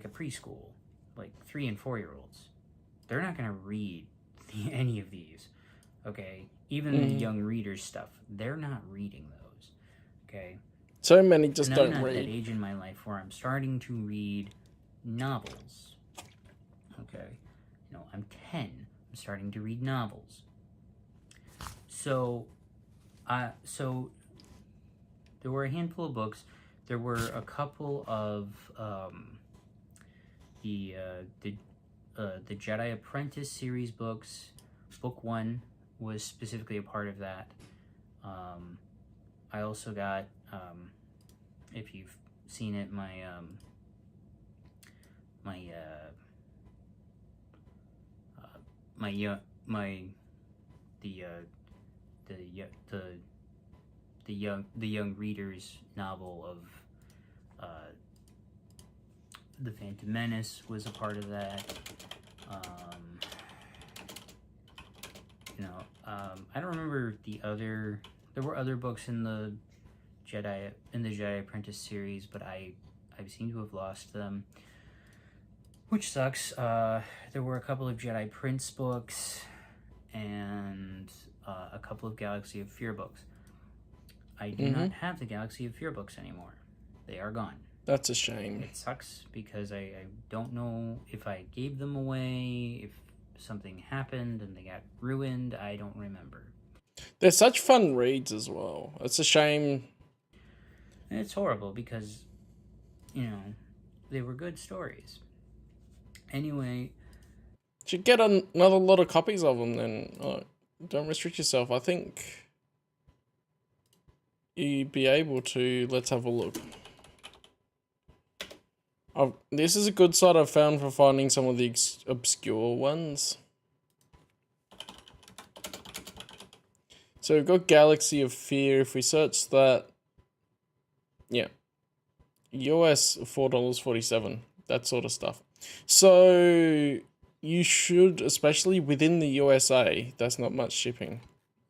N: preschool, like 3 and 4-year-olds, they're not gonna read any of these. Okay, even the young readers stuff, they're not reading those. Okay.
B: So many just
N: and I'm
B: don't
N: not
B: read.
N: at that age in my life where I'm starting to read novels. Okay. I'm 10. I'm starting to read novels. So there were a handful of books. There were a couple of the Jedi Apprentice series books. Book 1 was specifically a part of that. I also got, if you've seen it, the young readers novel of The Phantom Menace was a part of that. I don't remember the other. There were other books in the Jedi Apprentice series, but I seem to have lost them, which sucks. There were a couple of Jedi Prince books and a couple of Galaxy of Fear books. I do not have the Galaxy of Fear books anymore. They are gone.
B: That's a shame.
N: It sucks because I don't know if I gave them away, if something happened and they got ruined. I don't remember.
B: They're such fun reads as well. It's a shame.
N: And it's horrible because, they were good stories. Anyway.
B: Should get another lot of copies of them then. Don't restrict yourself. I think you'd be able to. Let's have a look. This is a good site I've found for finding some of the obscure ones. So we've got Galaxy of Fear. If we search that, yeah, US $4.47, that sort of stuff. So you should, especially within the USA, that's not much shipping.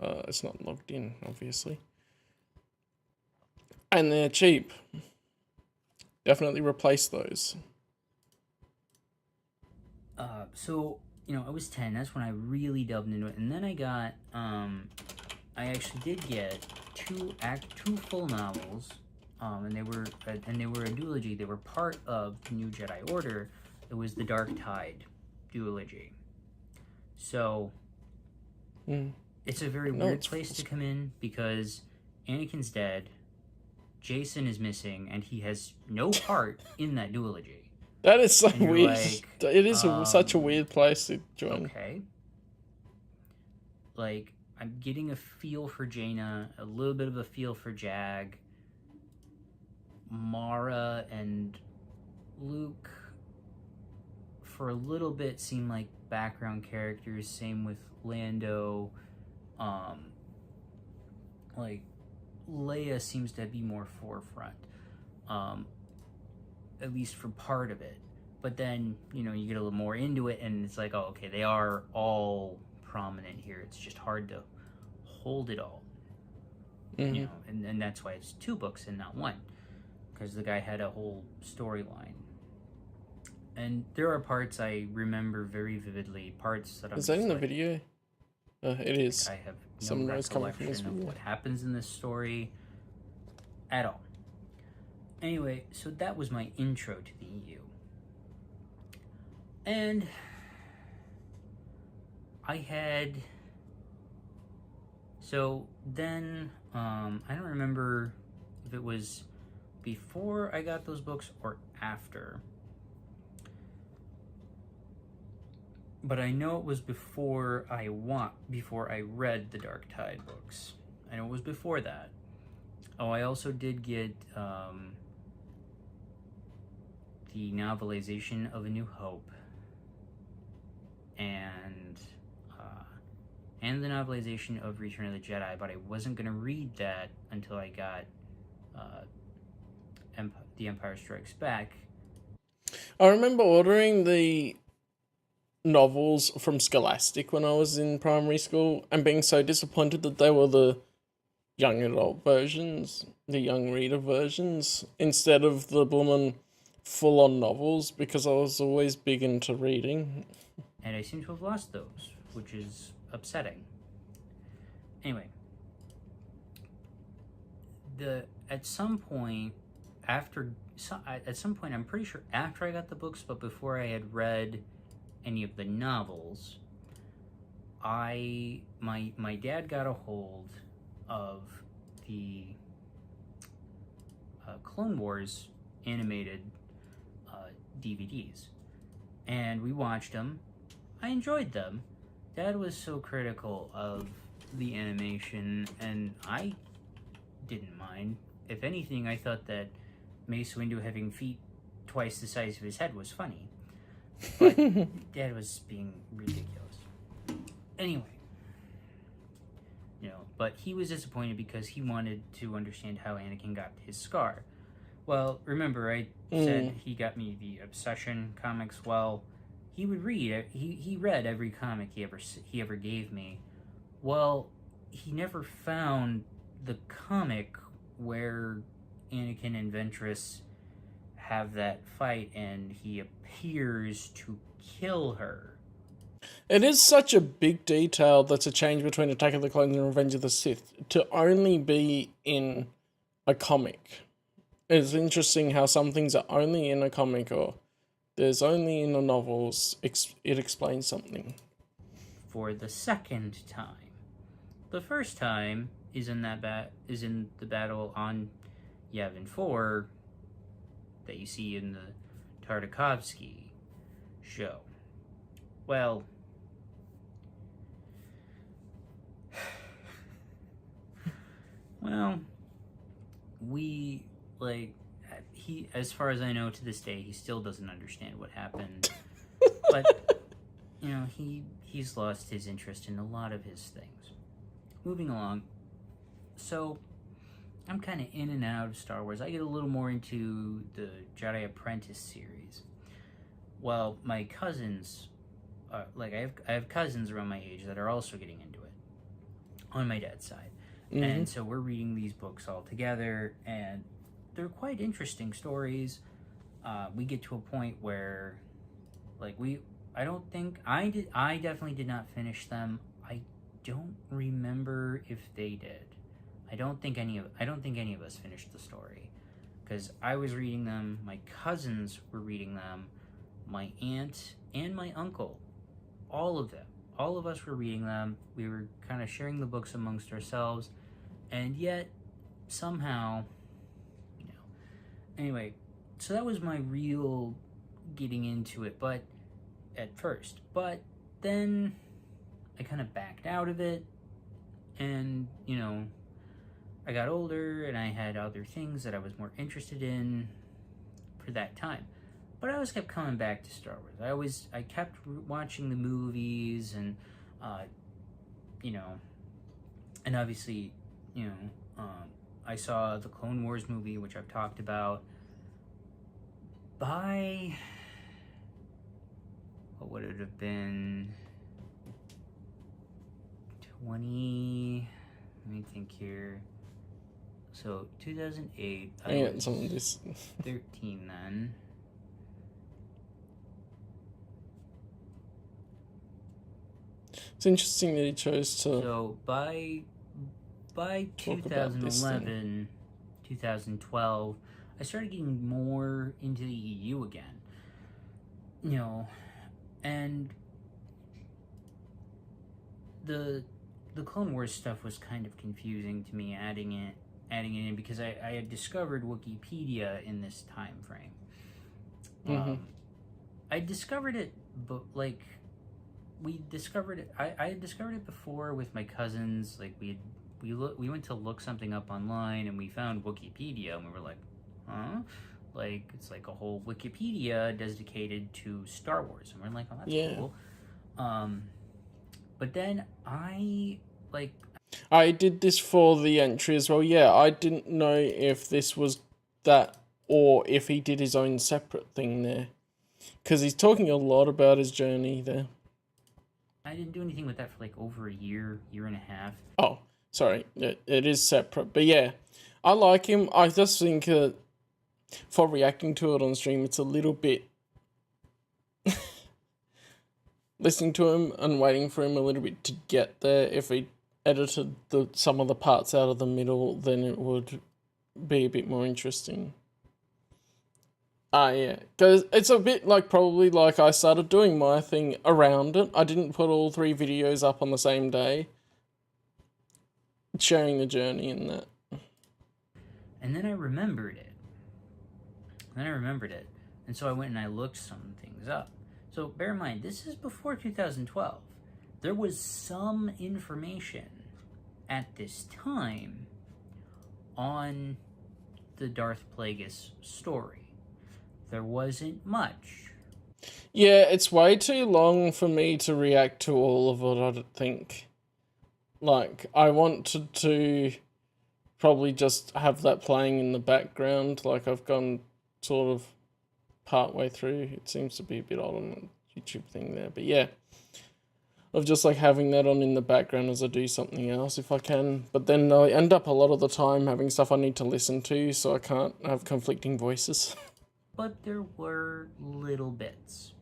B: It's not logged in, obviously. And they're cheap. Definitely replace those.
N: So, I was 10. That's when I really delved into it. And then I got, I actually did get two full novels. And they were a duology. They were part of the New Jedi Order. It was the Dark Tide duology. So, it's a very weird place to come in because Anakin's dead. Jason is missing, and he has no part in that duology.
B: That is so weird. It is such a weird place to join.
N: Okay. I'm getting a feel for Jaina, a little bit of a feel for Jag. Mara and Luke, for a little bit, seem like background characters. Same with Lando. Leia seems to be more forefront, at least for part of it. But then, you get a little more into it, and it's like, oh, okay, they are all prominent here. It's just hard to hold it all. And that's why it's 2 books and not 1, because the guy had a whole storyline. And there are parts I remember very vividly, parts that I'm
B: Is that in the video? It is.
N: I have no recollection of what happens in this story at all. Anyway, so that was my intro to the EU. And I had... So then, I don't remember if it was before I got those books or after. But I know it was before I read the Dark Tide books. I know it was before that. Oh, I also did get the novelization of A New Hope and the novelization of Return of the Jedi, but I wasn't going to read that until I got The Empire Strikes Back.
B: I remember ordering the novels from Scholastic when I was in primary school and being so disappointed that they were the young adult versions, the young reader versions, instead of the bloomin' full-on novels, because I was always big into reading.
N: And I seem to have lost those, which is upsetting. Anyway, at some point, I'm pretty sure after I got the books, but before I had read any of the novels, my dad got a hold of the Clone Wars animated DVDs, and we watched them. I enjoyed them. Dad was so critical of the animation, and I didn't mind. If anything, I thought that Mace Windu having feet twice the size of his head was funny. But Dad was being ridiculous. Anyway, but he was disappointed because he wanted to understand how Anakin got his scar. Well, remember I said he got me the Obsession comics. Well, he would read. He read every comic he ever gave me. Well, he never found the comic where Anakin and Ventress have that fight, and he appears to kill her.
B: It is such a big detail that's a change between Attack of the Clones and Revenge of the Sith to only be in a comic. It's interesting how some things are only in a comic or there's only in the novels. It explains something.
N: For the second time. The first time is in the battle on Yavin 4 that you see in the Tartakovsky show. Well, he, as far as I know to this day, he still doesn't understand what happened. But, he's lost his interest in a lot of his things. Moving along. So, I'm kind of in and out of Star Wars. I get a little more into the Jedi Apprentice series. Well, my cousins, I have cousins around my age that are also getting into it on my dad's side. Mm-hmm. And so we're reading these books all together, and they're quite interesting stories. We get to a point where, I definitely did not finish them. I don't remember if they did. I don't think any of us finished the story, because I was reading them. My cousins were reading them. My aunt and my uncle, all of us were reading them. We were kind of sharing the books amongst ourselves, and yet somehow, anyway, so that was my real getting into it, but at first, but then I kind of backed out of it, and I got older and I had other things that I was more interested in for that time. But I always kept coming back to Star Wars. I kept watching the movies, and and obviously, I saw the Clone Wars movie, which I've talked about. By what would it have been? 20. Let me think here. So 2008. I was 13 then.
B: It's interesting that he chose to.
N: So by 2011, 2012, I started getting more into the EU again. And the Clone Wars stuff was kind of confusing to me, adding it in, because I had discovered Wikipedia in this time frame.
B: Mm-hmm.
N: I discovered it, but we discovered it. I had discovered it before with my cousins. We went to look something up online, and we found Wikipedia, and we were like, huh? It's like a whole Wikipedia dedicated to Star Wars, and we're like, oh, that's cool. But then I
B: did this for the entry as well. Yeah, I didn't know if this was that or if he did his own separate thing there, because he's talking a lot about his journey there.
N: I didn't do anything with that for over a year and a half.
B: Oh, sorry. It is separate. But yeah, I like him. I just think for reacting to it on stream, it's a little bit... listening to him and waiting for him a little bit to get there. If he edited some of the parts out of the middle, then it would be a bit more interesting. Yeah, because it's a bit like probably like I started doing my thing around it. I didn't put all 3 videos up on the same day, sharing the journey in that.
N: And then I remembered it. And so I went and I looked some things up. So bear in mind, this is before 2012. There was some information at this time on the Darth Plagueis story. There wasn't much.
B: Yeah, it's way too long for me to react to all of it, I think. Like, I wanted to probably just have that playing in the background. Like, I've gone sort of part way through. It seems to be a bit odd on the YouTube thing there. But yeah, of just like having that on in the background as I do something else if I can. But then I end up a lot of the time having stuff I need to listen to, so I can't have conflicting voices.
N: But there were little bits.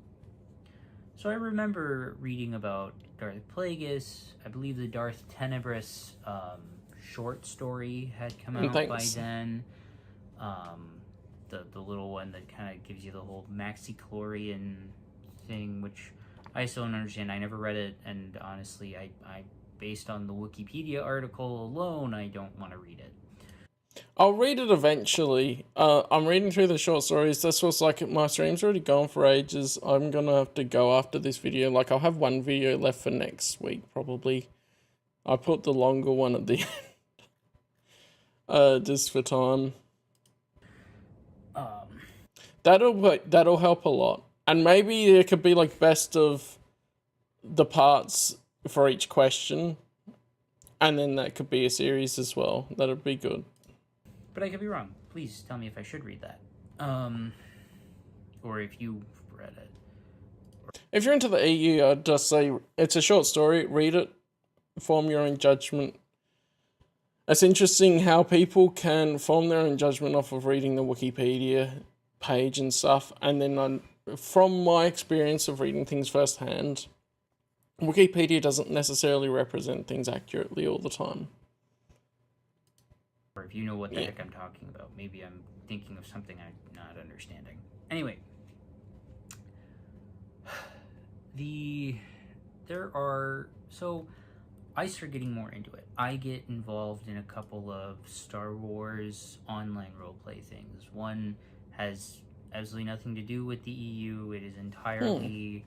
N: So I remember reading about Darth Plagueis. I believe the Darth Tenebris short story had come out by then. The little one that kind of gives you the whole maxi-chlorian thing, which I still don't understand. I never read it, and honestly, I based on the Wikipedia article alone, I don't want to read it.
B: I'll read it eventually. I'm reading through the short stories. This was like, my stream's already gone for ages. I'm gonna have to go after this video. Like, I'll have one video left for next week, probably. I put the longer one at the end. Just for time. That'll help a lot. And maybe there could be like best of the parts for each question. And then that could be a series as well. That'd be good.
N: But I could be wrong. Please tell me if I should read that. Or if you've read it.
B: If you're into the EU, I'd just say it's a short story. Read it. Form your own judgment. It's interesting how people can form their own judgment off of reading the Wikipedia page and stuff. And then from my experience of reading things firsthand, Wikipedia doesn't necessarily represent things accurately all the time.
N: Or if you know what the heck I'm talking about. Maybe I'm thinking of something I'm not understanding. Anyway. So I start getting more into it. I get involved in a couple of Star Wars online roleplay things. One has absolutely nothing to do with the EU. It is entirely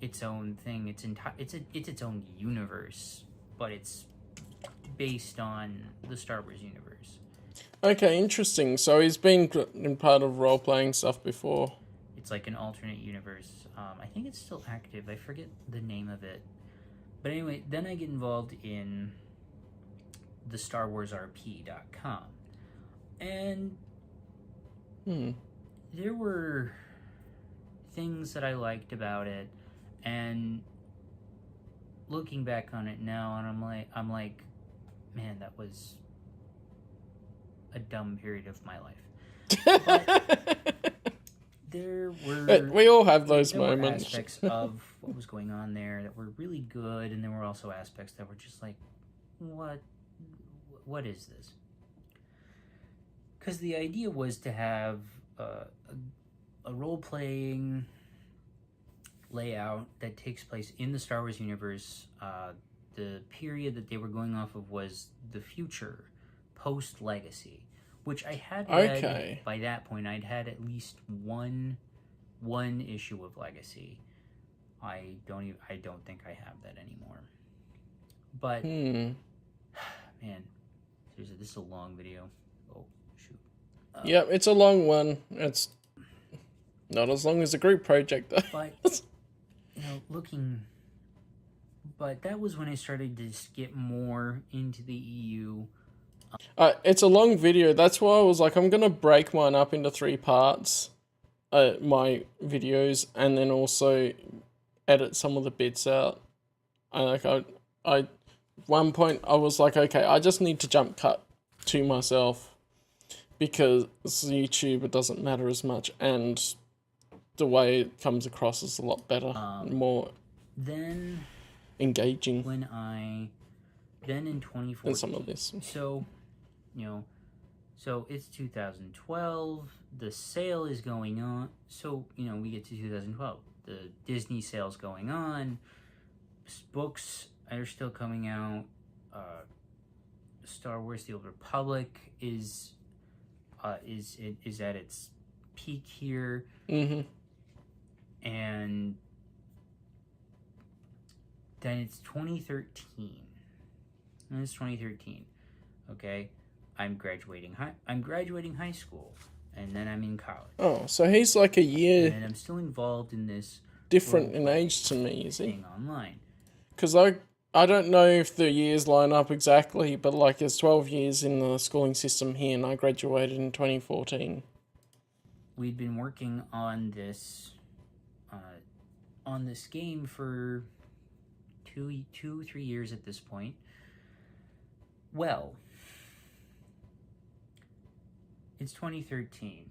N: its own thing. It's its own universe, but it's based on the Star Wars universe.
B: Okay, interesting. So he's been in part of role-playing stuff before.
N: It's like an alternate universe. I think it's still active. I forget the name of it. But anyway, then I get involved in the StarWarsRP.com. And there were things that I liked about it, and looking back on it now, and I'm like, man, that was a dumb period of my life. But
B: we all have those moments.
N: Were aspects of what was going on there that were really good, and there were also aspects that were just like, what is this? Because the idea was to have a role-playing layout that takes place in the Star Wars universe. The period that they were going off of was the future, post-Legacy, which I had read by that point. I'd had at least one issue of Legacy. I don't think I have that anymore. But man, seriously, this is a long video. Oh shoot.
B: Yeah, it's a long one. It's not as long as the group project though.
N: But but that was when I started to get more into the EU.
B: It's a long video. That's why I was like, I'm gonna break mine up into 3 parts, my videos, and then also edit some of the bits out. I one point I was like, okay, I just need to jump cut to myself because YouTube, it doesn't matter as much, and the way it comes across is a lot better, more engaging.
N: Then in 2014,
B: some of this.
N: So, So it's 2012. The sale is going on. So, we get to 2012. The Disney sale's going on. Books are still coming out. Star Wars: The Old Republic is at its peak here.
B: Mm-hmm.
N: And then it's 2013. And it's 2013. Okay, I'm graduating high school, and then I'm in college.
B: Oh, so he's like a year
N: And I'm still involved in this
B: different in age to me, is he?
N: thing online.
B: Because I don't know if the years line up exactly, but like it's 12 years in the schooling system here, and I graduated in 2014.
N: We'd been working on this game for 3 years at this point. Well, it's 2013.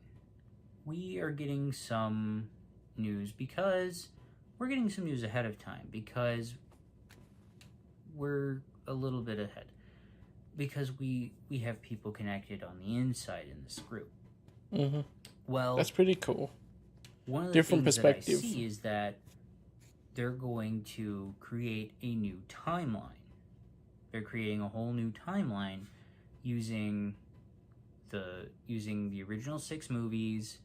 N: We are getting some news because we're getting some news ahead of time because we're a little bit ahead. Because we have people connected on the inside in this group.
B: Mm-hmm.
N: Well,
B: that's pretty cool.
N: One of the
B: different
N: things
B: perspective.
N: that I see is that they're going to create a new timeline. They're creating a whole new timeline using the original 6 movies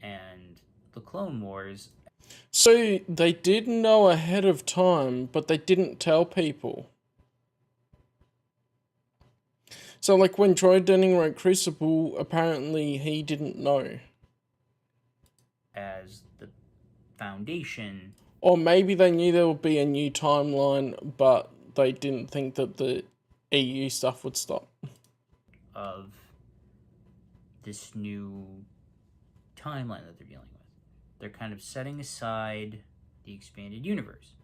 N: and the Clone Wars.
B: So they did know ahead of time, but they didn't tell people. So like when Troy Denning wrote Crucible, apparently he didn't know.
N: As the foundation.
B: Or maybe they knew there would be a new timeline, but they didn't think that the EU stuff would stop.
N: Of this new timeline that they're dealing with. They're kind of setting aside the expanded universe.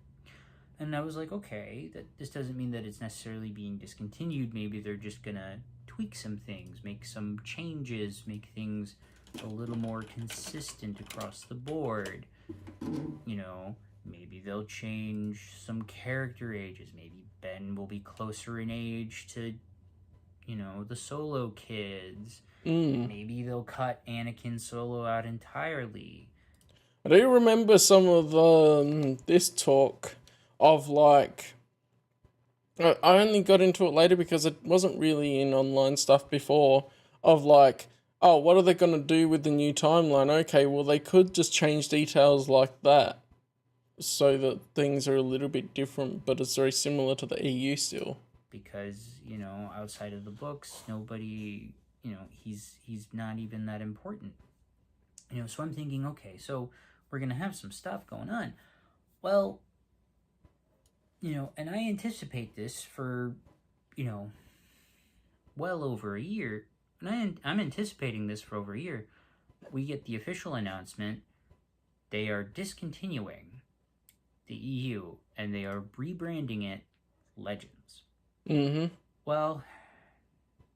N: And I was like, okay, that this doesn't mean that it's necessarily being discontinued. Maybe they're just gonna tweak some things, make some changes, make things a little more consistent across the board. Maybe they'll change some character ages. Maybe Ben will be closer in age to, the Solo kids. Maybe they'll cut Anakin Solo out entirely.
B: I do remember some of this talk of like, I only got into it later because it wasn't really in online stuff before, of like, oh, what are they going to do with the new timeline? Okay, well, they could just change details like that so that things are a little bit different, but it's very similar to the EU still.
N: Because, outside of the books, nobody, he's not even that important. So I'm thinking, okay, so we're going to have some stuff going on. Well, and I anticipate this for, well over a year. And I'm anticipating this for over a year. We get the official announcement. They are discontinuing the EU, and they are rebranding it Legends.
B: Mm-hmm.
N: Well,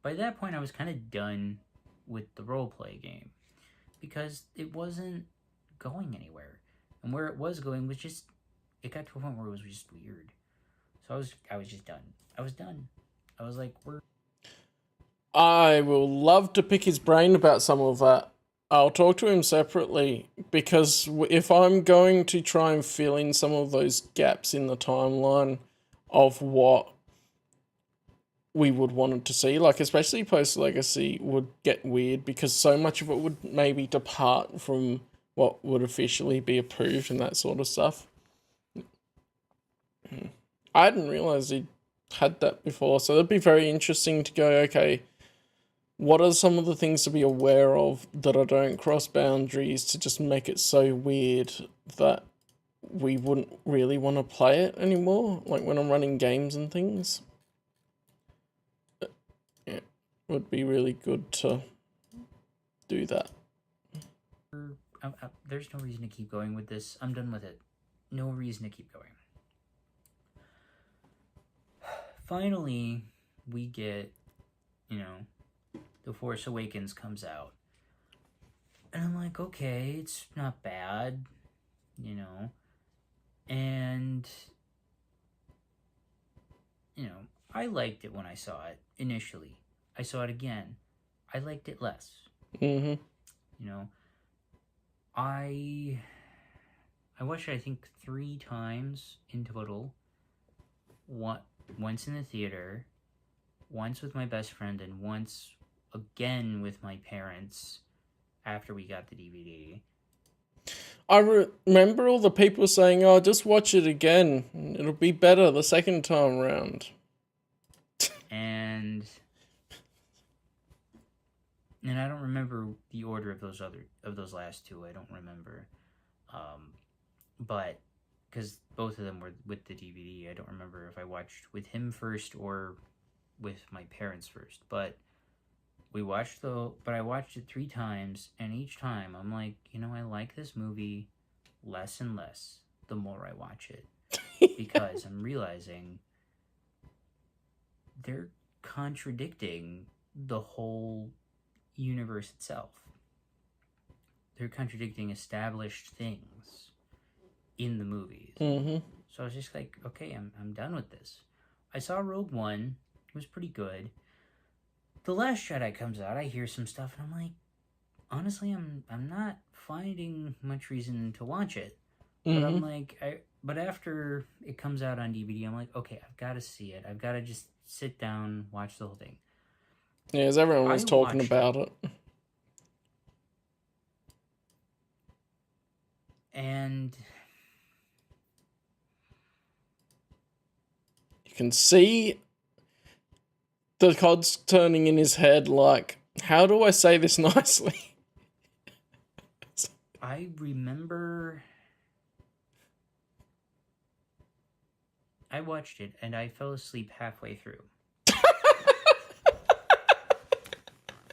N: by that point, I was kind of done with the roleplay game. Because it wasn't going anywhere. And where it was going was just, it got to a point where it was just weird. So I was just done. I was done. I was like,
B: I will love to pick his brain about some of that. I'll talk to him separately, because if I'm going to try and fill in some of those gaps in the timeline of what we would want it to see, like especially post-Legacy would get weird because so much of it would maybe depart from what would officially be approved and that sort of stuff. I hadn't realised he had that before, so it'd be very interesting to go, okay, what are some of the things to be aware of that I don't cross boundaries to just make it so weird that we wouldn't really want to play it anymore, like when I'm running games and things. Yeah, would be really good to do that.
N: There's no reason to keep going with this. I'm done with it. No reason to keep going. Finally, we get, The Force Awakens comes out. And I'm like, okay, it's not bad, And, I liked it when I saw it initially. I saw it again. I liked it less.
B: Mm-hmm.
N: You know, I watched it, I think, 3 times in total. Once in the theater, once with my best friend, and once again with my parents after we got the DVD.
B: I remember all the people saying, "Oh, just watch it again. It'll be better the second time round."
N: And I don't remember the order of those last 2. I don't remember, but because both of them were with the DVD, I don't remember if I watched with him first or with my parents first. But I watched it 3 times, and each time I'm like, I like this movie less and less the more I watch it, because I'm realizing they're contradicting the whole universe itself. They're contradicting established things in the movies.
B: Mm-hmm.
N: So I was just like, okay, I'm done with this. I saw Rogue One. It was pretty good. The Last Jedi comes out. I hear some stuff, and I'm like, honestly, I'm not finding much reason to watch it. But I'm like, but after it comes out on DVD, I'm like, okay, I've got to see it. I've got to just sit down, watch the whole thing.
B: Yeah, as everyone was talking about it.
N: And
B: you can see the cogs turning in his head like, how do I say this nicely?
N: I remember I watched it and I fell asleep halfway through.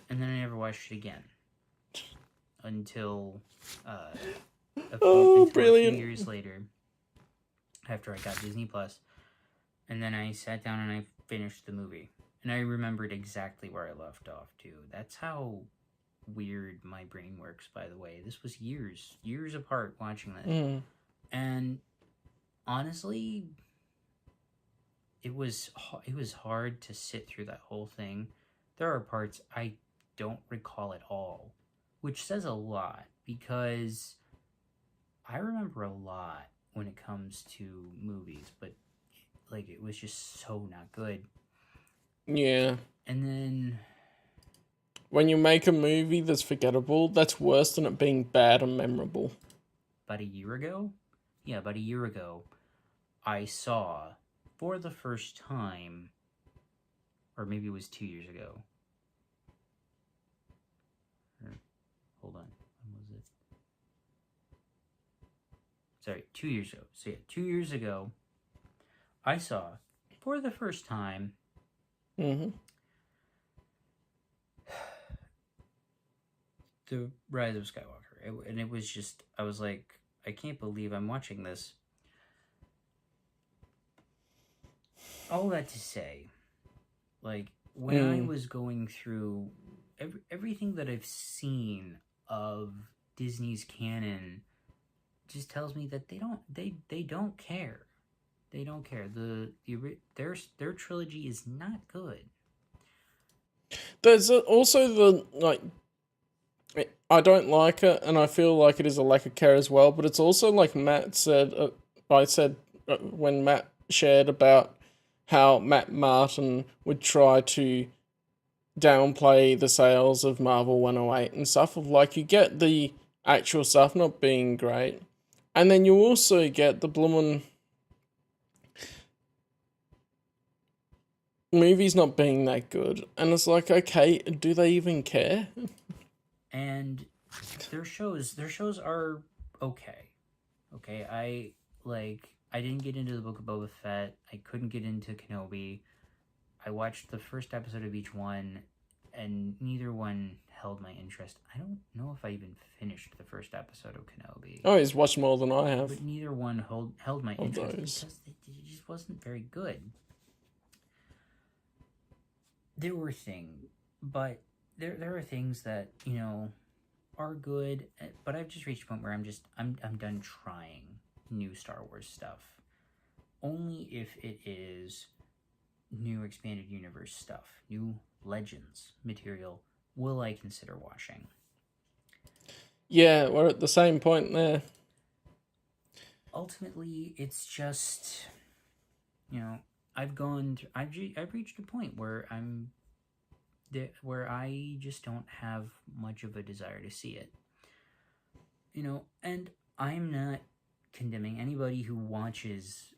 N: And then I never watched it again. Until a few years later, after I got Disney Plus, and then I sat down and I finished the movie, and I remembered exactly where I left off too. That's how weird my brain works. By the way, this was years apart watching this, and honestly, it was hard to sit through that whole thing. There are parts I don't recall at all, which says a lot, because I remember a lot when it comes to movies, but like it was just so not good.
B: Yeah.
N: And then
B: when you make a movie that's forgettable, that's worse than it being bad and memorable.
N: About a year ago, I saw for the first time, or maybe it was 2 years ago. Hold on. When was it? Sorry, 2 years ago. So yeah, 2 years ago, I saw for the first time The Rise of Skywalker. And it was just, I was like, I can't believe I'm watching this. All that to say, like, when I was going through everything that I've seen of Disney's canon, just tells me that they don't care. They don't care. Their trilogy is not good.
B: There's also the, like, I don't like it, and I feel like it is a lack of care as well, but it's also like Matt said, when Matt shared about how Matt Martin would try to downplay the sales of Marvel 108 and stuff, of like, you get the actual stuff not being great, and then you also get the bloomin' movies not being that good, and it's like, okay, do they even care?
N: And their shows are okay. I didn't get into the Book of Boba Fett. I couldn't get into Kenobi. I watched the first episode of each one, and neither one held my interest. I don't know if I even finished the first episode of Kenobi.
B: Oh, he's watched more than I have.
N: But neither one held my interest because it just wasn't very good. There were things, but there are things that, are good, but I've just reached a point where I'm done trying new Star Wars stuff. Only if it is new expanded universe stuff, new Legends material will I consider watching?
B: Yeah, we're at the same point there.
N: Ultimately, it's just, I've reached a point where where I just don't have much of a desire to see it. And I'm not condemning anybody who watches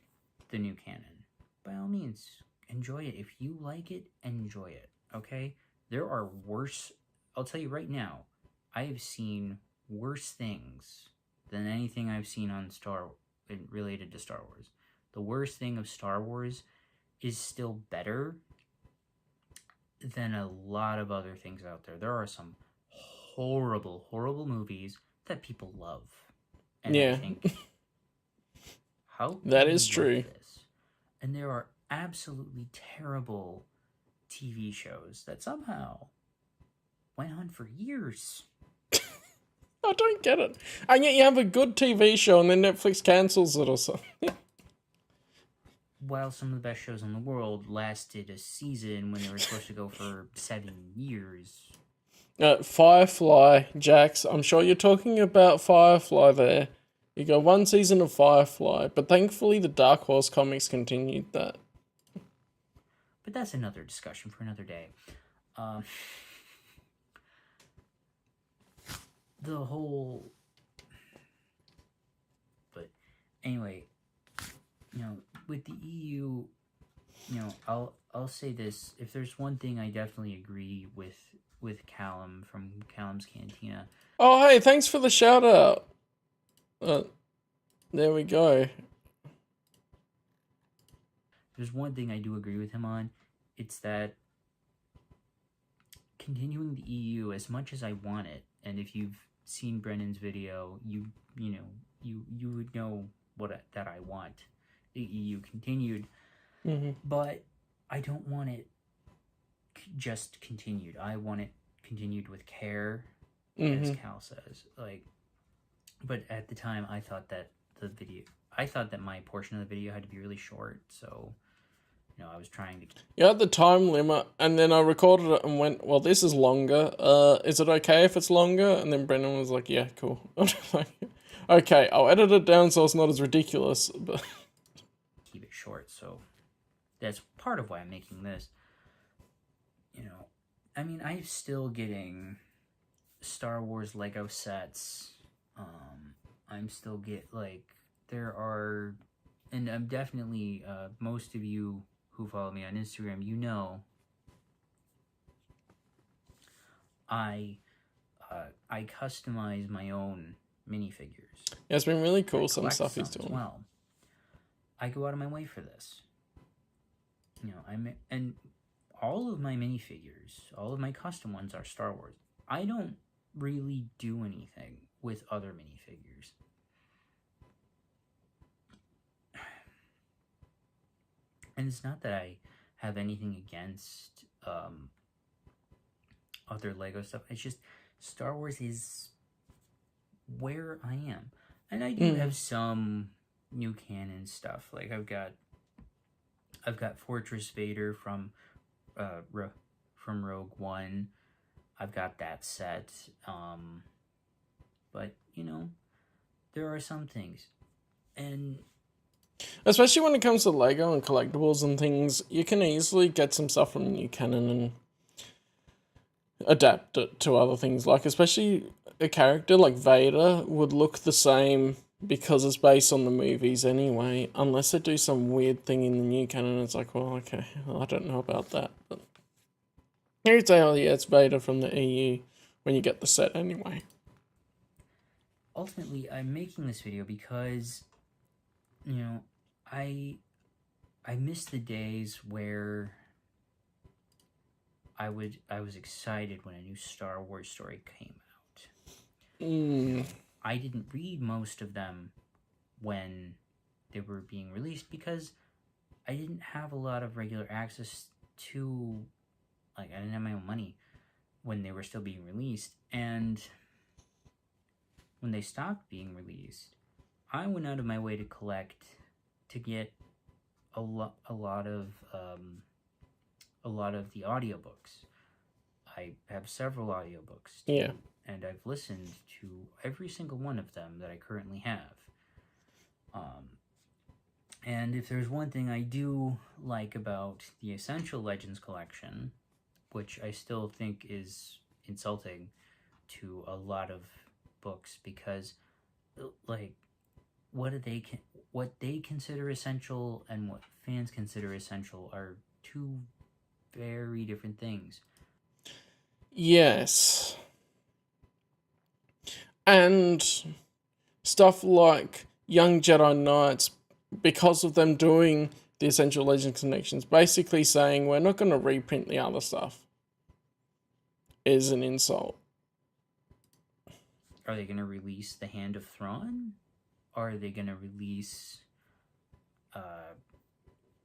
N: the new canon. By all means, enjoy it. If you like it, enjoy it, okay? There are worse... I'll tell you right now, I have seen worse things than anything I've seen on related to Star Wars. The worst thing of Star Wars is still better than a lot of other things out there. There are some horrible, horrible movies that people love. And I think, how can
B: that
N: you
B: is true.
N: love this? And there are absolutely terrible TV shows that somehow went on for years.
B: I don't get it. And yet you have a good TV show and then Netflix cancels it or something.
N: While some of the best shows in the world lasted a season when they were supposed to go for 7 years.
B: Firefly, Jax. I'm sure you're talking about Firefly there. You got one season of Firefly, but thankfully the Dark Horse comics continued that.
N: But that's another discussion for another day. The whole... But anyway, with the EU, I'll say this. If there's one thing I definitely agree with Callum from Callum's Cantina.
B: Oh, hey, thanks for the shout out. There we go.
N: There's one thing I do agree with him on. It's that continuing the EU, as much as I want it, and if you've seen Brennan's video, you would know that I want the EU continued. But I don't want it just continued. I want it continued with care, as Cal says. But at the time, I thought that my portion of the video had to be really short, so I was trying to...
B: You had the time limit, and then I recorded it and went, well, this is longer. Is it okay if it's longer? And then Brendan was like, yeah, cool. I'm just like, okay, I'll edit it down so it's not as ridiculous, but...
N: Keep it short, so that's part of why I'm making this. I'm still getting Star Wars Lego sets. I'm still there are... And I'm definitely, most of you who follow me on Instagram, I customize my own minifigures.
B: Yeah, it's been really cool, some stuff he's doing.
N: Well, I go out of my way for this. And all of my minifigures, all of my custom ones are Star Wars. I don't really do anything with other minifigures. And it's not that I have anything against other Lego stuff. It's just Star Wars is where I am. And I do have some new canon stuff. Like I've got Fortress Vader from Rogue One. I've got that set. But there are some things. And
B: especially when it comes to Lego and collectibles and things, you can easily get some stuff from new canon and adapt it to other things. Like, especially a character like Vader would look the same because it's based on the movies anyway, unless they do some weird thing in the new canon. It's like, well, okay, I don't know about that. But you'd say, oh yeah, it's Vader from the EU when you get the set anyway.
N: Ultimately, I'm making this video because... I miss the days where I was excited when a new Star Wars story came out. I didn't read most of them when they were being released because I didn't have a lot of regular access to, I didn't have my own money when they were still being released, and when they stopped being released, I went out of my way to get a lot of the audiobooks. I have several audiobooks.
B: Yeah.
N: And I've listened to every single one of them that I currently have. And if there's one thing I do like about the Essential Legends collection, which I still think is insulting to a lot of books, because like what they consider essential and what fans consider essential are two very different things.
B: Yes. And stuff like Young Jedi Knights, because of them doing the Essential Legends connections, basically saying we're not going to reprint the other stuff, is an insult.
N: Are they going to release The Hand of Thrawn? Or are they going to release...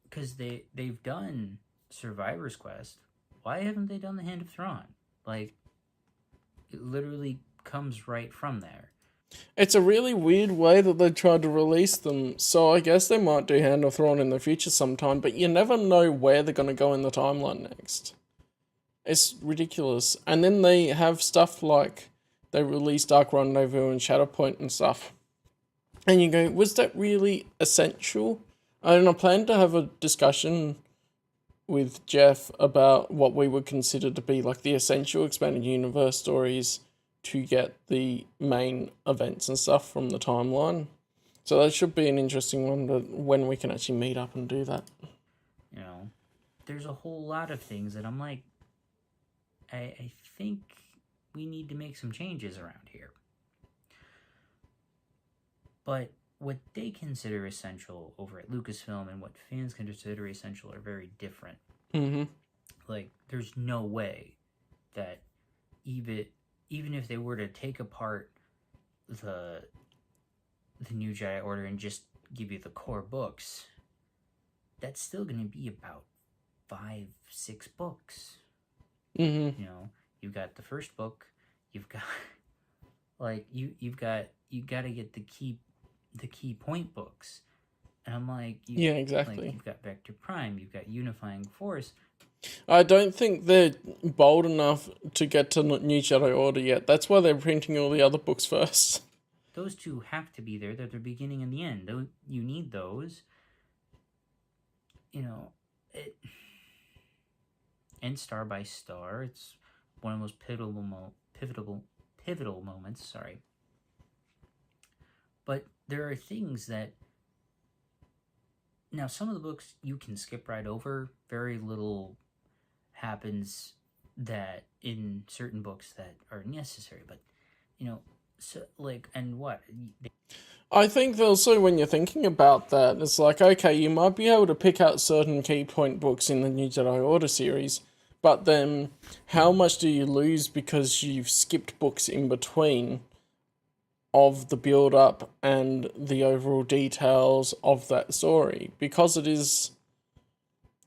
N: Because they've done Survivor's Quest. Why haven't they done The Hand of Thrawn? Like, it literally comes right from there.
B: It's a really weird way that they tried to release them, so I guess they might do Hand of Thrawn in the future sometime, but you never know where they're going to go in the timeline next. It's ridiculous. And then they have stuff like they released Dark Rendezvous and Shatterpoint and stuff. And you go, was that really essential? And I plan to have a discussion with Jeff about what we would consider to be like the essential expanded universe stories to get the main events and stuff from the timeline. So that should be an interesting one, but when we can actually meet up and do that.
N: You know, there's a whole lot of things that I'm like, I think we need to make some changes around here. But what they consider essential over at Lucasfilm and what fans consider essential are very different.
B: Mm-hmm.
N: Like, there's no way that even if they were to take apart the New Jedi Order and just give you the core books, that's still going to be about 5-6 books.
B: Mm-hmm.
N: You know, you've got the first book, you've got like you've got to get the key point books, and I'm like,
B: yeah, exactly.
N: Like, you've got Vector Prime, you've got Unifying Force.
B: I don't think they're bold enough to get to New Jedi Order yet. That's why they're printing all the other books first.
N: Those two have to be there. They're the beginning and the end. You need those. You know, and Star by Star, it's one of the most pivotal moments. Sorry, but there are things that now some of the books you can skip right over. Very little happens that in certain books that are necessary, but you know, so like, and what
B: I think also when you're thinking about that, it's like, okay, you might be able to pick out certain key point books in the New Jedi Order series, but then how much do you lose because you've skipped books in between of the build-up and the overall details of that story? Because it is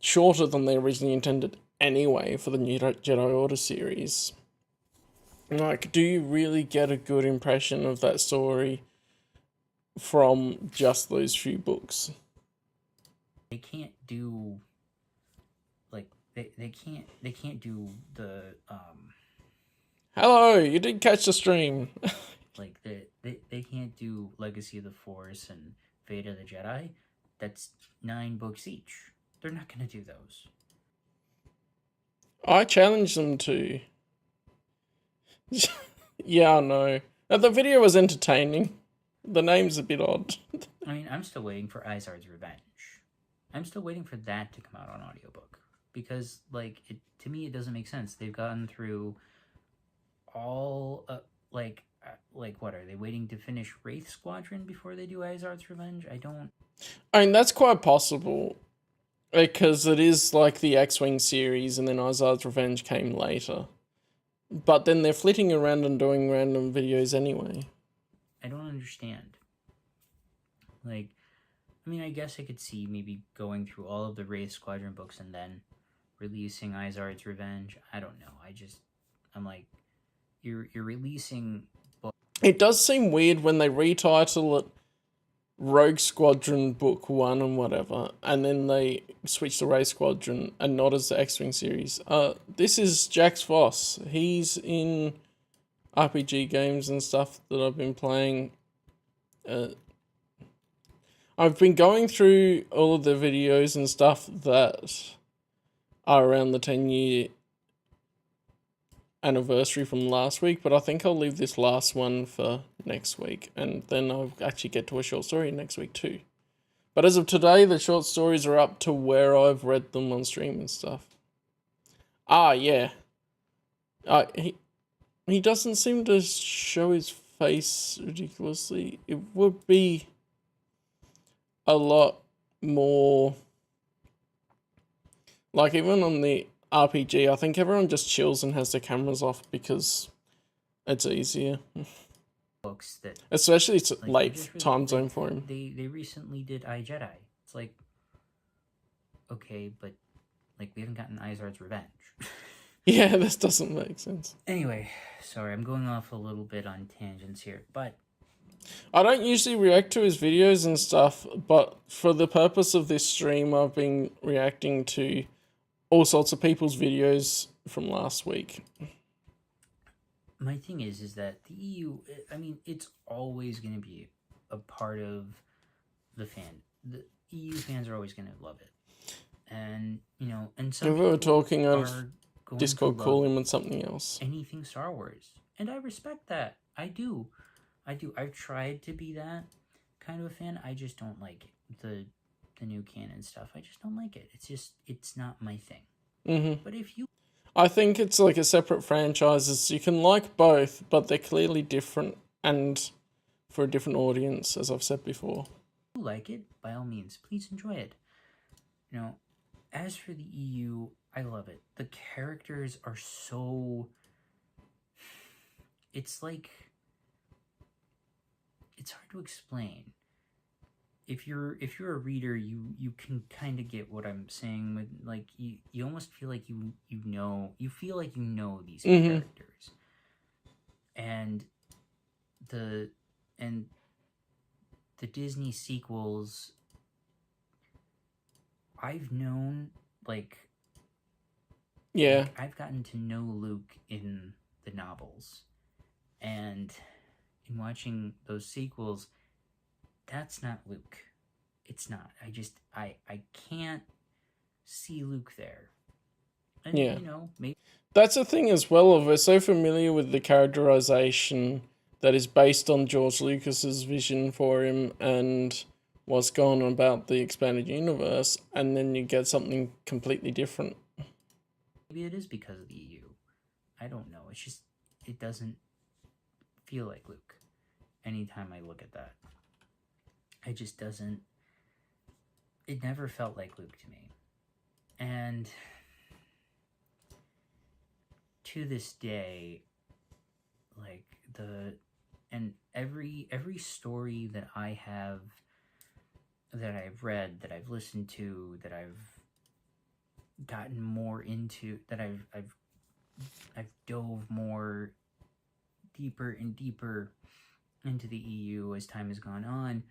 B: shorter than they originally intended anyway for the New Jedi Order series. Like, do you really get a good impression of that story from just those few books?
N: They can't do like they can't do the
B: Hello, you did catch the stream.
N: like they can't do Legacy of the Force and Fate of the Jedi. That's 9 books each. They're not gonna do those.
B: I challenged them to. Yeah, I know. The video was entertaining. The name's a bit odd.
N: I mean, I'm still waiting for Izard's Revenge. I'm still waiting for that to come out on audiobook. Because, like, to me, it doesn't make sense. They've gotten through all, what, are they waiting to finish Wraith Squadron before they do Izard's Revenge?
B: I mean, that's quite possible. Because it is like the X-Wing series, and then Izard's Revenge came later. But then they're flitting around and doing random videos anyway.
N: I don't understand. Like, I mean, I guess I could see maybe going through all of the Wraith Squadron books and then releasing Izard's Revenge. I don't know. I'm like, you're releasing books.
B: It does seem weird when they retitle it Rogue Squadron Book 1 and whatever, and then they switched to Ray Squadron and not as the X-Wing series. This is Jax Voss. He's in RPG games and stuff that I've been playing. I've been going through all of the videos and stuff that are around the 10-year anniversary from last week, but I think I'll leave this last one for next week, and then I'll actually get to a short story next week too. But as of today, the short stories are up to where I've read them on stream and stuff. Yeah. He doesn't seem to show his face ridiculously. It would be a lot more... Like, even on the RPG, I think everyone just chills and has their cameras off because it's easier.
N: Books that,
B: especially it's
N: like,
B: late time zone for him.
N: They recently did iJedi. It's like, okay, but like we haven't gotten Izard's Revenge.
B: Yeah, this doesn't make sense.
N: Anyway, sorry, I'm going off a little bit on tangents here, but
B: I don't usually react to his videos and stuff, but for the purpose of this stream, I've been reacting to all sorts of people's videos from last week.
N: my thing is that the EU, I mean, it's always going to be a part of the fan. The EU fans are always going to love it. And, you know, and some
B: If we were
N: people
B: talking of
N: are going
B: Discord,
N: to
B: call
N: love
B: him and something else.
N: anything Star Wars. And I respect that. I do. I've tried to be that kind of a fan. I just don't like the new canon stuff. I just don't like it. It's not my thing.
B: Mm-hmm.
N: But if you...
B: I think it's like a separate franchises. You can like both, but they're clearly different and for a different audience, as I've said before.
N: If you like it, by all means, please enjoy it. You know, as for the EU, I love it. The characters are so... It's like... It's hard to explain. If you're a reader, you can kind of get what I'm saying. With like you almost feel like you feel like you know these characters, and the Disney sequels. I've known I've gotten to know Luke in the novels, and in watching those sequels. That's not Luke. It's not. I can't see Luke there. And,
B: yeah.
N: You know, maybe...
B: That's the thing as well. We're so familiar with the characterization that is based on George Lucas's vision for him and what's going on about the expanded universe, and then you get something completely different.
N: Maybe it is because of the EU. I don't know. It's just, it doesn't feel like Luke anytime I look at that. It just doesn't... It never felt like Luke to me. And to this day, like every story that I have, that I've read, that I've listened to, that I've gotten more into, that I've dove more deeper and deeper into the EU as time has gone on,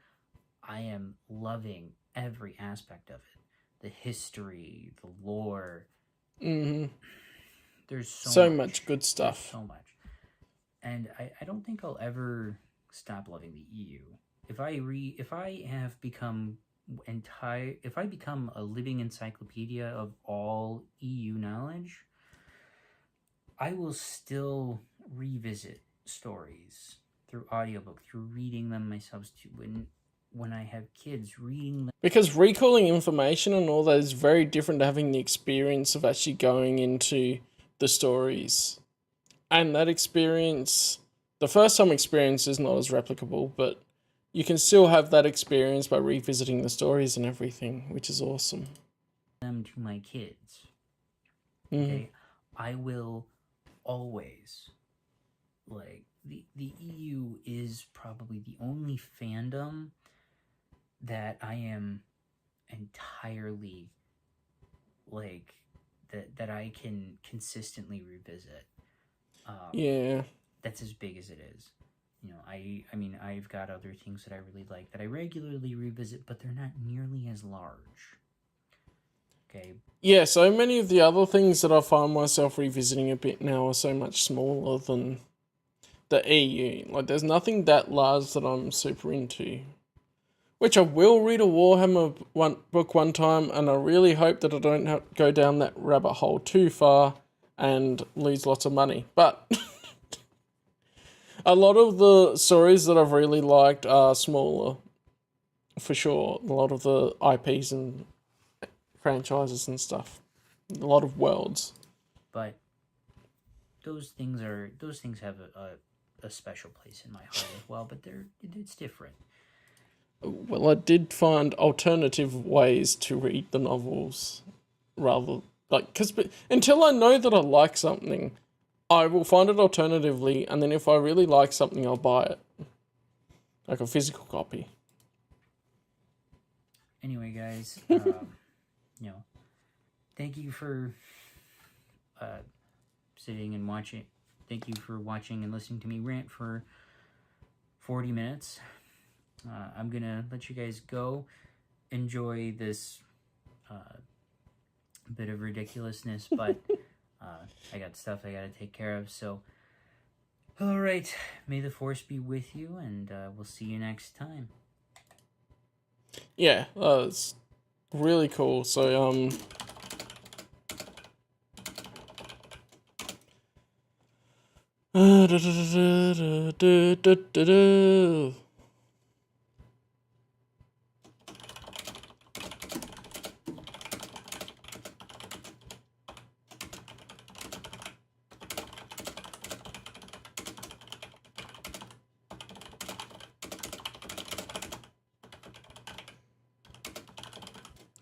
N: I am loving every aspect of it. The history, the lore.
B: Mm-hmm.
N: There's
B: so much good stuff.
N: There's so much. And I don't think I'll ever stop loving the EU. If I have become if I become a living encyclopedia of all EU knowledge, I will still revisit stories through audiobook, through reading them myself, when I have kids, reading them.
B: Because recalling information and all that is very different to having the experience of actually going into the stories. And that experience, the first time experience is not as replicable, but you can still have that experience by revisiting the stories and everything, which is awesome.
N: Them to my kids. Okay? I will always, the EU is probably the only fandom that I am entirely that I can consistently revisit.
B: Yeah.
N: That's as big as it is. you know, I mean, I've got other things that I really like that I regularly revisit, but they're not nearly as large. Okay.
B: Yeah, so many of the other things that I find myself revisiting a bit now are so much smaller than the EU. Like, there's nothing that large that I'm super into. Which I will read a Warhammer book one time, and I really hope that I don't go down that rabbit hole too far and lose lots of money. But a lot of the stories that I've really liked are smaller, for sure. A lot of the IPs and franchises and stuff. A lot of worlds.
N: But those things have a special place in my heart as well, but it's different.
B: Well, I did find alternative ways to read the novels, rather, like, because until I know that I like something, I will find it alternatively, and then if I really like something, I'll buy it. Like a physical copy.
N: Anyway, guys, thank you for sitting and watching. Thank you for watching and listening to me rant for 40 minutes. I'm gonna let you guys go. Enjoy this bit of ridiculousness, but I got stuff I gotta take care of, so alright, may the force be with you, and we'll see you next time.
B: Yeah, it's really cool. So,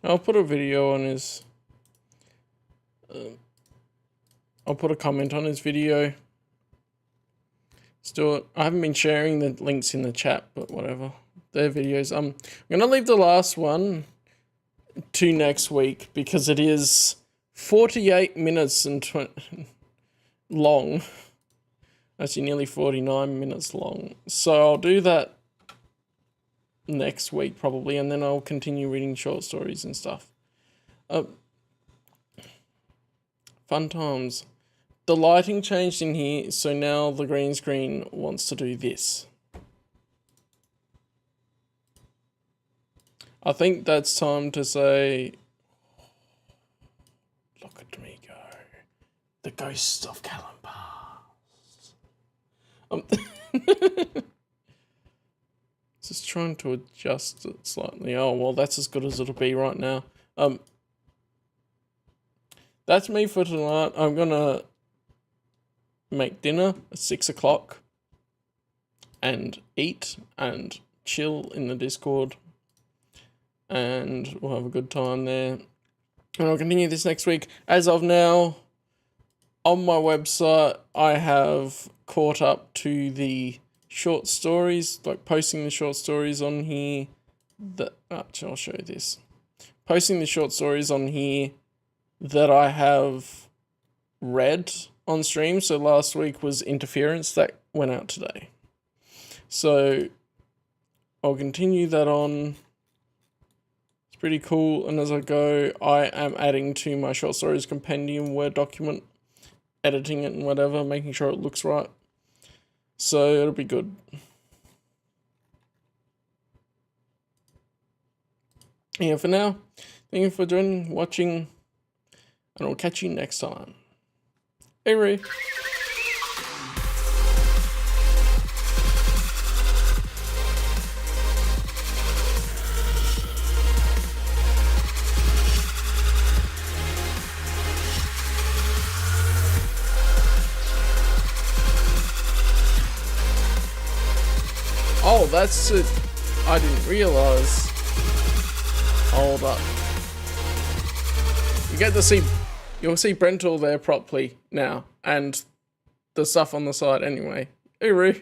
B: I'll put a video on his... I'll put a comment on his video. Still, I haven't been sharing the links in the chat, but whatever. Their videos. I'm going to leave the last one to next week, because it is 48 minutes and 20 long. Actually, nearly 49 minutes long. So I'll do that next week probably, and then I'll continue reading short stories and stuff. Fun times. The lighting changed in here, so now the green screen wants to do this. I think that's time to say, look at me go. The ghost of Callum passed. Just trying to adjust it slightly. Oh, well, that's as good as it'll be right now. That's me for tonight. I'm gonna make dinner at 6 o'clock and eat and chill in the Discord, and we'll have a good time there. And I'll continue this next week. As of now, on my website, I have caught up to the short stories, like posting the short stories on here. Actually, I'll show you this. Posting the short stories on here that I have read on stream. So last week was Interference, that went out today. So I'll continue that on. It's pretty cool. And as I go, I am adding to my short stories compendium Word document, editing it and whatever, making sure it looks right. So it'll be good. Yeah, for now, thank you for joining, watching, and I'll catch you next time. Hey, Ray. Oh, that's it. I didn't realize. Hold up. You'll see Brental there properly now, and the stuff on the side anyway. Uru.